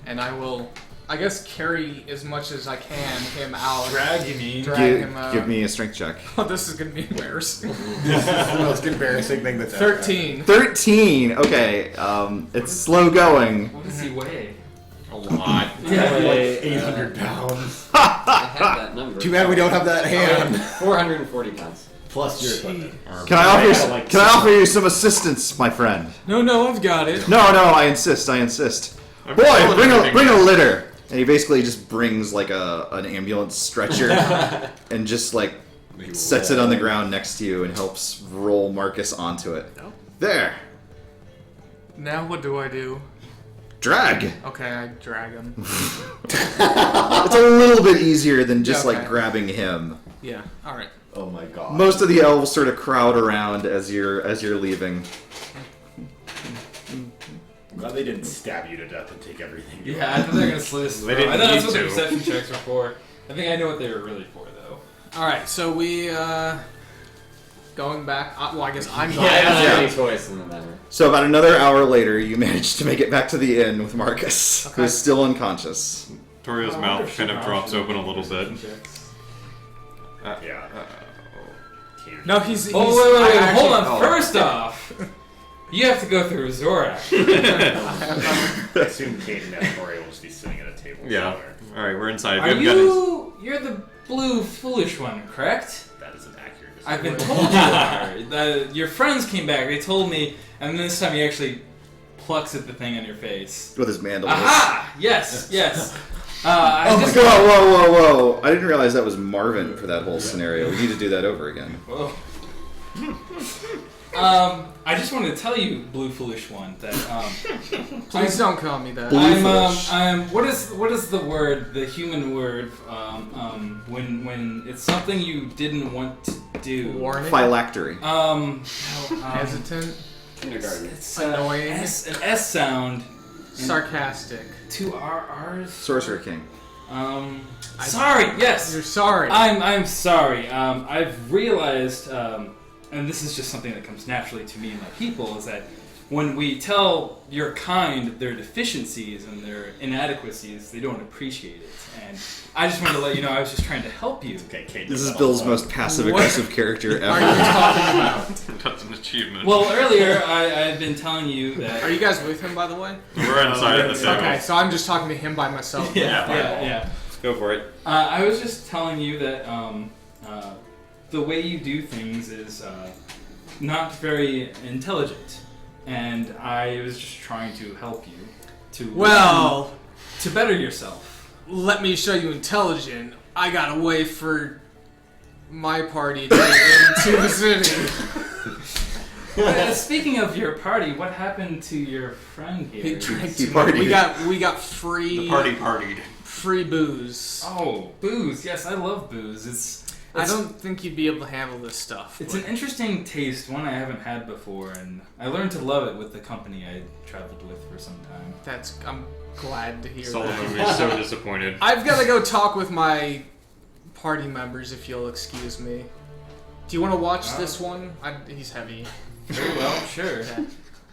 B: And I will, I guess, carry as much as I can him out.
J: Drag, you mean?
B: Drag him out.
C: Give me a strength check.
B: Oh, this is gonna be embarrassing.
I: This is the most embarrassing thing that's ever
B: 13.
C: 13! Okay, it's slow going.
J: What does he weigh?
A: A lot.
J: Yeah,
I: like 800 pounds.
D: I had that number.
I: Too bad we don't have that hand.
D: 440 pounds.
I: Plus your equipment.
C: Can I offer you some assistance, my friend?
B: No, I've got it.
C: No, I insist. Boy, bring a litter. And he basically just brings like an ambulance stretcher and just like sets it on the ground next to you and helps roll Marcus onto it.
B: No.
C: There.
B: Now what do I do?
C: Drag.
B: Okay, I drag him.
C: It's a little bit easier than just
B: Yeah, okay.
C: like grabbing him.
B: Yeah. All right.
I: Oh my god.
C: Most of the elves sort of crowd around as you're leaving.
I: I'm glad they didn't stab you to death and take everything. you
J: Yeah, I thought they were gonna slit his
A: They
J: throat.
A: didn't
J: I thought that's
A: need
J: what the
A: to.
J: perception checks were for. I think I know what they were really for, though.
B: All right. So we going back. Well, I guess I'm
D: I
B: going.
D: don't have
C: Yeah.
D: any choice in the matter.
C: So about another hour later, you manage to make it back to the inn with Marcus,
B: Okay.
C: who's still unconscious.
F: Toriel's mouth kind of drops open a little bit.
I: Yeah.
B: No, he's.
J: Oh,
B: I
J: wait,
B: actually-
J: hold on. First off, you have to go through Zorak.
I: I assume Kate and Tori will just be sitting at a table
F: Yeah.
I: somewhere.
F: All right, we're inside.
J: Are you're the blue foolish one, correct?
I: That is an accurate
J: I've been
I: description.
J: told you are. Your friends came back. They told me, and this time he actually plucks at the thing on your face.
C: With his mandolin.
J: Aha! Yes.
C: Oh my god, whoa. I didn't realize that was Marvin for that whole scenario. We need to do that over again.
J: Whoa. I just wanted to tell you, blue foolish one, that
B: Please don't call me that.
C: Blue foolish.
J: what is the word, the human word, when it's something you didn't want to do?
B: Warning.
C: Phylactery.
B: Hesitant.
D: Kindergarten.
J: It's
B: Annoying.
J: an S sound.
B: Sarcastic.
J: Two R's.
C: Sorcerer King.
J: Sorry. Yes.
B: You're sorry.
J: I'm sorry. I've realized, and this is just something that comes naturally to me and my people, is that when we tell your kind their deficiencies and their inadequacies, they don't appreciate it. And I just wanted to let you know I was just trying to help you.
I: Okay, Kate.
C: This is Bill's most passive-aggressive character
B: What are you
C: ever.
B: talking about?
F: That's an achievement.
J: Well, earlier I had been telling you that.
B: Are you guys with him, by the way?
F: We're inside at the table.
B: Okay, so I'm just talking to him by myself.
J: Yeah.
F: Go for it.
J: I was just telling you that the way you do things is not very intelligent, and I was just trying to help you to better yourself.
B: Let me show you intelligent. I got a way for my party to get into the city.
J: Speaking of your party, what happened to your friend
B: He
J: here?
B: drank
C: He
B: too much.
C: partied.
B: We got free.
F: The party partied.
B: Free booze.
J: Oh, booze! Yes, I love booze.
B: I don't think you'd be able to handle this stuff.
J: It's
B: but-
J: an interesting taste, one I haven't had before, and I learned to love it with the company I traveled with for some time.
B: I'm glad to hear
F: Sullivan
B: that.
F: would be so disappointed.
B: I've got to go talk with my party members, if you'll excuse me. Do you want to watch this one? He's heavy.
J: Very well, sure.
B: Yeah.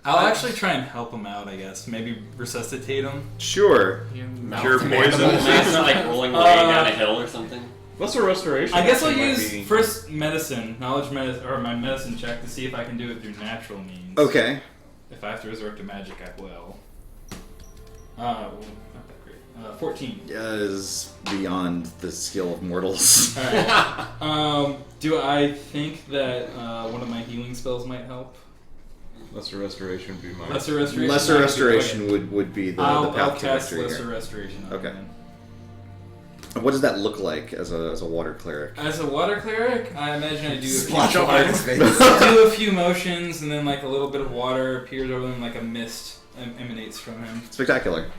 J: I'll actually try and help him out, I guess. Maybe resuscitate him.
C: Sure.
B: You
F: Cure poison.
D: It's not like rolling away down a hill or something.
H: Lesser restoration.
J: I guess I'll
H: actually might
J: use
H: be-
J: first medicine, knowledge medicine, or my medicine check to see if I can do it through natural means.
C: Okay.
J: If I have to resort to magic, I will. Not that great. 14.
C: Is beyond the skill of mortals.
J: Alright. Do I think that one of my healing spells might help?
H: Lesser restoration would be mine.
J: Lesser restoration?
C: Lesser restoration would be the
J: I'll
C: path to
J: cast
C: victory
J: lesser
C: here.
J: restoration on
C: Okay.
J: it then.
C: What does that look like as a water cleric?
J: As a water cleric, I imagine I do
K: Splash
J: a
K: of water in his face.
J: do a few motions, and then like a little bit of water appears over them, like a mist emanates from him.
C: Spectacular.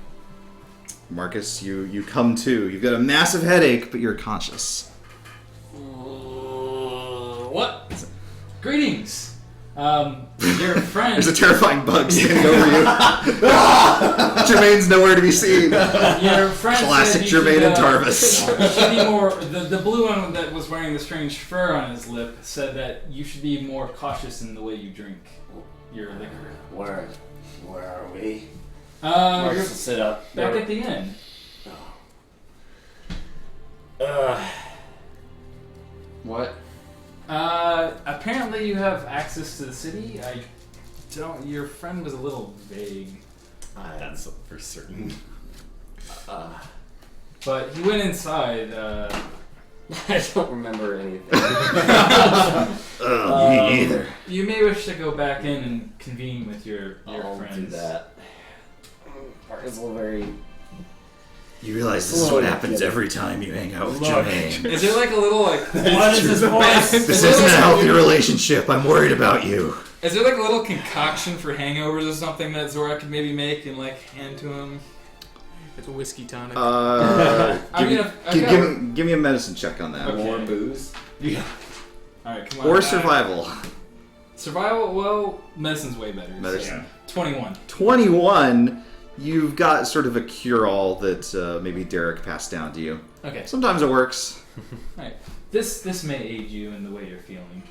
C: Marcus, you come to. You've got a massive headache, but you're conscious.
J: What? Greetings. Your friend.
C: There's a terrifying bug standing over you. Jermaine's nowhere to be seen.
J: Your friend
C: Classic
J: said you
C: Jermaine
J: should,
C: and Tarvis.
J: You should be more. The blue one that was wearing the strange fur on his lip said that you should be more cautious in the way you drink your liquor.
D: Where are we?
J: You're
D: Marcus will sit up.
J: back at the inn.
D: What?
J: Apparently you have access to the city. I don't. Your friend was a little vague.
G: That's for certain.
J: But he went inside.
D: I don't remember anything.
C: Me neither.
J: You may wish to go back in and convene with your
D: I'll
J: friends.
D: do that. Marcus will very.
C: You realize this is what happens every time you hang out with Jermaine.
J: Is there like a little like what is this voice?
C: This isn't a healthy relationship. I'm worried about you.
J: Is there like a little concoction for hangovers or something that Zora could maybe make and like hand to him?
B: It's a whiskey tonic.
C: Give me a medicine check on that.
J: Okay.
D: More booze.
J: Yeah. All right, come on.
C: Or survival.
J: Survival. Well, medicine's way better.
C: Medicine.
J: So 21.
C: 21. You've got sort of a cure-all that maybe Derek passed down to you.
J: Okay.
C: Sometimes it works.
J: All right. This may aid you in the way you're feeling.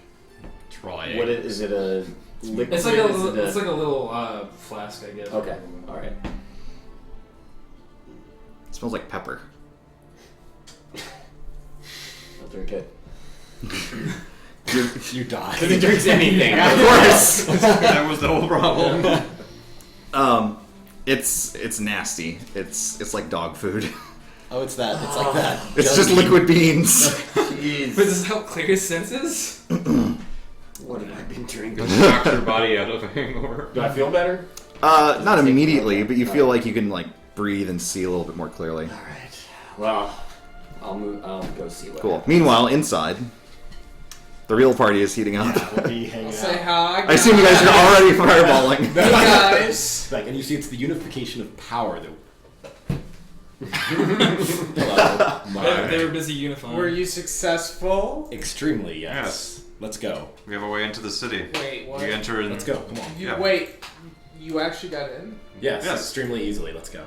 G: Trying.
D: What is it? A liquid?
J: It's like a
D: Is it
J: it's like a little flask, I guess.
D: Okay. All right.
C: It smells like pepper.
D: I'll drink it.
G: You die.
D: Because he drinks anything.
C: Of course.
H: That was the whole problem.
C: It's nasty. It's like dog food.
G: Oh, it's that. It's like that.
C: It's just liquid beans.
D: Jeez.
J: But does this help clear his senses?
D: What have I been drinking?
H: Knocked your body out of a hangover.
K: Do I feel better?
C: Not immediately, but you feel like you can like breathe and see a little bit more clearly.
D: All right. Well, I'll go see what.
C: Cool.
D: happens.
C: Meanwhile, inside, the real party is heating up.
G: We'll be hanging
B: Say
G: out.
B: hi.
C: I assume you guys are already fireballing.
B: Hey guys.
G: Like, and you see, it's the unification of power that. Hello.
J: They were busy unifying.
B: Were you successful?
G: Extremely, yes. Let's go.
F: We have a way into the city.
B: Wait, what?
F: We enter in.
G: Let's go. Come on.
B: You
F: Yeah.
B: wait. You actually got in?
G: Yes,
F: Yes.
G: extremely easily. Let's go.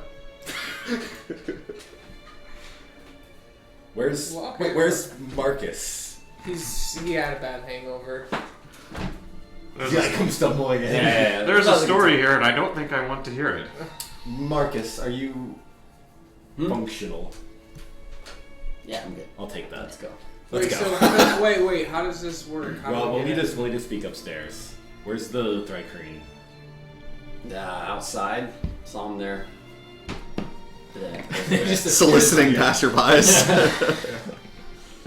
G: Where's
B: Well, okay.
G: wait, where's Marcus?
B: He had a bad hangover.
F: There's,
G: Yeah, come stumbling in.
F: there's a story here, and I don't think I want to hear it.
G: Marcus, are you functional?
D: Yeah, I'm good.
G: I'll take that.
D: Let's go.
G: Let's
B: Wait,
G: go.
B: so how does, wait, how does this work? How
G: Well,
B: do
G: we'll
B: we
G: need
B: get
G: to speak upstairs. Where's the dry crane?
D: Outside, saw him there.
C: Soliciting passerbys.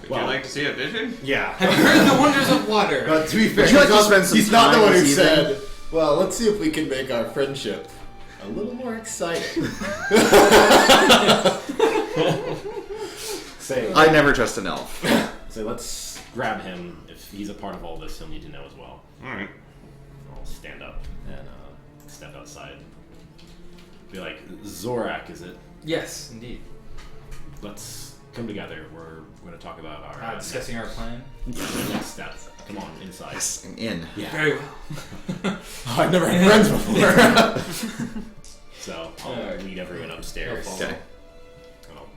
F: Would you like to see a vision?
G: Yeah.
B: Have you heard the wonders of water?
G: But to be fair,
C: Would you like
G: he's
C: to
G: not-
C: spend some
G: he's not the
C: time
G: one who
C: this evening?
G: said, well, let's see if we can make our friendship a little more exciting. Say,
C: I never trust an elf.
G: so let's grab him. If he's a part of all this, he'll need to know as well.
F: Alright.
G: I'll stand up and step outside. Be like, Zorak, is it?
J: Yes, indeed.
G: Let's come together. We're going to talk about our
J: Discussing our plan.
G: next steps. Come on, inside.
C: Yes, I'm in.
G: Yeah.
J: Very well.
G: Oh, I've never had friends before. So I'll lead everyone upstairs.
J: I'll
C: Okay.
G: And I'll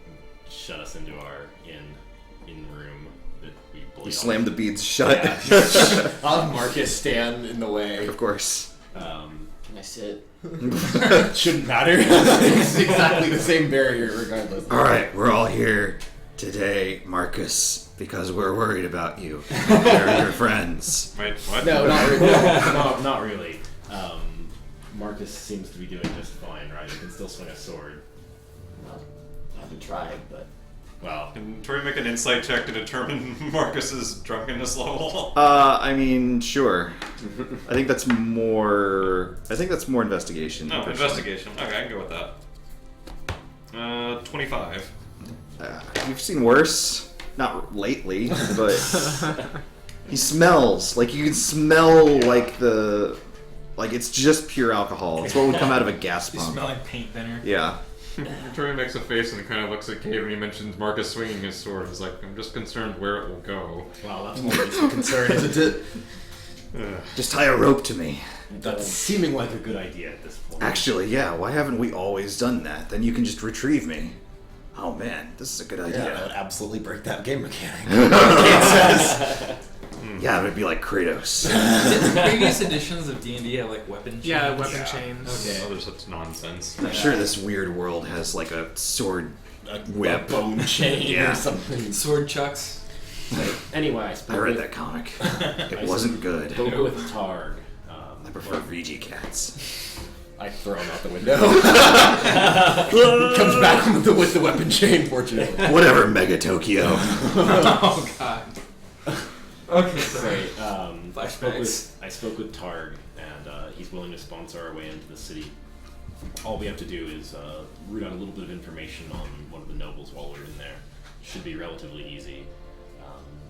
G: shut us into our in room that we believe.
C: You slam the beads shut.
G: Yeah. I'll have Marcus stand in the way.
C: Of course.
D: Can I sit?
G: Shouldn't matter. It's exactly the same barrier regardless.
C: All right, we're all here today, Marcus, because we're worried about you. They're your friends.
F: Wait, what?
G: No, not really. No, not really. Marcus seems to be doing just fine, right? He can still swing a sword.
D: Well, I haven't tried, but
G: Well,
F: Can Tori make an insight check to determine Marcus's drunkenness level?
C: I mean, sure. I think that's more investigation.
F: No,
C: personally.
F: investigation. Okay, I can go with that. 25.
C: You've seen worse. Not lately, but he smells like you can smell like it's just pure alcohol. It's what would come out of a gas
E: You
C: pump.
E: smell like paint thinner.
C: Yeah.
H: Tori makes a face and kind of looks at Cade when he mentions Marcus swinging his sword. He's like, I'm just concerned where it will go.
G: wow, that's more of a concern, isn't it?
C: Just tie a rope to me.
G: That's seeming like a good idea at this point.
C: Actually, yeah. Why haven't we always done that? Then you can just retrieve me. Oh man, this is a good idea.
I: Yeah, that would absolutely break that game mechanic.
C: Yeah, it would be like Kratos.
E: Didn't previous editions of D&D have like weapon chains?
B: Yeah, weapon chains.
E: Okay.
H: Oh, there's such nonsense.
C: I'm sure this weird world has like a sword whip.
I: Bone chain
C: Yeah.
I: or something.
E: Sword chucks.
G: Anyway, I
C: I
G: spoke
C: read
G: with,
C: that comic. It wasn't good.
G: spoke with Targ.
C: I prefer VG cats.
I: I throw him out the window. Comes back with the weapon chain, fortunately.
C: Whatever, Mega Tokyo.
E: Oh god. Okay, sorry.
G: Great. I
E: Flashbacks.
G: spoke with Targ, and he's willing to sponsor our way into the city. All we have to do is root out a little bit of information on one of the nobles while we're in there. Should be relatively easy.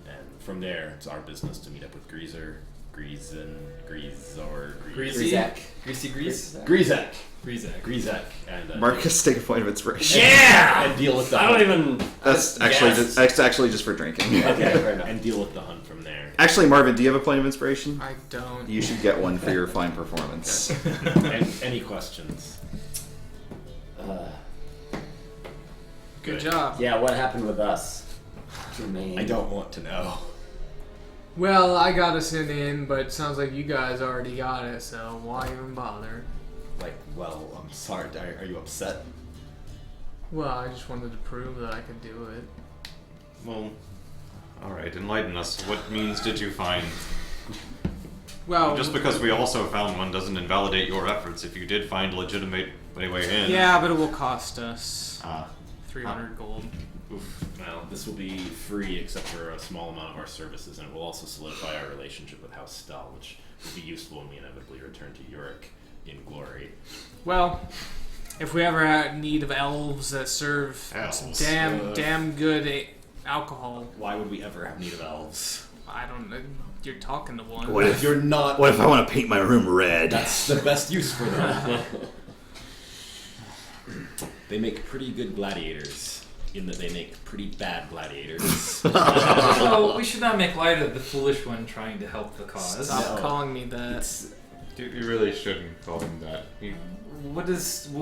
G: And from there, it's our business to meet up with Greaser,
E: Greasy? Greasy Grease?
G: Greazak,
E: Greazak.
G: and
C: Marcus, take a point of inspiration.
G: and deal with the
D: I don't even.
C: That's actually just for drinking.
D: Okay, fair enough.
G: and deal with the hunt from there.
C: Actually, Marvin, do you have a point of inspiration?
B: I don't.
C: You should get one for your fine performance.
G: And any questions?
B: Good job.
D: Yeah, what happened with us? Jermaine.
I: I don't want to know.
B: Well, I got us in, but it sounds like you guys already got it, so why even bother?
I: Like, well, I'm sorry. Are you upset?
B: Well, I just wanted to prove that I could do it.
H: Well, alright, enlighten us. What means did you find?
B: Well,
H: Just because we also found one doesn't invalidate your efforts. If you did find a legitimate way in.
B: yeah, but it will cost us
C: Ah.
B: 300 gold.
C: Oof.
G: Well, this will be free except for a small amount of our services, and it will also solidify our relationship with House Stahl, which will be useful when we inevitably return to Yorick in glory.
B: Well, if we ever had need of elves that serve some
C: Elves.
B: damn good alcohol,
G: Why would we ever have need of elves?
B: I don't know. You're talking to one.
C: What if
I: You're not.
C: What if I want to paint my room red?
I: That's the best use for them.
G: They make pretty good gladiators, in that they make pretty bad gladiators.
E: Well, we should not make light of the foolish one trying to help the cause.
B: Stop
G: No.
B: calling me that.
G: It's,
H: You really shouldn't call him that.
E: What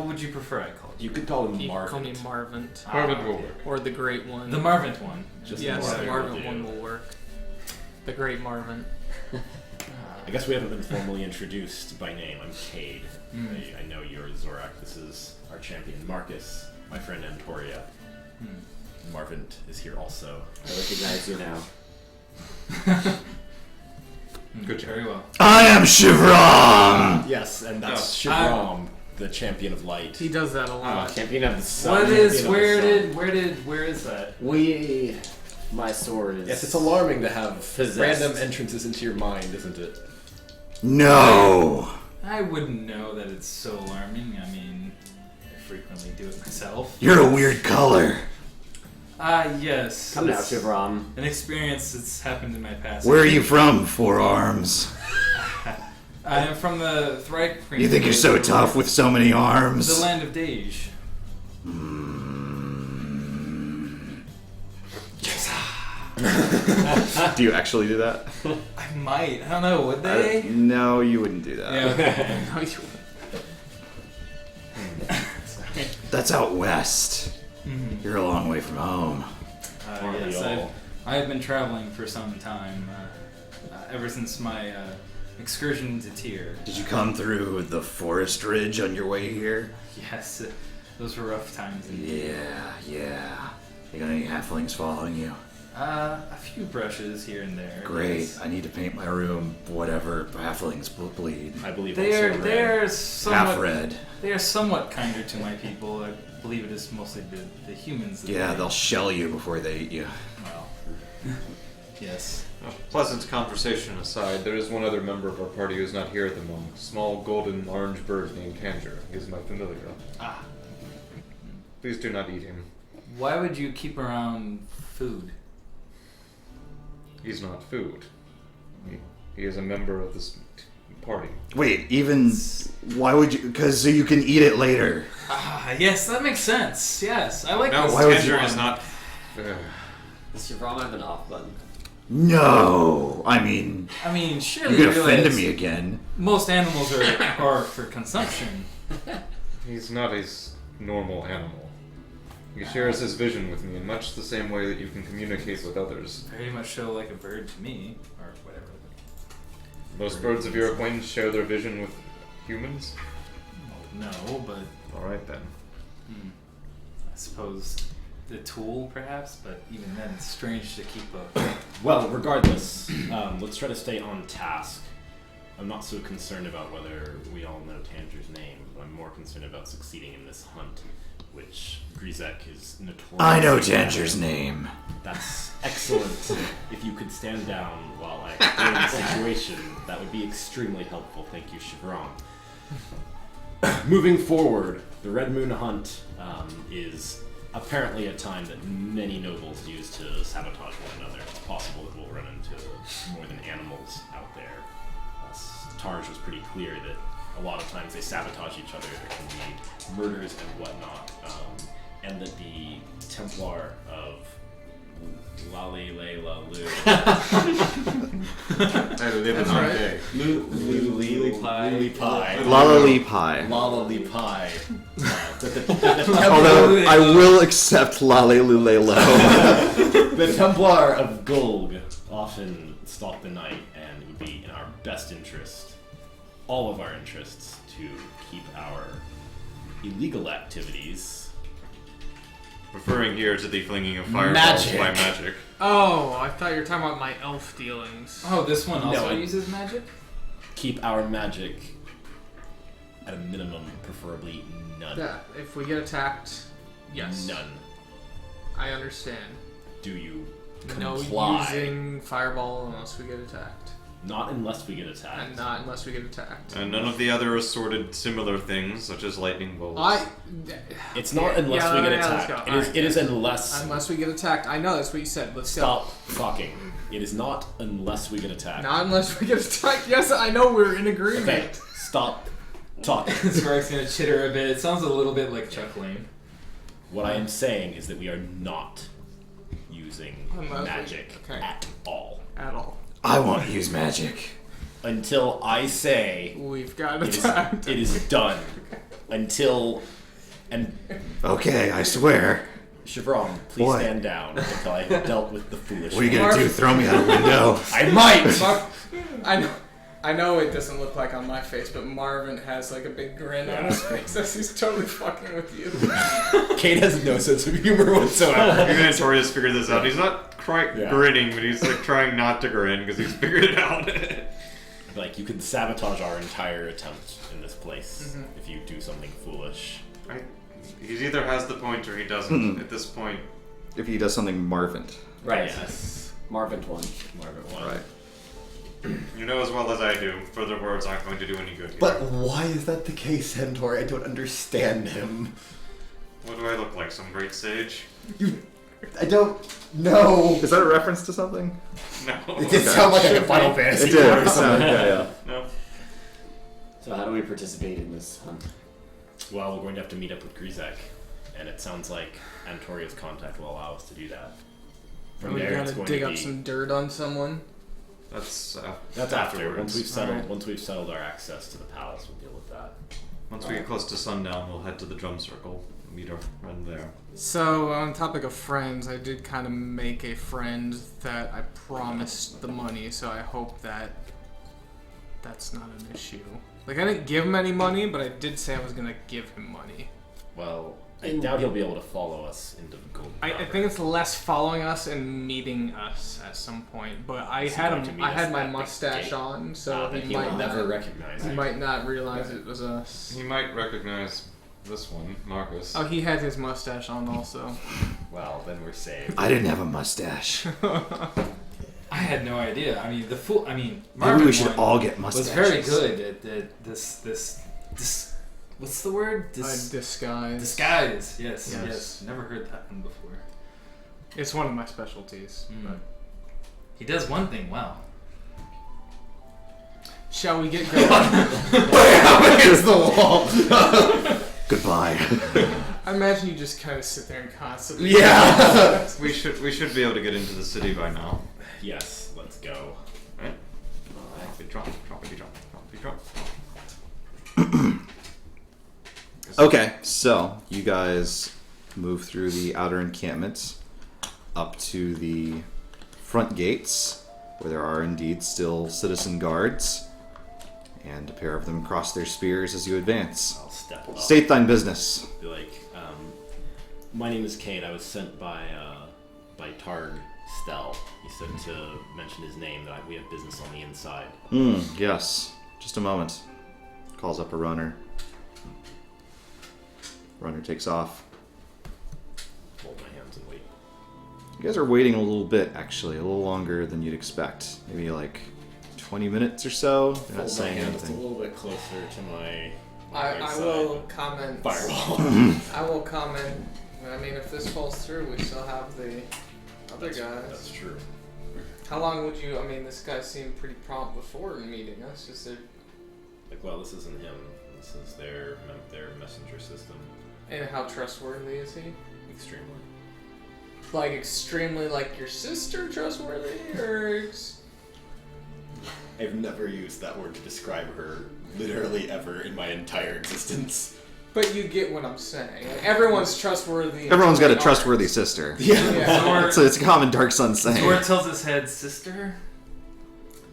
E: would you prefer I called you?
I: You could call him
B: You can call me
I: Marvin.
B: Marvin.
H: Marvin will work.
B: Or the Great One.
E: The Marvin one.
G: just
B: Yes, the
G: Marvin
B: Marvin
G: will
B: one
G: do.
B: will work. The Great Marvin.
G: I guess we haven't been formally introduced by name. I'm Cade.
E: Hmm.
G: I know you're Zorak. This is our champion, Marcus, my friend Antoria. Marvin is here also.
D: I recognize you now.
H: Good job.
E: Very well.
C: I am Shivram!
G: Yes, and that's
E: Oh,
G: Shivram, the champion of light.
B: He does that a lot.
G: Champion of the sun.
E: What is?
G: champion of the sun.
E: Where is that?
D: My sword is.
I: Yes, it's alarming to have
D: Possessed.
I: random entrances into your mind, isn't it?
C: No!
E: I wouldn't know that it's so alarming. I mean, I frequently do it myself.
C: You're a weird color.
E: Yes.
D: Come now,
E: It's
D: Shivram.
E: An experience that's happened in my past.
C: Where are you from, Four Arms?
E: I am from the Thrice.
C: You think you're so tough with so many
E: The
C: arms?
E: land of Dage.
C: Do you actually do that?
E: I might. I don't know. Would they?
C: No, you wouldn't do that.
E: Yeah. Okay.
B: No, you-
C: That's out west. You're a long way from home.
G: Aren't we
E: Yes,
G: all?
E: I have been traveling for some time, ever since my excursion to Tyr.
C: Did you come through the forest ridge on your way here?
E: Yes, those were rough times. Indeed.
C: Yeah. You got any halflings following you?
J: A few brushes here and there.
C: Great.
J: yes.
C: I need to paint my room. Whatever. Halflings bleed.
G: I believe
J: They're
G: also red.
J: they're
C: Half
J: somewhat
C: red.
J: they are somewhat kinder to my people. I believe it is mostly the humans. That
C: Yeah, they'll shell you before they eat you.
J: Well, yes.
H: Pleasant conversation aside, there is one other member of our party who's not here at the moment. A small golden orange bird named Tanger. He is my familiar.
J: Ah,
H: Please do not eat him.
J: why would you keep around food?
H: He's not food. He is a member of this party.
C: Wait, even why would you? Because so you can eat it later.
J: Ah, yes, that makes sense. Yes, I like
H: No,
J: this.
C: why would you-
H: Tanger is not.
D: Does your Rom have an off button?
C: No, I mean
J: I mean, surely
C: you
J: you
C: could offend
J: realize
C: me again.
J: most animals are for consumption.
H: He's not a normal animal. He shares his vision with me in much the same way that you can communicate with others.
J: Very much so like a bird to me, or whatever.
H: Most birds of your acquaintance share their vision with humans?
J: No, but
H: Alright then.
J: I suppose the tool, perhaps. But even then, it's strange to keep a.
G: Well, regardless, let's try to stay on task. I'm not so concerned about whether we all know Tanger's name. I'm more concerned about succeeding in this hunt, which Grizek is notorious.
C: I know Tanger's name.
G: That's excellent. If you could stand down while I explain the situation, that would be extremely helpful. Thank you, Chevron. Moving forward, the Red Moon Hunt is apparently a time that many nobles use to sabotage one another. It's possible that we'll run into more than animals out there. Tarj was pretty clear that a lot of times they sabotage each other. There can be murders and whatnot, and that the Templar of Lale La Lu.
H: I live in our day.
G: Luli Pie.
C: Lalali pie.
G: Lalali Pie.
C: Although I will accept Lale Lulelo.
G: The Templar of Gulg often stalk the night, and it would be in our best interest, all of our interests, to keep our illegal activities.
H: Referring here to the flinging of fireballs by magic.
B: Oh, I thought you were talking about my elf dealings.
J: Oh, this one also
G: No,
J: uses magic.
G: Keep our magic at a minimum, preferably none.
B: Yeah, if we get attacked, yes.
G: None.
B: I understand.
G: Do you
B: No
G: comply?
B: using fireball unless we get attacked.
G: Not unless we get attacked.
B: And not unless we get attacked.
H: And none of the other assorted similar things, such as lightning bolts.
G: It's not unless we get
B: let's
G: attacked.
B: go.
G: It is unless.
B: Unless we get attacked. I know, that's what you said. Let's
G: Stop fucking. It is not unless we get
B: go.
G: attacked.
B: Not unless we get attacked. Yes, I know we're in agreement.
G: Okay, stop talking.
J: Spark's gonna chitter a bit. It sounds a little bit like chuckling.
G: What I am saying is that we are not using
B: Unless we-
G: magic
B: okay.
G: at all.
B: At all.
C: I won't use magic.
G: Until I say
B: We've got
G: it is,
B: attacked.
G: it is done. Until. And
C: Okay, I swear.
G: Chevron, please
C: What?
G: stand down until I have dealt with the foolish.
C: What are you gonna do? Throw me out a window?
G: I might!
B: I know it doesn't look like on my face, but Marvin has like a big grin on his face as he's totally fucking with you.
G: Kate has no sense of humor whatsoever.
H: Even Torius figured this out. He's not quite
G: Yeah.
H: grinning, but he's like trying not to grin because he's figured it out.
G: Like, you could sabotage our entire attempt in this place if you do something foolish.
H: He either has the point or he doesn't. At this point,
C: If he does something Marvin.
D: Right.
G: Yes.
D: Marvin one.
G: Marvin won.
C: Right.
H: you know as well as I do, further words aren't going to do any good here.
K: But why is that the case, Hentor? I don't understand him.
H: What do I look like? Some great sage?
K: I don't know.
C: Is that a reference to something?
H: No.
K: It did sound like a Final Fantasy.
C: It did. It sounded, yeah.
H: No.
D: So how do we participate in this hunt?
G: Well, we're going to have to meet up with Grizek, and it sounds like Antoria's contact will allow us to do that. From
B: we
G: there, it's
B: gotta
G: going
B: dig
G: to
B: up
G: be,
B: some dirt on someone.
H: That's
G: That's after.
H: afterwards.
G: Once we've settled our access to the palace, we'll deal with that.
H: Once we get close to sundown, we'll head to the drum circle. Meet our friend there.
B: So, on the topic of friends, I did kind of make a friend that I promised the money, so I hope that that's not an issue. Like, I didn't give him any money, but I did say I was going to give him money.
G: Well, I doubt he'll be able to follow us into the Gulg.
B: I think it's less following us and meeting us at some point. But I had my mustache on, so he might
G: never recognize.
B: He might not realize it was us.
H: He might recognize this one, Marcus.
B: Oh, he had his mustache on also.
G: Well, then we're saved.
C: I didn't have a mustache.
J: I had no idea. I mean,
C: Maybe
J: Marvin
C: we should
J: one
C: all get
J: was
C: mustaches.
J: very good at this. What's the word?
B: Disguise.
J: Disguise. Yes. Never heard that one before.
B: It's one of my specialties. But.
J: He does one thing well.
B: Shall we get going?
C: Bam! Against the wall. Goodbye.
B: I imagine you just kind of sit there and constantly.
C: Yeah.
F: We should be able to get into the city by now.
G: Yes, let's go.
F: Right? Drop.
C: Okay, so you guys move through the outer encampment up to the front gates, where there are indeed still citizen guards, and a pair of them cross their spears as you advance.
G: I'll step up.
C: State thine business.
G: Be like, my name is Kate. I was sent by Targ Stell. He said to mention his name, that we have business on the inside.
C: Yes. Just a moment. Calls up a runner. Runner takes off.
G: Hold my hands and wait.
C: You guys are waiting a little bit, actually. A little longer than you'd expect. Maybe like 20 minutes or so. They're not saying
G: It's a
C: anything.
G: little bit closer to my
B: I will comment.
G: firewall.
B: I will comment. I mean, if this falls through, we still have the other guys.
G: That's true.
B: How long would you? I mean, this guy seemed pretty prompt before meeting us. Just their,
G: Like, well, this isn't him. This is their messenger system.
B: and how trustworthy is he?
G: Extremely.
B: Like extremely, like your sister trustworthy, or?
K: I've never used that word to describe her literally ever in my entire existence.
B: But you get what I'm saying. Like, everyone's trustworthy.
C: Everyone's got a
B: and
C: trustworthy sister.
B: Yeah.
C: So it's a common Dark Sun saying.
J: Zor tilts his head, sister.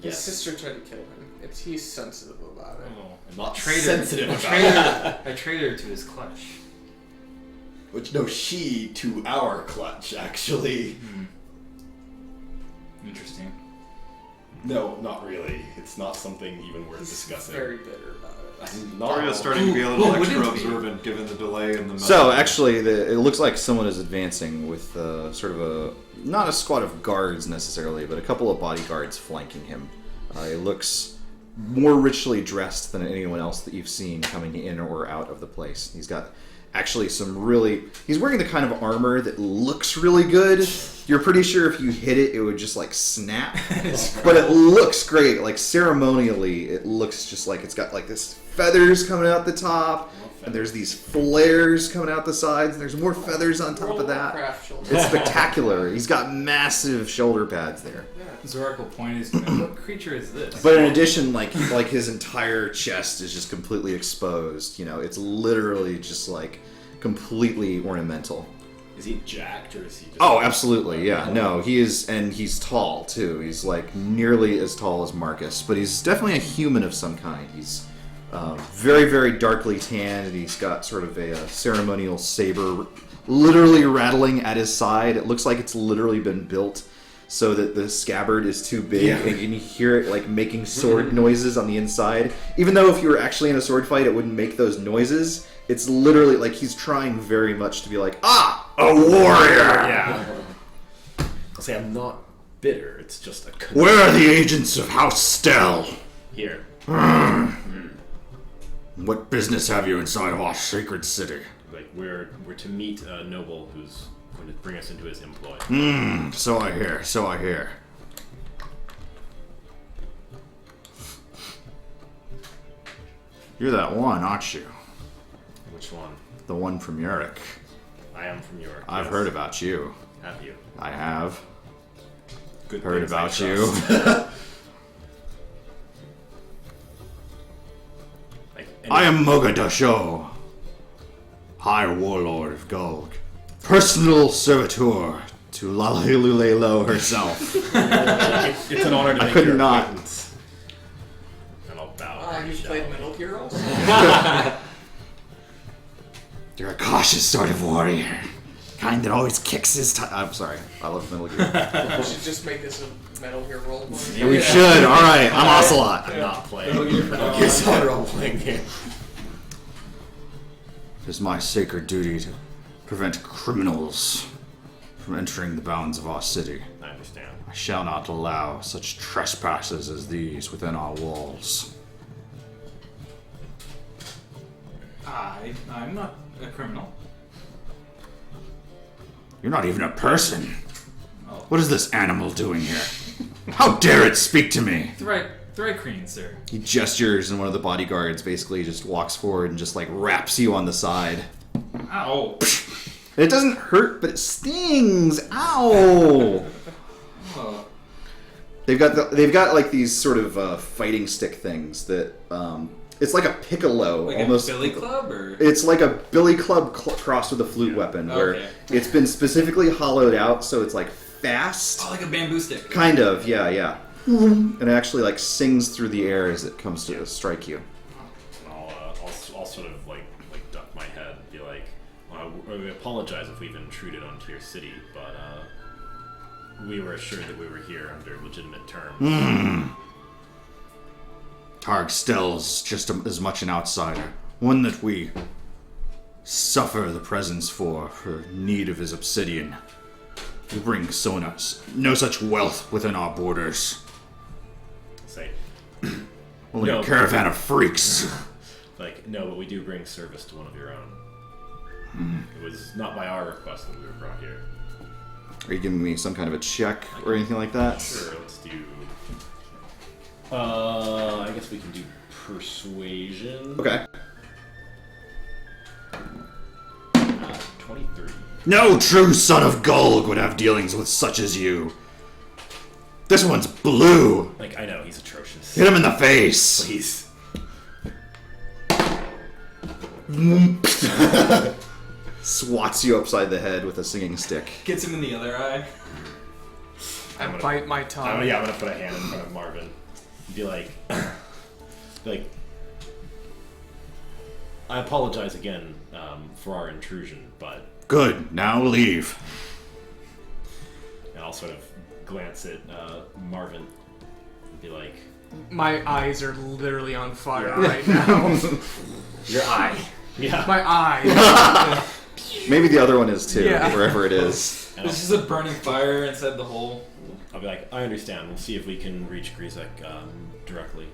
B: His sister tried to kill him. He's sensitive about it.
K: I'm not
J: Traitor.
K: sensitive about it.
J: I traded her to his clutch.
K: Which, no, she to our clutch, actually.
J: Interesting.
K: No, not really. It's not something even worth discussing.
B: Very bitter about it.
K: I'm not.
F: Victoria's starting to be a little
J: Who
F: extra
J: wouldn't be?
F: observant given the delay in the
C: So
F: message.
C: actually, it looks like someone is advancing with sort of not a squad of guards necessarily, but a couple of bodyguards flanking him. It looks more richly dressed than anyone else that you've seen coming in or out of the place. He's got actually he's wearing the kind of armor that looks really good. You're pretty sure if you hit it, it would just like snap. But it looks great. Like ceremonially, it looks just like it's got like this feathers coming out the top, and there's these flares coming out the sides, and there's more feathers on top of that.
B: Warcraft shoulder.
C: It's spectacular. He's got massive shoulder pads there.
J: Zorak will point his what creature is this?
C: But in addition, like his entire chest is just completely exposed. You know, it's literally just like completely ornamental.
K: Is he jacked or is he just...
C: Oh, absolutely, yeah. No, he is, and he's tall too. He's like nearly as tall as Marcus, but he's definitely a human of some kind. He's very, very darkly tanned, and he's got sort of a ceremonial saber literally rattling at his side. It looks like it's literally been built so that the scabbard is too big, and you hear it like making sword noises on the inside. Even though if you were actually in a sword fight, it wouldn't make those noises. It's literally like he's trying very much to be like, a warrior!
G: Yeah. I'll say I'm not bitter. It's just a...
C: Where are the agents of House Stell?
G: Here.
C: What business have you inside of our sacred city?
G: Like, we're to meet a noble who's going to bring us into his employ.
C: So I hear. You're that one, aren't you?
G: Which one?
C: The one from Uruk.
G: I am from York.
C: I've
G: yes.
C: heard about you.
G: Have you?
C: I have.
K: Good
C: Heard
K: things I
C: about you.
K: trust.
G: Like,
C: I am Mogadasho, High Warlord of Gulg. Personal servitor to Lalilulelo herself.
K: It's an honor to
C: I
K: make
C: could
K: your
C: not.
K: acquaintance.
G: And I'll bow.
B: You've played Metal Heroes?
C: You're a cautious sort of warrior. Kind that always kicks his I'm sorry. I love Metal Gear.
B: We should just make this a Metal Gear role play.
C: We should. All right. I'm Ocelot.
K: I'm not playing. It's not a role-playing game.
C: It is my sacred duty to prevent criminals from entering the bounds of our city.
A: I understand.
C: I shall not allow such trespasses as these within our walls.
J: I'm not a criminal.
C: You're not even a person.
J: Oh.
C: What is this animal doing here? How dare it speak to me?
J: The right kreen, sir.
C: He gestures, and one of the bodyguards basically just walks forward and just like raps you on the side.
J: Ow.
C: It doesn't hurt, but it stings. Ow!
J: Oh.
C: They've got like these sort of fighting stick things that it's like a piccolo,
J: Like
C: almost.
J: a billy club, or
C: It's like a billy club crossed with a flute weapon, where
J: Okay.
C: it's been specifically hollowed out, so it's like fast.
J: like a bamboo stick.
C: Kind of, yeah. And it actually like sings through the air as it comes to strike you.
A: And I'll sort of like duck my head and be like, well, we apologize if we've intruded onto your city, but we were assured that we were here under legitimate terms.
C: Targ Stell's just as much an outsider, one that we suffer the presence for need of his obsidian. We bring no such wealth within our borders.
A: Say,
C: Only
A: No.
C: a caravan of freaks.
A: like, no, but we do bring service to one of your own. It was not by our request that we were brought here.
C: Are you giving me some kind of a check or anything like that?
A: Sure, let's do. I guess we can do persuasion.
C: Okay.
A: 23.
C: No true son of Gulg would have dealings with such as you. This one's blue.
A: Like, I know, he's atrocious.
C: Hit him in the face.
A: Please.
C: Swats you upside the head with a singing stick.
J: Gets him in the other eye.
B: I bite my tongue.
A: I'm gonna put a hand in front of Marvin. And be like, I apologize again for our intrusion, but
C: Good, now leave.
A: and I'll sort of glance at Marvin and be like,
B: My eyes are literally on fire right now.
D: Your eye.
A: yeah.
B: My eyes.
C: Maybe the other one is too,
B: Yeah.
C: wherever it is.
A: And
J: There's just a burning fire inside the hole.
A: I'll be like, I understand. We'll see if we can reach Grizek directly,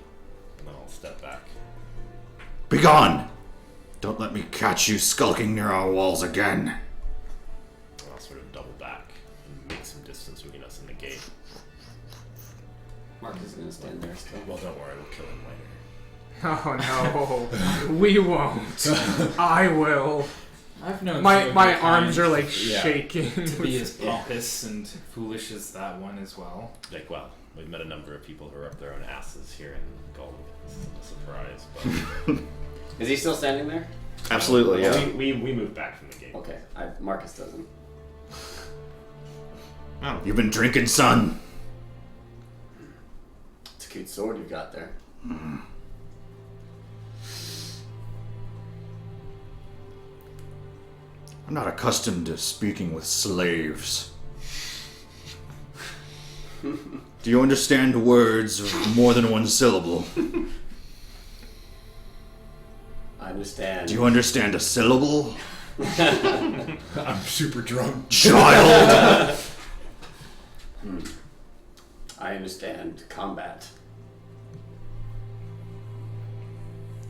A: and then I'll step back.
C: Begone! Don't let me catch you skulking near our walls again.
A: And I'll sort of double back and make some distance between us and the gate.
D: Marcus is gonna stand there still.
A: Well, don't worry, we'll kill him later.
B: Oh no, we won't. I will.
J: I've known
B: My
J: some of
B: my
J: your
B: arms
J: kind
B: are like
A: Yeah.
B: shaking.
J: to be as pompous and foolish as that one as well.
A: Like, well, we've met a number of people who are up their own asses here in Gulg. This isn't a surprise, but
D: Is he still standing there?
C: Absolutely, yeah.
A: we moved back from the gate.
D: Okay, Marcus doesn't.
C: You've been drinking, son.
D: It's a cute sword you've got there.
C: I'm not accustomed to speaking with slaves. Do you understand words of more than one syllable?
D: I understand.
C: Do you understand a syllable?
K: I'm super drunk.
C: Child!
D: I understand combat.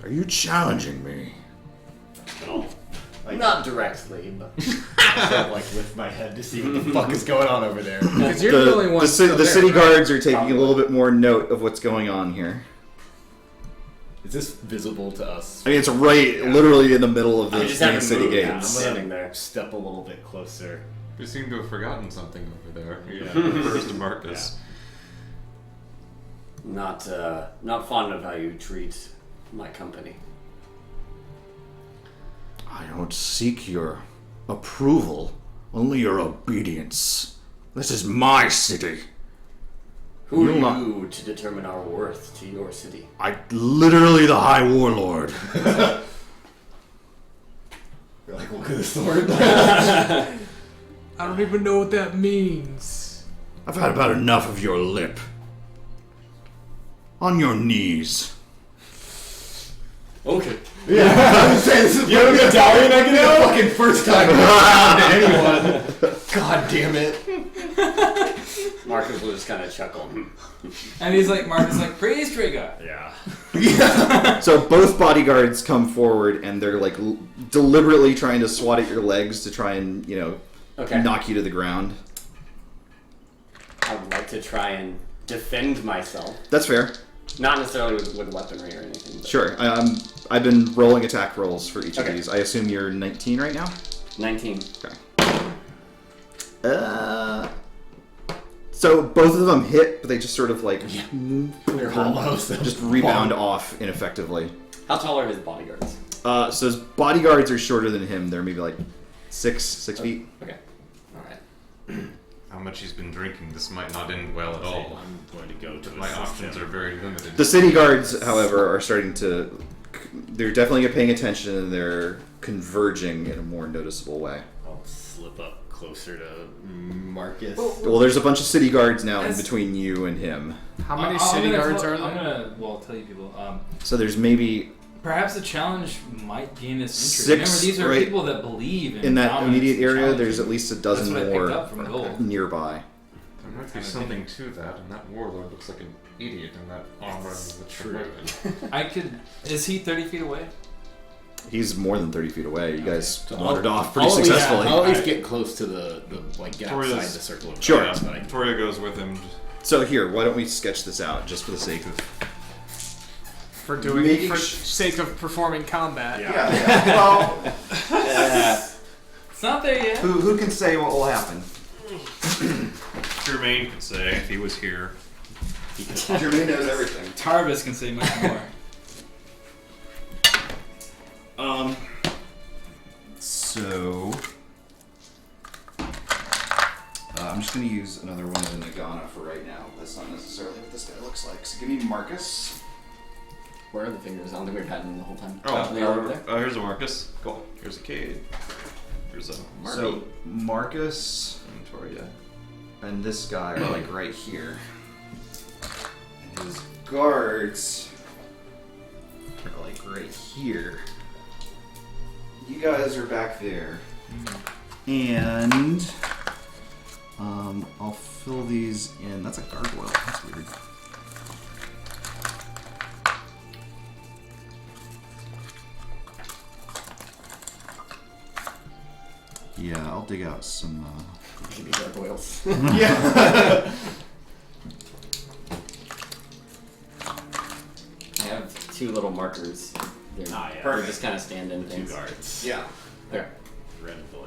C: Are you challenging me?
D: Not directly, but
K: So, like, lift my head to see what the fuck is going on over there.
B: Because you're the only one.
C: The
B: still
C: city
B: there, right?
C: guards are taking a little bit more note of what's going on here.
K: Is this visible to us?
C: I mean, it's right, literally in the middle of the
D: just
C: main
D: haven't
C: city
D: moved, yeah.
C: gates.
K: I'm
D: Standing
K: gonna
D: there.
K: step a little bit closer.
H: We seem to have forgotten something over there.
A: Yeah.
H: First Marcus.
D: not fond of how you treat my company.
C: I don't seek your approval, only your obedience. This is my city.
D: Who
C: You're
D: are
C: not-
D: you to determine our worth to your city?
C: Literally the High Warlord.
K: You're like,
I: of the sword.
B: I don't even know what that means.
C: I've had about enough of your lip. On your knees.
D: Okay.
I: Yeah, I was saying, this is you the Italian I can know? Fucking first time to anyone. God damn it.
D: Marcus will just kind of chuckle.
J: And he's like, Marcus, like, praise trigger.
A: Yeah.
C: So both bodyguards come forward and they're like deliberately trying to swat at your legs to try and, knock you to the ground.
D: I would like to try and defend myself.
C: That's fair.
D: Not necessarily with weaponry or anything. But...
C: Sure. I've been rolling attack rolls for each of
D: Okay.
C: these. I assume you're 19 right now?
D: 19.
C: Okay. So both of them hit, but they just sort of like
I: They're almost
C: just rebound off ineffectively.
D: How tall are his bodyguards?
C: So his bodyguards are shorter than him. They're maybe like 6 feet.
D: Okay. Alright.
H: How much he's been drinking, this might not end well at all.
A: I'm going to go to
H: My
A: assist
H: options
A: him.
H: are very limited.
C: The city guards, however, are starting to... They're definitely paying attention and they're converging in a more noticeable way.
A: I'll slip up closer to Marcus.
C: Well, there's a bunch of city guards now in between you and him.
B: How many city guards are there?
J: I'm gonna, tell you people.
C: So there's maybe...
J: Perhaps the challenge might gain this interest.
C: 6,
J: Remember, these are
C: right,
J: people that believe in
C: in that
J: dominance
C: immediate
J: and
C: area,
J: challenge.
C: there's at least a dozen
J: That's what I picked
C: more
J: up from Gulg.
C: nearby.
H: There might be something to that, and that warlord looks like an idiot in that armor with true.
J: I could. Is he 30 feet away?
C: He's more than 30 feet away. You guys
I: So
C: wandered
I: I'll-
C: off pretty
I: I'll at least-
C: successfully.
I: I'll at least get close to the like get
F: Toria's-
I: outside the circle of
C: Sure.
I: darkness, but I-
F: Toria goes with him.
C: So here, why don't we sketch this out, just for the sake of...
B: For doing
C: Making
B: for
C: sh-
B: sake of performing combat.
C: Well,
J: It's not there yet.
C: who can say what will happen?
F: Jermaine could say if he was here.
C: Jermaine knows everything.
J: Tarvis can say much more.
C: So... I'm just going to use another one of the Nagana for right now. That's not necessarily what this guy looks like. So give me Marcus.
D: Where are the fingers? I don't think we've had them the whole time.
F: Oh,
D: They all over there?
F: here's a Marcus. Cool. Here's a Cade. Here's a Marty.
C: So Marcus
F: and Toria.
C: and this guy are like right here. And his guards are like right here. You guys are back there. And I'll fill these in. That's a gargoyle. That's weird. Yeah, I'll dig out some.
D: Maybe gargoyles.
C: Yeah.
D: I have 2 little markers. They're,
A: Ah, yeah.
D: they're just kind of stand-in
A: 2
D: things.
A: guards.
C: Yeah.
D: There.
A: Red and blue.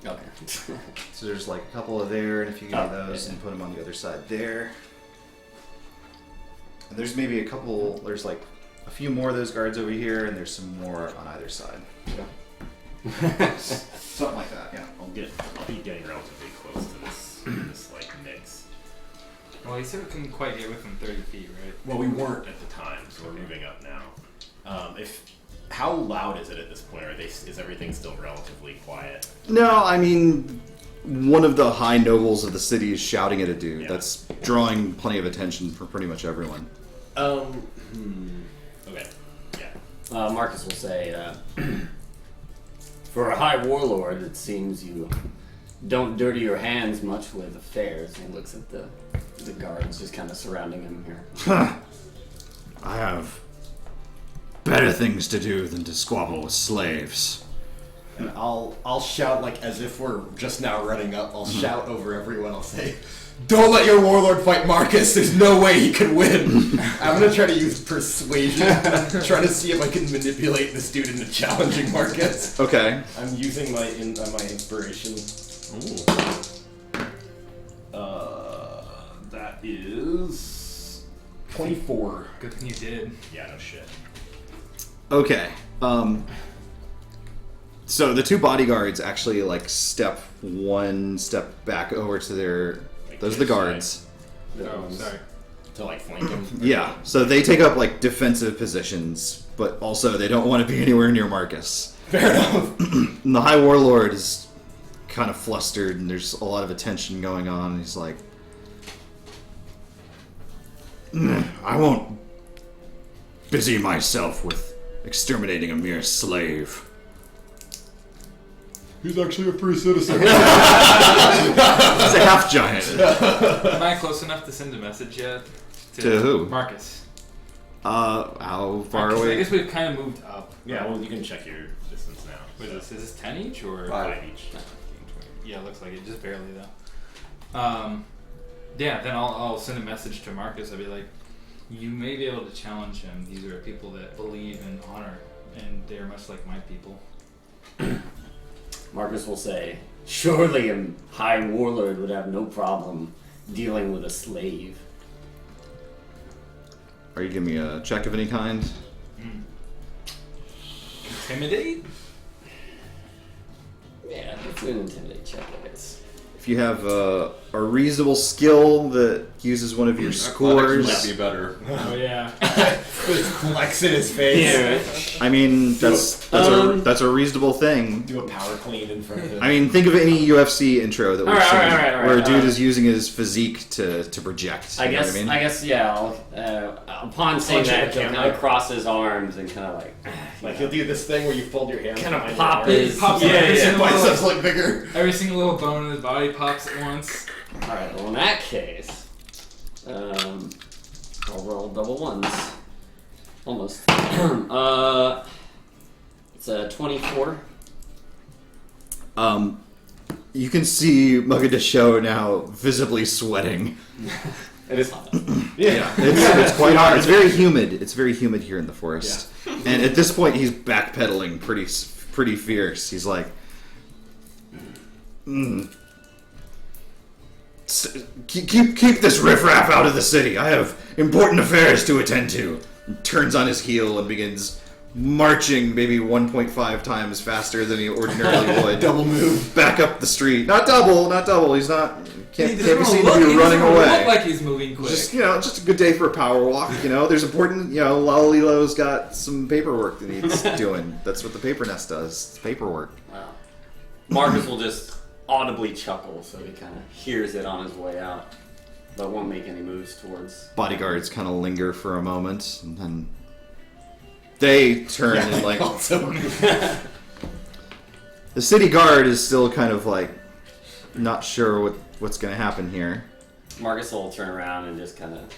D: Okay.
C: So there's like a couple of there, and if you get
D: Oh,
C: those
D: yeah.
C: and put them on the other side there. And there's maybe a couple, there's like a few more of those guards over here, and there's some more on either side. Something like that, yeah.
A: I'll be getting relatively close to this like mix.
J: Well, you said we couldn't quite get within 30 feet, right?
A: Well, we weren't at the time, so we're moving up now. How loud is it at this point? Is everything still relatively quiet?
C: No, I mean, one of the high nobles of the city is shouting at a dude.
A: Yeah.
C: That's drawing plenty of attention for pretty much everyone.
A: Okay. Yeah.
D: Marcus will say, for a high warlord, it seems you don't dirty your hands much with affairs. He looks at the guards just kind of surrounding him here.
C: I have better things to do than to squabble with slaves.
I: And I'll shout like as if we're just now running up. I'll shout over everyone. I'll say, "Don't let your warlord fight Marcus. There's no way he can win." I'm gonna try to use persuasion, try to see if I can manipulate this dude into challenging Marcus.
C: Okay.
I: I'm using my inspiration.
A: That is
I: 24.
J: Good thing you did.
A: Yeah, no shit.
C: Okay. So the 2 bodyguards actually like step one step back over to their.
A: Like
C: Those are the
A: this
C: guards.
B: Oh, sorry.
I: To like flank him.
C: Yeah. So they take up like defensive positions, but also they don't want to be anywhere near Marcus.
I: Fair enough.
C: And the High Warlord is kind of flustered, and there's a lot of attention going on. And he's like, I won't busy myself with exterminating a mere slave.
I: He's actually a free citizen.
C: He's a half giant.
J: Am I close enough to send a message yet?
C: To who?
J: Marcus.
C: How far
J: I
C: away?
J: guess we've kind of moved up.
A: Yeah, well, you can check your distance now.
J: What is this? Is this 10 each or
A: 5 each.
J: Yeah, it looks like it. Just barely though. Yeah, then I'll send a message to Marcus. I'll be like, you may be able to challenge him. These are people that believe in honor, and they're much like my people.
D: Marcus will say, surely a high warlord would have no problem dealing with a slave.
C: Are you giving me a check of any kind?
J: Intimidate?
D: Yeah, let's do an intimidate check, I guess.
C: If you have a reasonable skill that uses one of your scores,
E: Might be better.
J: Oh yeah.
I: Flex in his face.
C: I mean that's a reasonable thing.
I: Do a power clean in front of him.
C: I mean, think of any UFC intro that we've
D: Alright,
C: seen
D: alright,
C: where a dude
D: alright.
C: is using his physique to project.
D: I
C: you know
D: guess,
C: what I mean?
D: I guess, yeah. Upon saying
I: Punch
D: that,
I: it
D: he'll
I: down.
D: kind of cross his arms and kind of
I: Like he'll do this thing where you fold your hands.
D: kind of
I: behind
D: pop
I: your
D: his.
J: pops
D: Yeah,
J: up every
D: yeah.
J: single-
I: biceps look bigger.
J: Every single little bone in his body pops at once.
D: All right. Well, in that case, I'll roll double ones. Almost. It's a 24.
C: You can see Mogadishu now visibly sweating.
D: It is hot.
C: Yeah, it's quite hot. It's very humid. It's very humid here in the forest. And at this point, he's backpedaling pretty fierce. He's like, keep this riffraff out of the city. I have important affairs to attend to. And turns on his heel and begins marching maybe 1.5 times faster than he ordinarily would.
I: Double move.
C: Back up the street. Not double. He's not. Can't
J: He
C: be
J: doesn't
C: seen
J: look-
C: to be
J: he
C: running
J: doesn't
C: away.
J: Look like he's moving quick.
C: Just a good day for a power walk. There's important. Lalalilo's got some paperwork that he's doing. That's what the paper nest does. It's paperwork.
D: Wow. Marcus will just audibly chuckle, so he kind of hears it on his way out, but won't make any moves towards.
C: Bodyguards kind of linger for a moment, and then they turn and like.
I: Also,
C: The city guard is still kind of like not sure what's going to happen here.
D: Marcus will turn around and just kind of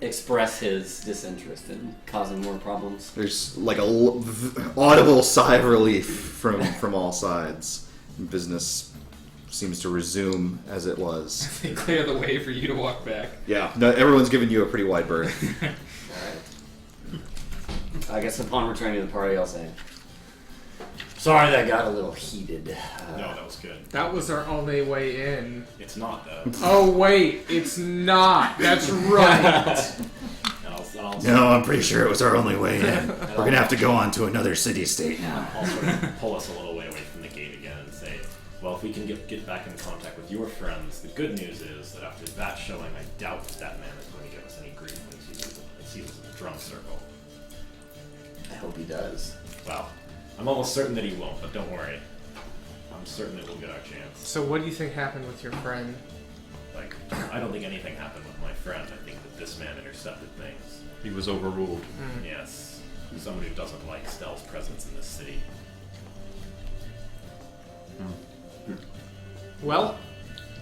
D: express his disinterest in causing more problems.
C: There's like a audible sigh of relief from all sides. Business seems to resume as it was.
J: They clear the way for you to walk back.
C: Yeah, no, everyone's giving you a pretty wide berth.
D: Alright. I guess upon returning to the party, I'll say, sorry that got a little heated.
A: No, that was good.
B: That was our only way in.
A: It's not, though.
B: Oh wait, it's not. That's right.
A: I'll
C: No, I'm pretty sure it was our only way in. We're gonna have to go on to another city-state now.
A: I'll sort of pull us a little way away from the gate again and say, well, if we can get back in contact with your friends, the good news is that after that showing, I doubt that man is going to give us any grief when he sees us in the drum circle.
D: I hope he does.
A: Well, I'm almost certain that he won't, but don't worry. I'm certain that we'll get our chance.
B: So what do you think happened with your friend?
A: Like, I don't think anything happened with my friend. I think that this man intercepted things.
E: He was overruled.
A: Yes. Someone who doesn't like Stell's presence in this city.
B: Well,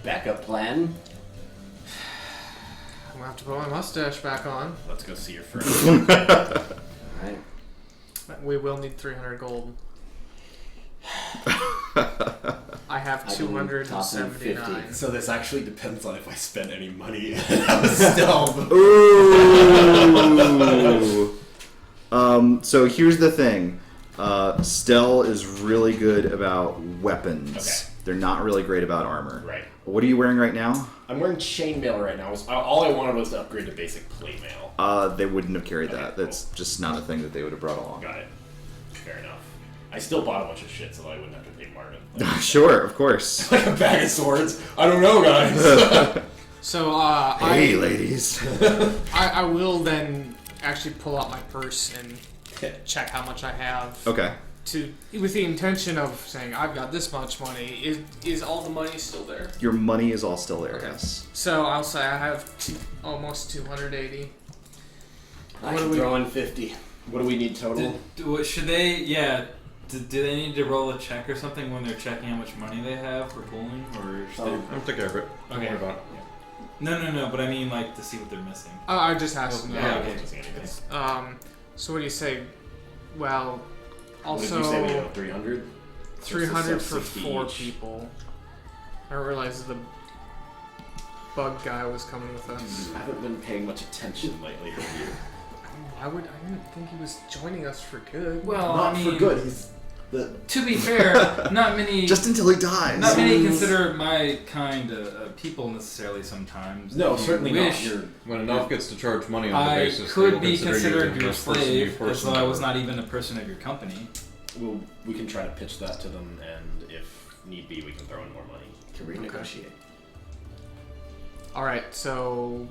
D: Backup plan?
B: I'm gonna have to put my mustache back on.
A: Let's go see your friend.
D: Alright.
B: We will need 300 gold. I have
D: I can top him
B: 279.
D: 50.
I: so this actually depends on if I spend any money. That was stealth.
C: Ooh. So here's the thing. Stell is really good about weapons.
A: Okay.
C: They're not really great about armor.
A: Right.
C: What are you wearing right now?
A: I'm wearing chainmail right now. All I wanted was to upgrade to basic plate mail.
C: They wouldn't have carried
A: Okay,
C: that. That's just not a thing that they would have brought along.
A: Got it. Fair enough. I still bought a bunch of shit so that I wouldn't have to pay Martin.
C: Sure, of course.
I: Like a bag of swords. I don't know, guys.
B: So,
C: Hey, ladies.
B: I will then actually pull out my purse and check how much I have.
C: Okay.
B: with the intention of saying I've got this much money. Is all the money still there?
C: Your money is all still there,
B: Okay.
C: yes.
B: So I'll say I have almost 280.
I: I
B: What
I: can
B: do we-
I: throw in 50. What do we need total?
J: Should they? Yeah. Do they need to roll a check or something when they're checking how much money they have for pooling, or should
H: I'll take care of it. Don't
J: Okay.
H: worry about it.
J: No. But I mean, like, to see what they're missing.
B: I just asked them.
J: Yeah,
B: that.
J: okay.
B: So what do you say? Well, also
I: What did you say we owe 300?
B: 300
I: So
B: for
I: 60
B: 4
I: each.
B: people. I realized the bug guy was coming with us.
I: I haven't been paying much attention lately to you.
B: I didn't think he was joining us for good.
J: Well,
I: Not
J: I mean,
I: for good. He's the.
J: to be fair, not many.
C: Just until he dies.
J: Not many consider my kind people necessarily. Sometimes.
I: No,
J: If you
I: certainly not.
J: wish,
I: You're,
H: When an elf gets to charge money on the
J: I
H: basis, they
J: could
H: will
J: be
H: consider
J: considered
H: you the
J: your
H: best person
J: slave,
H: you've
J: as
H: person
J: though I was
H: ever.
J: not even a person of your company.
I: well, we can try to pitch that to them, and if need be, we can throw in more money to renegotiate.
B: All right, so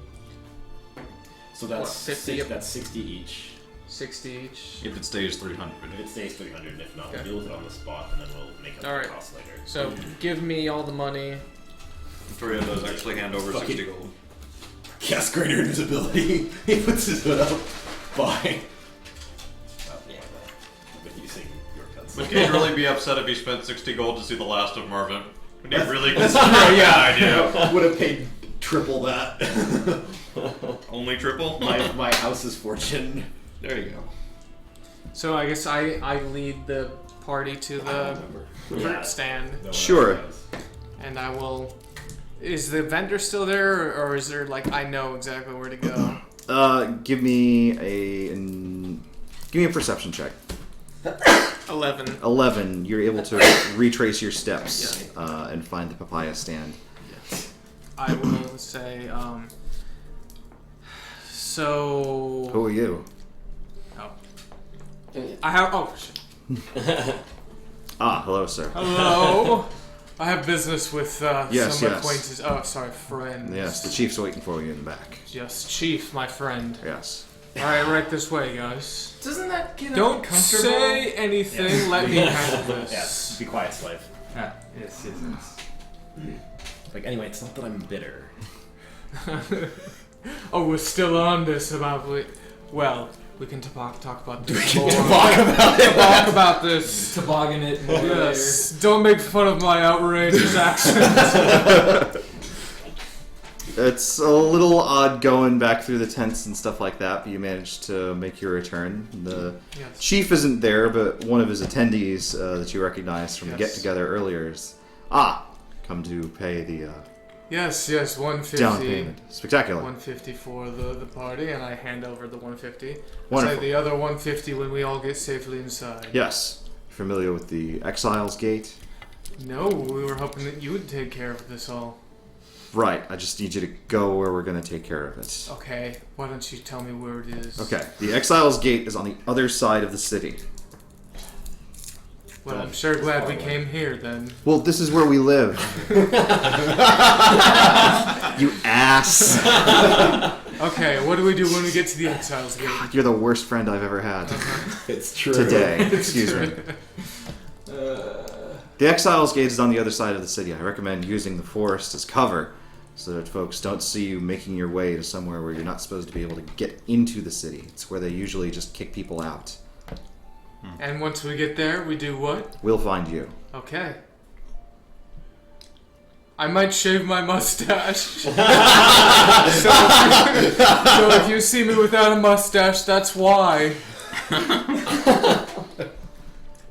I: So that's
B: What, 50?
I: That's 60 each.
B: 60 each.
A: If it stays 300.
I: If it stays 300, if not,
B: Okay.
I: we'll deal with it on the spot, and then we'll make up
B: All
I: the
B: right.
I: cost later.
B: So give me all the money.
F: Victoria does actually hand over
I: Fuck
F: 60
I: it.
F: gold.
I: Yes, greater invisibility. He puts his hood up. Bye. With using your cuts.
F: Would Gage really be upset if he spent 60 gold to see the last of Marvin? Would he really consider that idea?
I: Would have paid triple that.
F: Only triple?
I: my house's fortune.
F: There you go.
B: So I guess I lead the party to the fruit
I: Yeah.
B: stand,
I: No one
C: Sure.
I: else does.
B: and I will. Is the vendor still there, or is there like I know exactly where to go?
C: Give me a perception check.
B: 11.
C: 11. You're able to retrace your steps and find the papaya stand.
B: I will say. So.
C: Who are you?
B: Oh. I have. Oh shit.
C: Ah, hello, sir.
B: Hello. I have business with
C: Yes,
B: some
C: yes.
B: acquaintances. Oh, sorry, friends.
C: Yes, the chief's waiting for you in the back.
B: Yes, Chief, my friend.
C: Yes.
B: All right, right this way, guys.
J: Doesn't that get
B: Don't
J: uncomfortable?
B: say anything. Let me handle this.
I: Yes, be quiet, slave.
J: Ah, yes.
I: Like, anyway, it's not that I'm bitter.
B: Oh, we're still on this about well, we can talk about this more.
I: Talk
B: Talk about this.
J: Toboggan it more
B: Yes. Don't make fun of my outrageous accent.
C: It's a little odd going back through the tents and stuff like that, but you managed to make your return. The
B: Yes.
C: chief isn't there, but one of his attendees that you recognized from the
B: Yes.
C: get-together earlier is come to pay the
B: Yes, 150.
C: down payment. Spectacular.
B: 150 for the party, and I hand over the 150.
C: Wonderful.
B: Say the other 150 when we all get safely inside.
C: Yes. Familiar with the Exiles Gate?
B: No, we were hoping that you would take care of this all.
C: Right. I just need you to go where we're going to take care of it.
B: Okay, why don't you tell me where it is?
C: Okay. The Exiles Gate is on the other side of the city.
B: Well, I'm sure glad we came here then.
C: Well, this is where we live. You ass.
B: Okay, what do we do when we get to the Exiles Gate?
C: You're the worst friend I've ever had.
I: It's true.
C: Today. Excuse me. The Exiles Gate is on the other side of the city. I recommend using the forest as cover so that folks don't see you making your way to somewhere where you're not supposed to be able to get into the city. It's where they usually just kick people out.
B: And once we get there, we do what?
C: We'll find you.
B: Okay. I might shave my mustache. so if you see me without a mustache, that's why.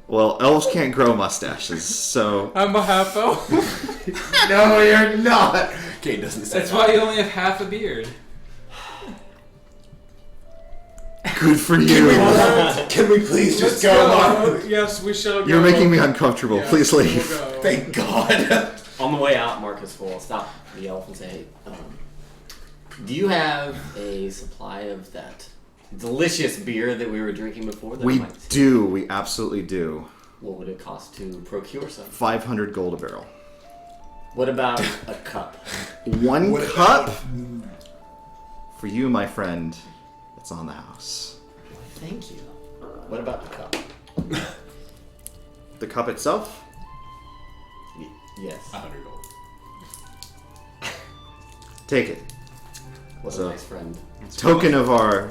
C: Well, elves can't grow mustaches, so...
B: I'm a half elf.
I: No, you're not. Okay, doesn't say
J: That's
I: that.
J: why you only have half a beard.
C: Good for you.
I: Can we please just go? Mark?
B: Yes, we shall go.
C: You're making me uncomfortable.
B: Yes,
C: Please
B: we'll
C: leave.
B: go.
I: Thank God.
D: On the way out, Marcus will stop the elf and say, do you have a supply of that delicious beer that we were drinking before? That I
C: We
D: might see?
C: do. We absolutely do.
D: What would it cost to procure some?
C: 500 gold a barrel.
D: What about a cup?
C: One
I: What
C: cup? For you, my friend, it's on the house.
D: Thank you. What about the cup?
C: the cup itself?
D: Yes.
I: 100 gold.
C: Take it.
D: What
C: So-
D: a nice friend.
C: Token of our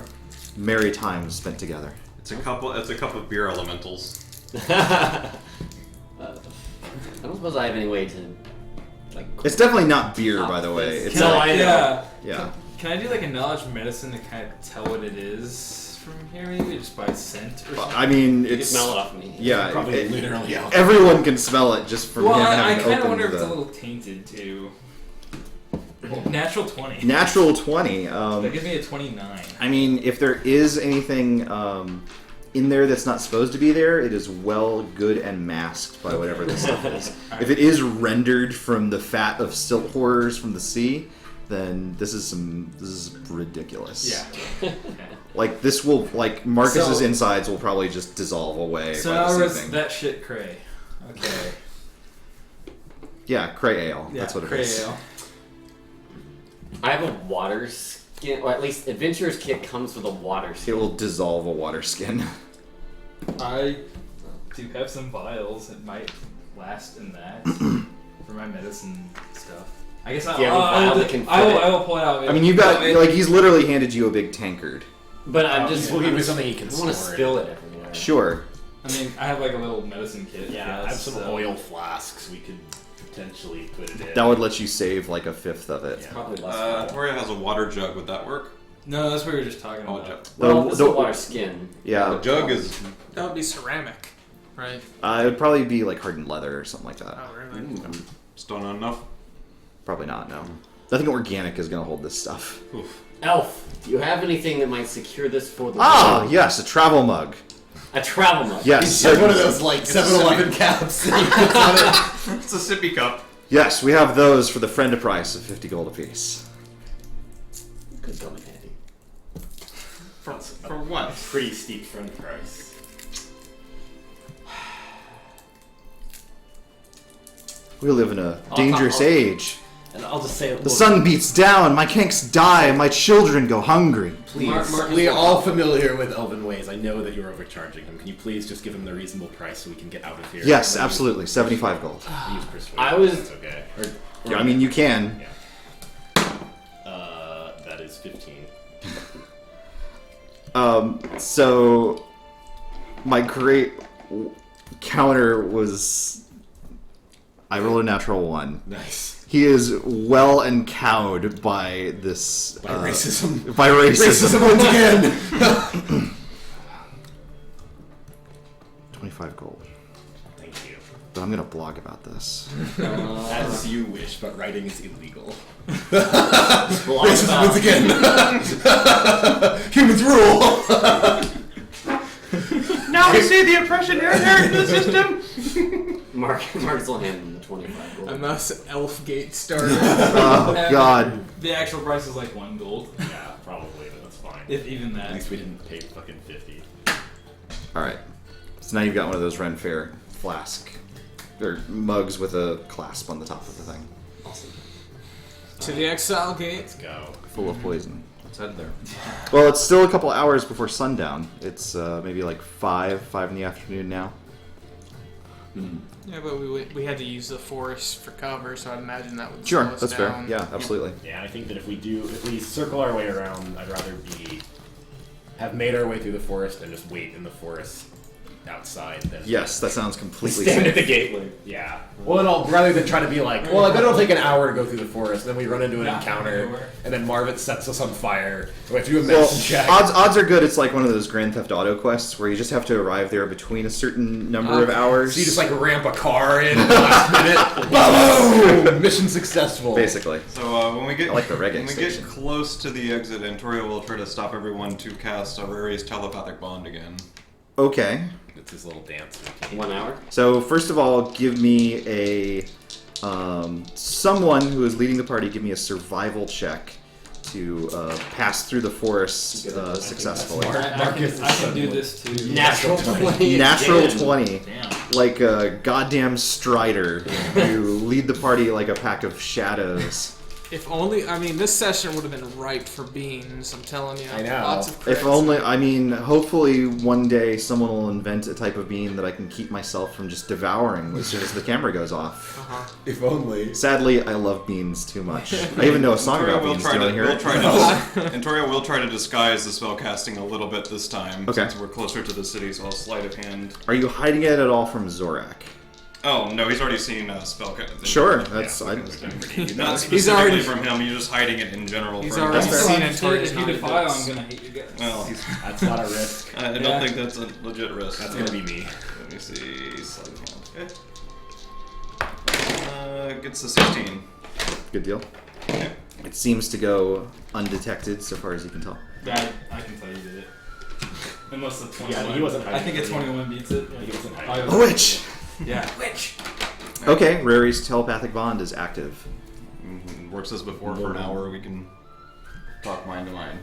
C: merry times spent together.
F: It's a cup of beer elementals.
D: I don't suppose I have any way to, like.
C: It's definitely not beer, by the way. It's
D: No, I know.
J: Yeah.
C: yeah.
J: Can I do like a knowledge medicine to kind of tell what it is from here, maybe just by scent or something?
C: I mean,
D: You can
C: it's
D: smell it off me.
C: yeah.
I: Probably literally out.
C: Everyone can smell it just from
J: Well,
C: him
J: I
C: having
J: kind of
C: opened
J: wonder if it's a
C: the
J: little tainted too. Natural 20.
C: natural 20.
J: That gives me a 29.
C: I mean, if there is anything in there that's not supposed to be there, it is well, good, and masked by whatever this stuff is. If it is rendered from the fat of silt horrors from the sea, then this is ridiculous.
J: Yeah.
C: Like this will Marcus's
J: So-
C: insides will probably just dissolve away.
J: So
C: by
J: now
C: this
J: it's
C: evening.
J: that shit cray. Okay.
C: Yeah, cray ale.
J: Yeah,
C: That's what it
J: cray
C: is.
J: ale.
D: I have a water skin, or at least Adventurer's Kit comes with a water
C: It
D: skin.
C: will dissolve a water skin.
J: I do have some vials. It might last in that for my medicine stuff. I guess
D: Do you have a vial that can fit
J: I
D: it?
J: will pull it out.
C: I mean, you've got he's literally handed you a big tankard.
D: But I'm just.
I: We'll give you something you can
D: I want to
I: store
D: spill
I: in.
D: it everywhere.
C: Sure.
J: I mean, I have like a little medicine kit.
I: Yeah, I
J: guess,
I: have some
J: so-
I: oil flasks we could potentially put it in.
C: That would let you save like a fifth of it.
I: Yeah.
D: Probably less.
F: Toria has a water jug. Would that work?
J: No, that's what we were just talking
F: Oh,
J: about.
F: jug.
D: well,
C: The-
D: this
C: the-
D: is a water skin.
C: Yeah,
E: The jug is.
B: That would be ceramic, right?
C: it would probably be like hardened leather or something like that.
B: Oh, really?
F: Still not enough.
C: Probably not. No, nothing organic is going to hold this stuff.
D: Elf, do you have anything that might secure this for the
C: Ah,
D: road?
C: yes, a travel mug.
D: A travel mug.
C: Yes,
I: It's one of those like 7-Eleven caps that you put on it.
F: It's a sippy cup.
C: Yes, we have those for the friend price of 50 gold apiece.
D: Could come in handy.
F: For what?
I: Pretty steep friend price.
C: We live in a dangerous age.
D: And I'll just say,
C: The sun beats down, my kinks die, and my children go hungry.
D: please.
I: We are all familiar with Elven ways. I know that you're overcharging him. Can you please just give him the reasonable price so we can get out of here?
C: Yes,
I: And then
C: absolutely, 75 gold.
I: Use persuasion.
D: I was-
I: That's okay.
C: Yeah, I mean, you can.
I: That is 15.
C: So my great counter was I rolled a natural 1.
I: Nice.
C: He is well encowed by this
I: By racism.
C: By racism.
I: Racism once again.
C: 25 gold.
I: Thank you.
C: But I'm gonna blog about this.
I: As you wish, but writing is illegal.
D: Blog
I: Racism
D: about-
I: once again. Humans rule.
F: Now we see the oppression inherent in the system.
D: Marcus will hand him the 25 gold.
B: A nice elf gate starter.
C: Oh God.
J: The actual price is like 1 gold,
I: Yeah, probably, but that's fine.
J: if even
I: At
J: that.
I: least we didn't pay fucking 50.
C: All right. So now you've got one of those Ren Fair flask or mugs with a clasp on the top of the thing,
D: Awesome.
B: To the exile gate.
I: Let's go.
C: full of poison.
E: Let's head there.
C: Well, it's still a couple hours before sundown. It's maybe like 5 in the afternoon now.
B: Yeah, but we had to use the forest for cover, so I'd imagine that would
C: Sure,
B: slow us
C: that's
B: down.
C: fair. Yeah, absolutely.
I: Yeah, I think that if we circle our way around, I'd rather have made our way through the forest and just wait in the forest outside than
C: Yes, that sounds completely
D: Stand at
C: safe.
D: the gateway.
I: Yeah. Well, rather than try to be like, well, I bet it'll take an hour to go through the forest, then we run into an
J: Not
I: encounter,
J: nowhere.
I: and then Marvin sets us on fire, and we have to do a
C: Well,
I: medicine check.
C: odds are good. It's like one of those Grand Theft Auto quests where you just have to arrive there between a certain number of hours.
I: So you just like ramp a car in at the last minute. Boom! Mission successful.
C: basically.
F: So when we get
C: I like the reggae
F: when we
C: station.
F: get close to the exit, Antoria will try to stop everyone to cast Aurelia's telepathic bond again.
C: Okay.
I: It's his little dance routine.
D: 1 hour?
C: So first of all, give me a someone who is leading the party. Give me a survival check to pass through the forest successfully.
I: Marcus
J: I
I: is
J: can do
I: suddenly-
J: this too.
D: Natural 20.
C: Natural
D: again.
C: 20.
J: Damn.
C: Like a goddamn strider. You lead the party like a pack of shadows.
B: If only, I mean, this session would have been ripe for beans, I'm telling you.
I: I know.
B: Lots of crits.
C: If only, I mean, hopefully one day someone will invent a type of bean that I can keep myself from just devouring as soon as the camera goes off.
I: If only.
C: Sadly, I love beans too much. I even know a song about beans. Do you want to hear it?
F: Antoria will try to disguise the spell casting a little bit this time,
C: Okay.
F: since we're closer to the city, so I'll sleight of hand.
C: Are you hiding it at all from Zorak?
F: Oh, no, he's already seen spell casting.
C: Sure, that's...
F: Not
B: He's
F: specifically
B: already-
F: from him, you're just hiding it in general.
B: He's
F: for
B: already
F: him.
B: seen
J: If
B: Antoria's
J: you
B: naughty
J: defile,
B: bits.
J: I'm gonna hate you guys.
F: Well,
I: That's not a risk.
F: I don't
J: Yeah.
F: think that's a legit risk.
I: That's gonna be me.
F: Let me see. Sleight of hand. Okay. Gets a 16.
C: Good deal.
F: Okay.
C: It seems to go undetected so far as you can tell.
J: Yeah, I can tell you did it. Unless the 21.
I: Yeah, he wasn't
J: I think
I: hiding.
J: a 21 beats it.
I: He wasn't
J: Oh,
I: hiding.
J: it was-
C: A witch!
J: Yeah. Witch!
C: Okay, Rary's telepathic bond is active.
F: Works as before for an hour. We can talk mind to mind.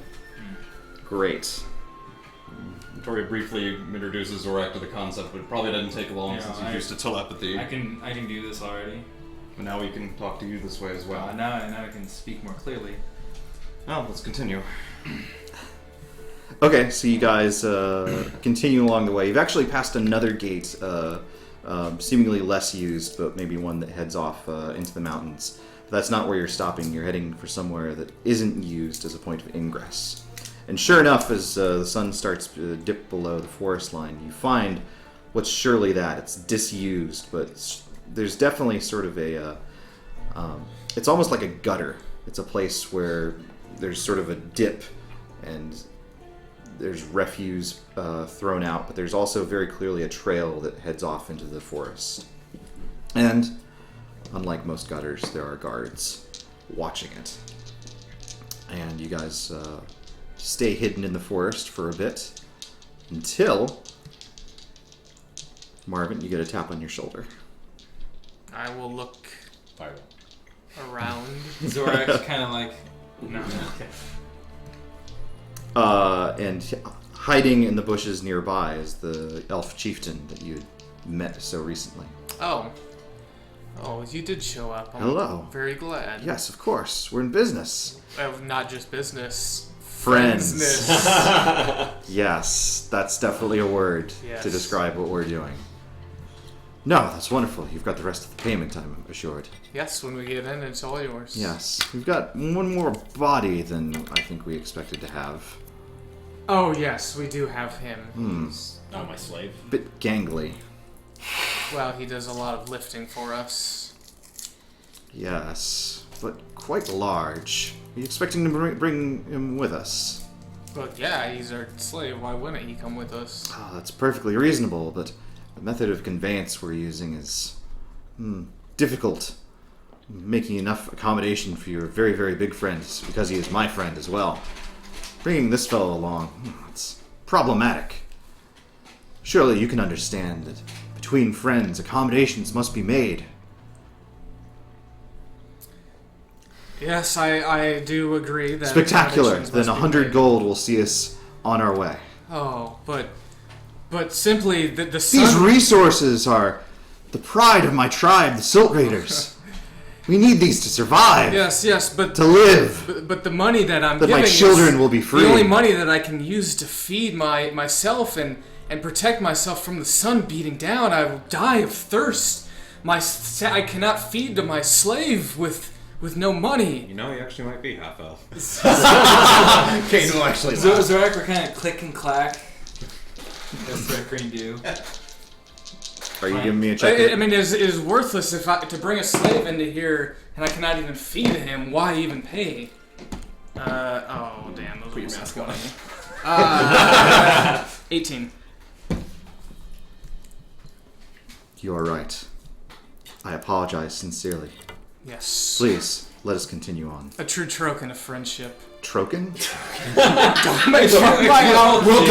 C: Great.
E: Tori briefly introduces Zorak to the concept, but it probably doesn't take long
J: Yeah,
E: since
J: I-
E: he's used to telepathy.
J: I can do this already.
E: But now we can talk to you this way as well.
J: Now I can speak more clearly.
F: Well, let's continue.
C: Okay, so you guys continue along the way. You've actually passed another gate, seemingly less used, but maybe one that heads off into the mountains. But that's not where you're stopping. You're heading for somewhere that isn't used as a point of ingress. And sure enough, as the sun starts to dip below the forest line, you find what's surely that. It's disused, but there's definitely sort of a... it's almost like a gutter. It's a place where there's sort of a dip, and there's refuse thrown out, but there's also very clearly a trail that heads off into the forest. And, unlike most gutters, there are guards watching it. And you guys stay hidden in the forest for a bit until... Marvin, you get a tap on your shoulder.
B: I will look
I: Fireball.
B: around.
J: Zorak's kind of like, no. Okay.
C: And hiding in the bushes nearby is the elf chieftain that you met so recently.
B: Oh, you did show up. I'm
C: Hello.
B: very glad.
C: Yes, of course. We're in business.
B: Not just business.
C: Friends.
B: Friendsness.
C: Yes, that's definitely a word
B: Yes.
C: to describe what we're doing. No, that's wonderful. You've got the rest of the payment, I'm assured.
B: Yes, when we get in, it's all yours.
C: Yes. We've got one more body than I think we expected to have.
B: Oh, yes, we do have him.
I: Oh, my slave.
C: Bit gangly.
B: Well, he does a lot of lifting for us.
C: Yes, but quite large. Are you expecting to bring him with us?
B: But yeah, he's our slave. Why wouldn't he come with us?
C: Oh, that's perfectly reasonable, but the method of conveyance we're using is difficult. Making enough accommodation for your very, very big friend, because he is my friend as well. Bringing this fellow along, it's problematic. Surely you can understand that between friends, accommodations must be made.
B: Yes, I do agree that
C: Spectacular.
B: accommodations
C: Then
B: must be
C: 100
B: made.
C: gold will see us on our way.
B: Oh, but simply the
C: These
B: sun.
C: resources are the pride of my tribe, the Silt Raiders. We need these to survive,
B: Yes, but
C: to live,
B: but the money that I'm
C: that
B: giving
C: my children
B: is
C: will be free.
B: the only money that I can use to feed myself and protect myself from the sun beating down. I will die of thirst. I cannot feed to my slave with no money.
E: You know, he actually might be half elf.
I: Kane will actually
J: So
I: laugh.
J: Zorak will kind of click and clack. That's what Kreen do.
C: Are you giving me a check?
B: I mean, it is worthless to bring a slave into here and I cannot even feed him. Why even pay? Oh damn, those
I: Put your
B: are
I: mask on.
B: 18.
C: You are right. I apologize sincerely.
B: Yes.
C: Please, let us continue on.
B: A true token of friendship.
C: Troken?
B: We'll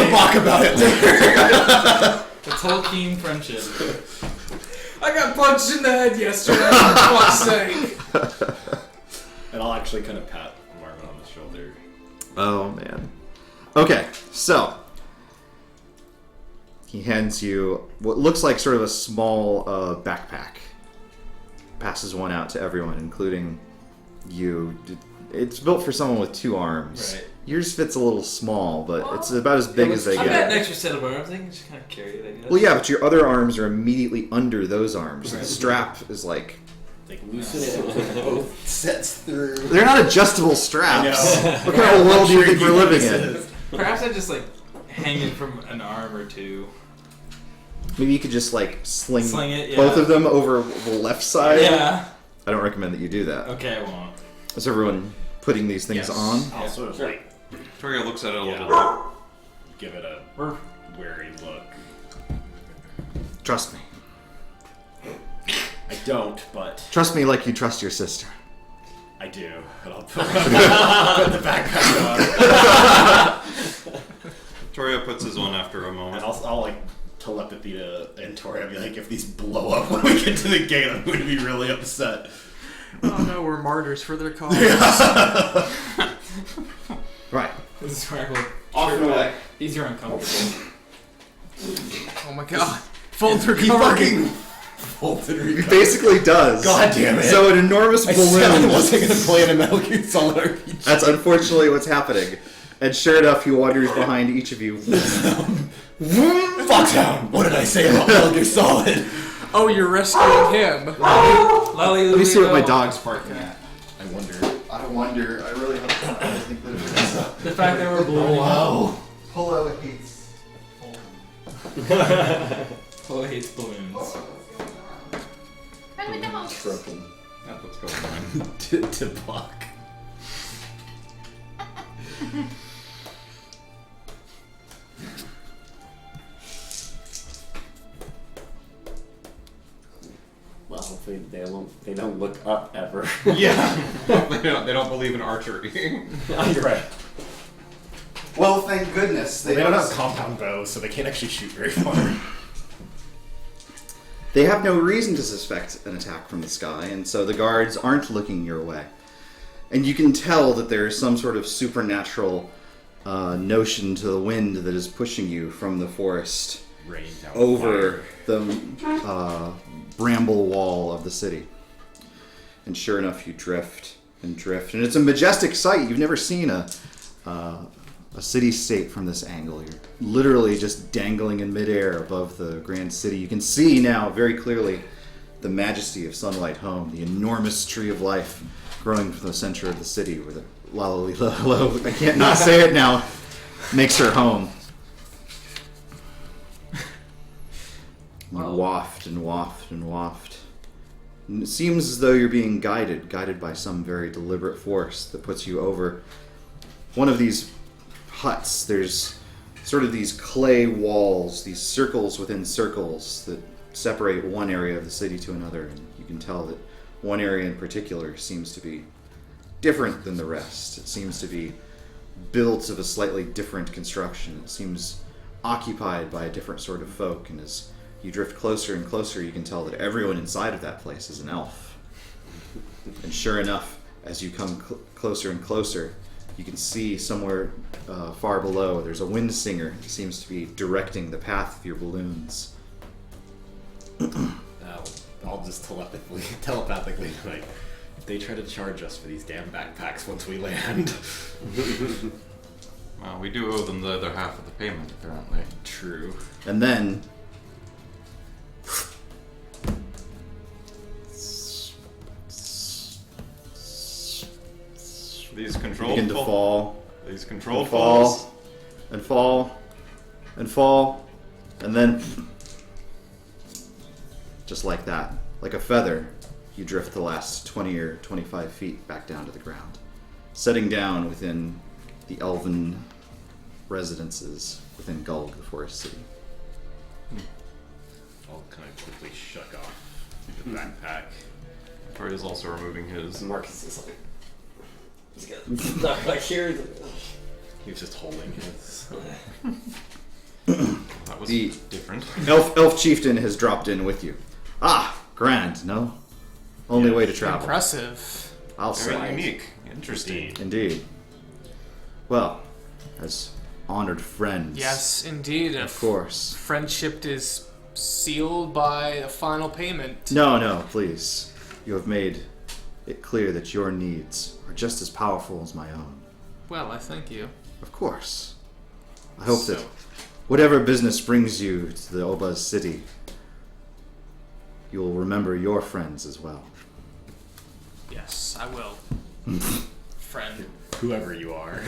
I: talk about it later.
J: The Tolkien friendship.
B: I got punched in the head yesterday, for fuck's sake.
I: And I'll actually kind of pat Marvin on the shoulder.
C: Oh, man. Okay, so. He hands you what looks like sort of a small backpack. Passes one out to everyone, including It's built for someone with 2 arms.
J: Right.
C: Yours fits a little small, but it's about as big as they
J: I've got an
C: get.
J: extra set of arms. I can just kind of carry it, I guess.
C: Well, yeah, but your other arms are immediately under those arms. The strap is like...
I: Like loosen it and put both sets through.
C: They're not adjustable straps.
I: I know.
C: What kind of world do you think we're living in?
J: Perhaps I just, like, hang it from an arm or 2.
C: Maybe you could just, like, sling
J: it, yeah.
C: both of them over the left side.
J: Yeah.
C: I don't recommend that you do that.
J: Okay, I won't.
C: Is everyone putting these things on?
I: I'll sort of like
F: Victoria looks at it a little bit.
K: Give it a wary look.
C: Trust me.
K: I don't, but
C: Trust me like you trust your sister.
K: I do. And I'll put the backpack on.
F: Victoria puts his on after a moment.
K: And I'll like telepathy to Antori. I'll be like, if these blow up when we get to the gate, I'm going to be really upset.
B: Oh no, we're martyrs for their cause.
C: Right.
J: This is where I will...
C: Off and away.
J: These are uncomfortable.
B: Oh my god. Fold through
K: He
B: cover.
K: fucking folded
C: He basically does.
K: God damn it.
C: So an enormous
K: I said I
C: balloon.
K: wasn't going to play in a Metal Gear Solid RPG.
C: That's unfortunately what's happening. And sure enough, he wanders behind each of you.
K: Foxhound! What did I say about Metal Gear Solid?
B: Oh, you're rescuing him.
J: Lolly,
C: Let me see what my dog's barking at.
K: I wonder.
C: I really hope I think that it is.
J: The fact that we're ballooning.
C: Wow. Polo hates.
J: Polo hates balloons.
L: Run with the hose.
C: Stroking.
E: That's what's going on.
K: to block.
D: Well, hopefully they don't look up ever.
E: Yeah. they don't believe in archery.
K: You're right.
C: Well, thank goodness.
K: They don't have compound bows, so they can't actually shoot very far.
C: They have no reason to suspect an attack from the sky, and so the guards aren't looking your way. And you can tell that there is some sort of supernatural notion to the wind that is pushing you from the forest
K: Rain down
C: over
K: fire.
C: the bramble wall of the city. And sure enough, you drift and drift. And it's a majestic sight. You've never seen a city-state from this angle. You're literally just dangling in midair above the grand city. You can see now very clearly the majesty of Sunlight Home, the enormous tree of life growing from the center of the city where the Lalali, I can't not say it now, makes her home. You waft and waft and waft. And it seems as though you're being guided by some very deliberate force that puts you over one of these huts. There's sort of these clay walls, these circles within circles that separate one area of the city to another. And you can tell that one area in particular seems to be different than the rest. It seems to be built of a slightly different construction. It seems occupied by a different sort of folk, and as you drift closer and closer, you can tell that everyone inside of that place is an elf. And sure enough, as you come closer and closer, you can see somewhere far below, there's a wind singer that seems to be directing the path of your balloons.
K: I'll just telepathically, like, if they try to charge us for these damn backpacks once we land.
F: Well, we do owe them the other half of the payment, apparently.
K: True.
C: And then
F: These
C: you
F: controlled
C: begin to fall.
F: These controlled
C: And fall.
F: falls.
C: And fall. And fall. And then just like that, like a feather, you drift the last 20 or 25 feet back down to the ground, setting down within the elven residences within Gulg, the forest city.
K: I'll kind of quickly shuck off the backpack.
F: Victoria's also removing his.
D: Marcus is like, he's got knocked back here.
K: He was just holding his.
F: That was
C: The
F: different.
C: Elf chieftain has dropped in with you. Ah, grand, no? Only way to travel.
B: Impressive.
C: I'll
F: Very
C: say.
F: unique. Interesting.
C: Indeed. Well, as honored friends.
B: Yes, indeed.
C: Of course.
B: Friendship is sealed by a final payment.
C: No, please. You have made it clear that your needs are just as powerful as my own.
B: Well, I thank you.
C: Of course. I hope that whatever business brings you to the Oba's city, you'll remember your friends as well.
B: Yes, I will. Friend.
K: Whoever you are.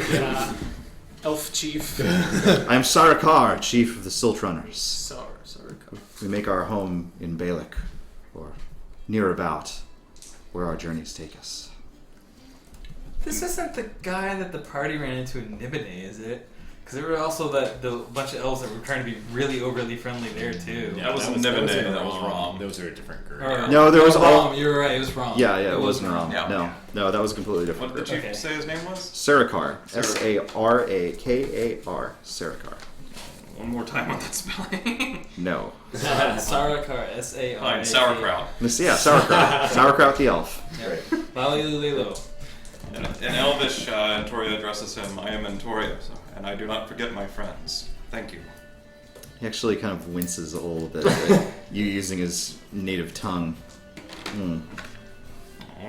B: Elf chief.
C: I'm Sarakar, chief of the Silt Runners.
B: Sorry.
C: We make our home in Balik, or near about, where our journeys take us.
J: This isn't the guy that the party ran into in Nibene, is it? Because there were also the bunch of elves that were trying to be really overly friendly there too.
F: That was Nibene, that was Rom.
K: Those are a different group.
C: No, there was
J: Rom. You were right. It was Rom.
C: Yeah, it wasn't Rom.
F: Yeah.
C: No, that was a completely different
F: What did
C: group.
F: the chief say his name was?
C: Sarakar. Sarakar. Sarakar.
F: One more time on that spelling.
C: No.
J: Sarakar. S-A-R-A-K.
F: Fine, sauerkraut.
C: Yeah, Sauerkraut. Sauerkraut the elf.
J: Lilo.
F: In Elvish, Antoria addresses him, I am Antoria, and I do not forget my friends. Thank you.
C: He actually kind of winces a little bit at you using his native tongue.
F: I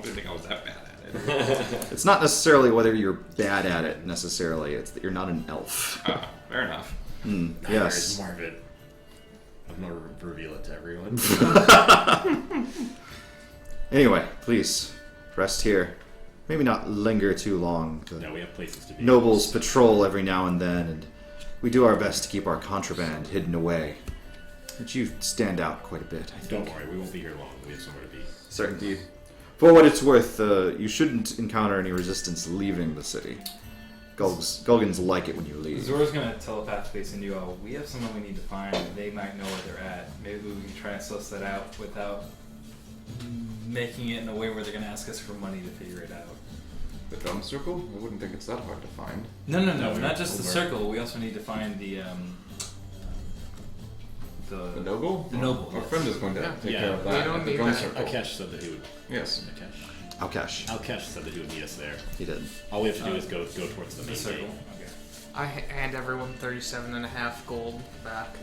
F: didn't think I was that bad at it.
C: It's not necessarily whether you're bad at it, necessarily. It's that you're not an elf.
F: Fair enough.
C: Yes.
K: More of it. I'm gonna reveal it to everyone.
C: Anyway, please, rest here. Maybe not linger too long.
K: No, we have places to be.
C: Nobles patrol every now and then, and we do our best to keep our contraband hidden away. But you stand out quite a bit, I think.
K: Don't worry, we won't be here long. We have somewhere to be.
C: Certainly. For what it's worth, you shouldn't encounter any resistance leaving the city. Gulgans like it when you leave.
J: Zora's gonna telepathically send you all. We have someone we need to find. They might know where they're at. Maybe we can try and suss that out without making it in a way where they're gonna ask us for money to figure it out.
H: The drum circle? I wouldn't think it's that hard to find.
J: No, not just the circle. We also need to find the
H: noble?
J: The noble.
H: Our friend is going to take care of
B: we
H: that
B: don't
H: at the
B: need
H: drum
B: that.
H: circle.
K: Akesh said that he would.
H: Yes.
C: Alkesh
K: said that he would meet us there.
C: He did.
K: All we have to do is go towards the
J: The
K: main
J: circle.
K: gate.
J: Okay.
B: I hand everyone 37.5 gold back.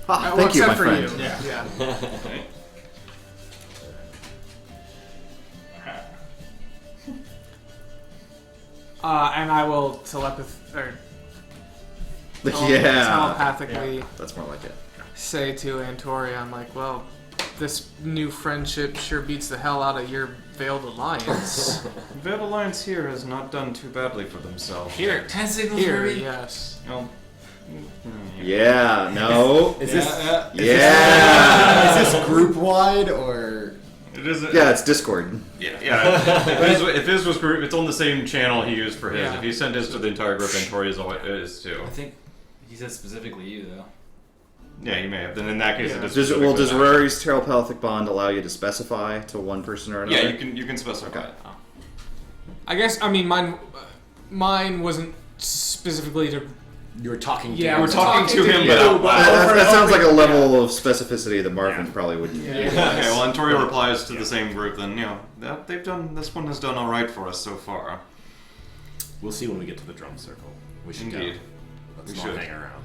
C: Ah,
B: Well,
C: thank you, my
B: except for
C: friend.
B: you. Yeah.
F: Okay.
B: And I will telepathically
C: That's more like it.
B: say to Antoria, I'm like, well, this new friendship sure beats the hell out of your Veiled Alliance.
F: Veiled Alliance here has not done too badly for themselves.
B: Here,
J: 10 signals.
B: here,
J: Marie?
B: yes.
F: Well,
C: Yeah, no.
K: Is this
C: Yeah.
K: is this group wide or?
F: it is.
C: Yeah, it's Discord.
F: Yeah. If his was group, it's on the same channel he used for his.
B: Yeah.
F: If he sent his to the entire group, Antoria's is too.
J: I think he said specifically you though.
F: Yeah, you may have. Then in that case, it is.
C: Does
F: specifically that.
C: Rory's telepathic bond allow you to specify to one person or another?
F: Yeah, you can specify.
C: Okay.
B: I guess, I mean, mine wasn't specifically to...
K: You were talking.
B: Yeah,
F: We're talking to him,
B: you,
F: but
C: That sounds like a level of specificity that Marvin probably wouldn't.
F: Okay, well, Antoria replies to the same group. Then they've done. This one has done all right for us so far.
K: We'll see when we get to the drum circle. We should
F: Indeed.
K: go. Let's
F: We
K: not
F: should.
K: hang around.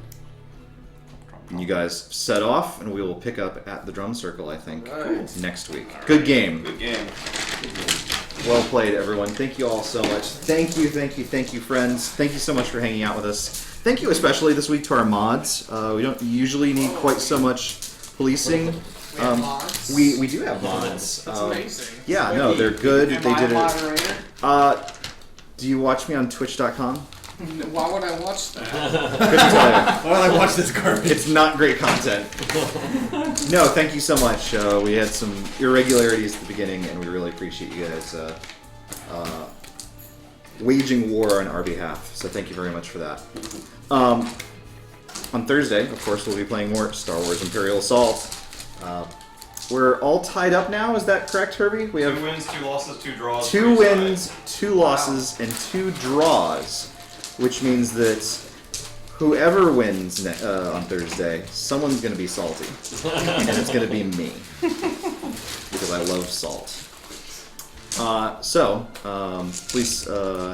C: You guys set off, and we will pick up at the drum circle, I think,
B: Right.
C: next week. Good game.
F: Good game.
C: Well played, everyone. Thank you all so much. Thank you, friends. Thank you so much for hanging out with us. Thank you especially this week to our mods. We don't usually need quite so much policing.
B: We have mods.
C: We do have mods.
B: That's amazing.
C: Yeah, no, they're good.
B: Am
C: They
B: I
C: did
B: a
C: it.
B: moderator?
C: Do you watch me on Twitch.com?
B: Why would I watch that?
C: Couldn't tell you.
K: Why would I watch this garbage?
C: It's not great content. No, thank you so much. We had some irregularities at the beginning, and we really appreciate you guys waging war on our behalf. So thank you very much for that. On Thursday, of course, we'll be playing more Star Wars Imperial Assault. We're all tied up now. Is that correct, Herbie? We
F: 2
C: have
F: wins, 2 losses, 2 draws.
C: 2
F: 3
C: wins,
F: sides.
C: 2 losses, and 2 draws, which means that whoever wins on Thursday, someone's going to be salty. And it's going to be me. Because I love salt. So, please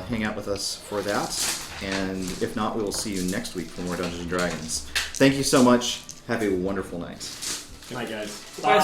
C: hang out with us for that. And if not, we will see you next week for more Dungeons & Dragons. Thank you so much. Have a wonderful night.
K: Good night, guys.
J: Bye.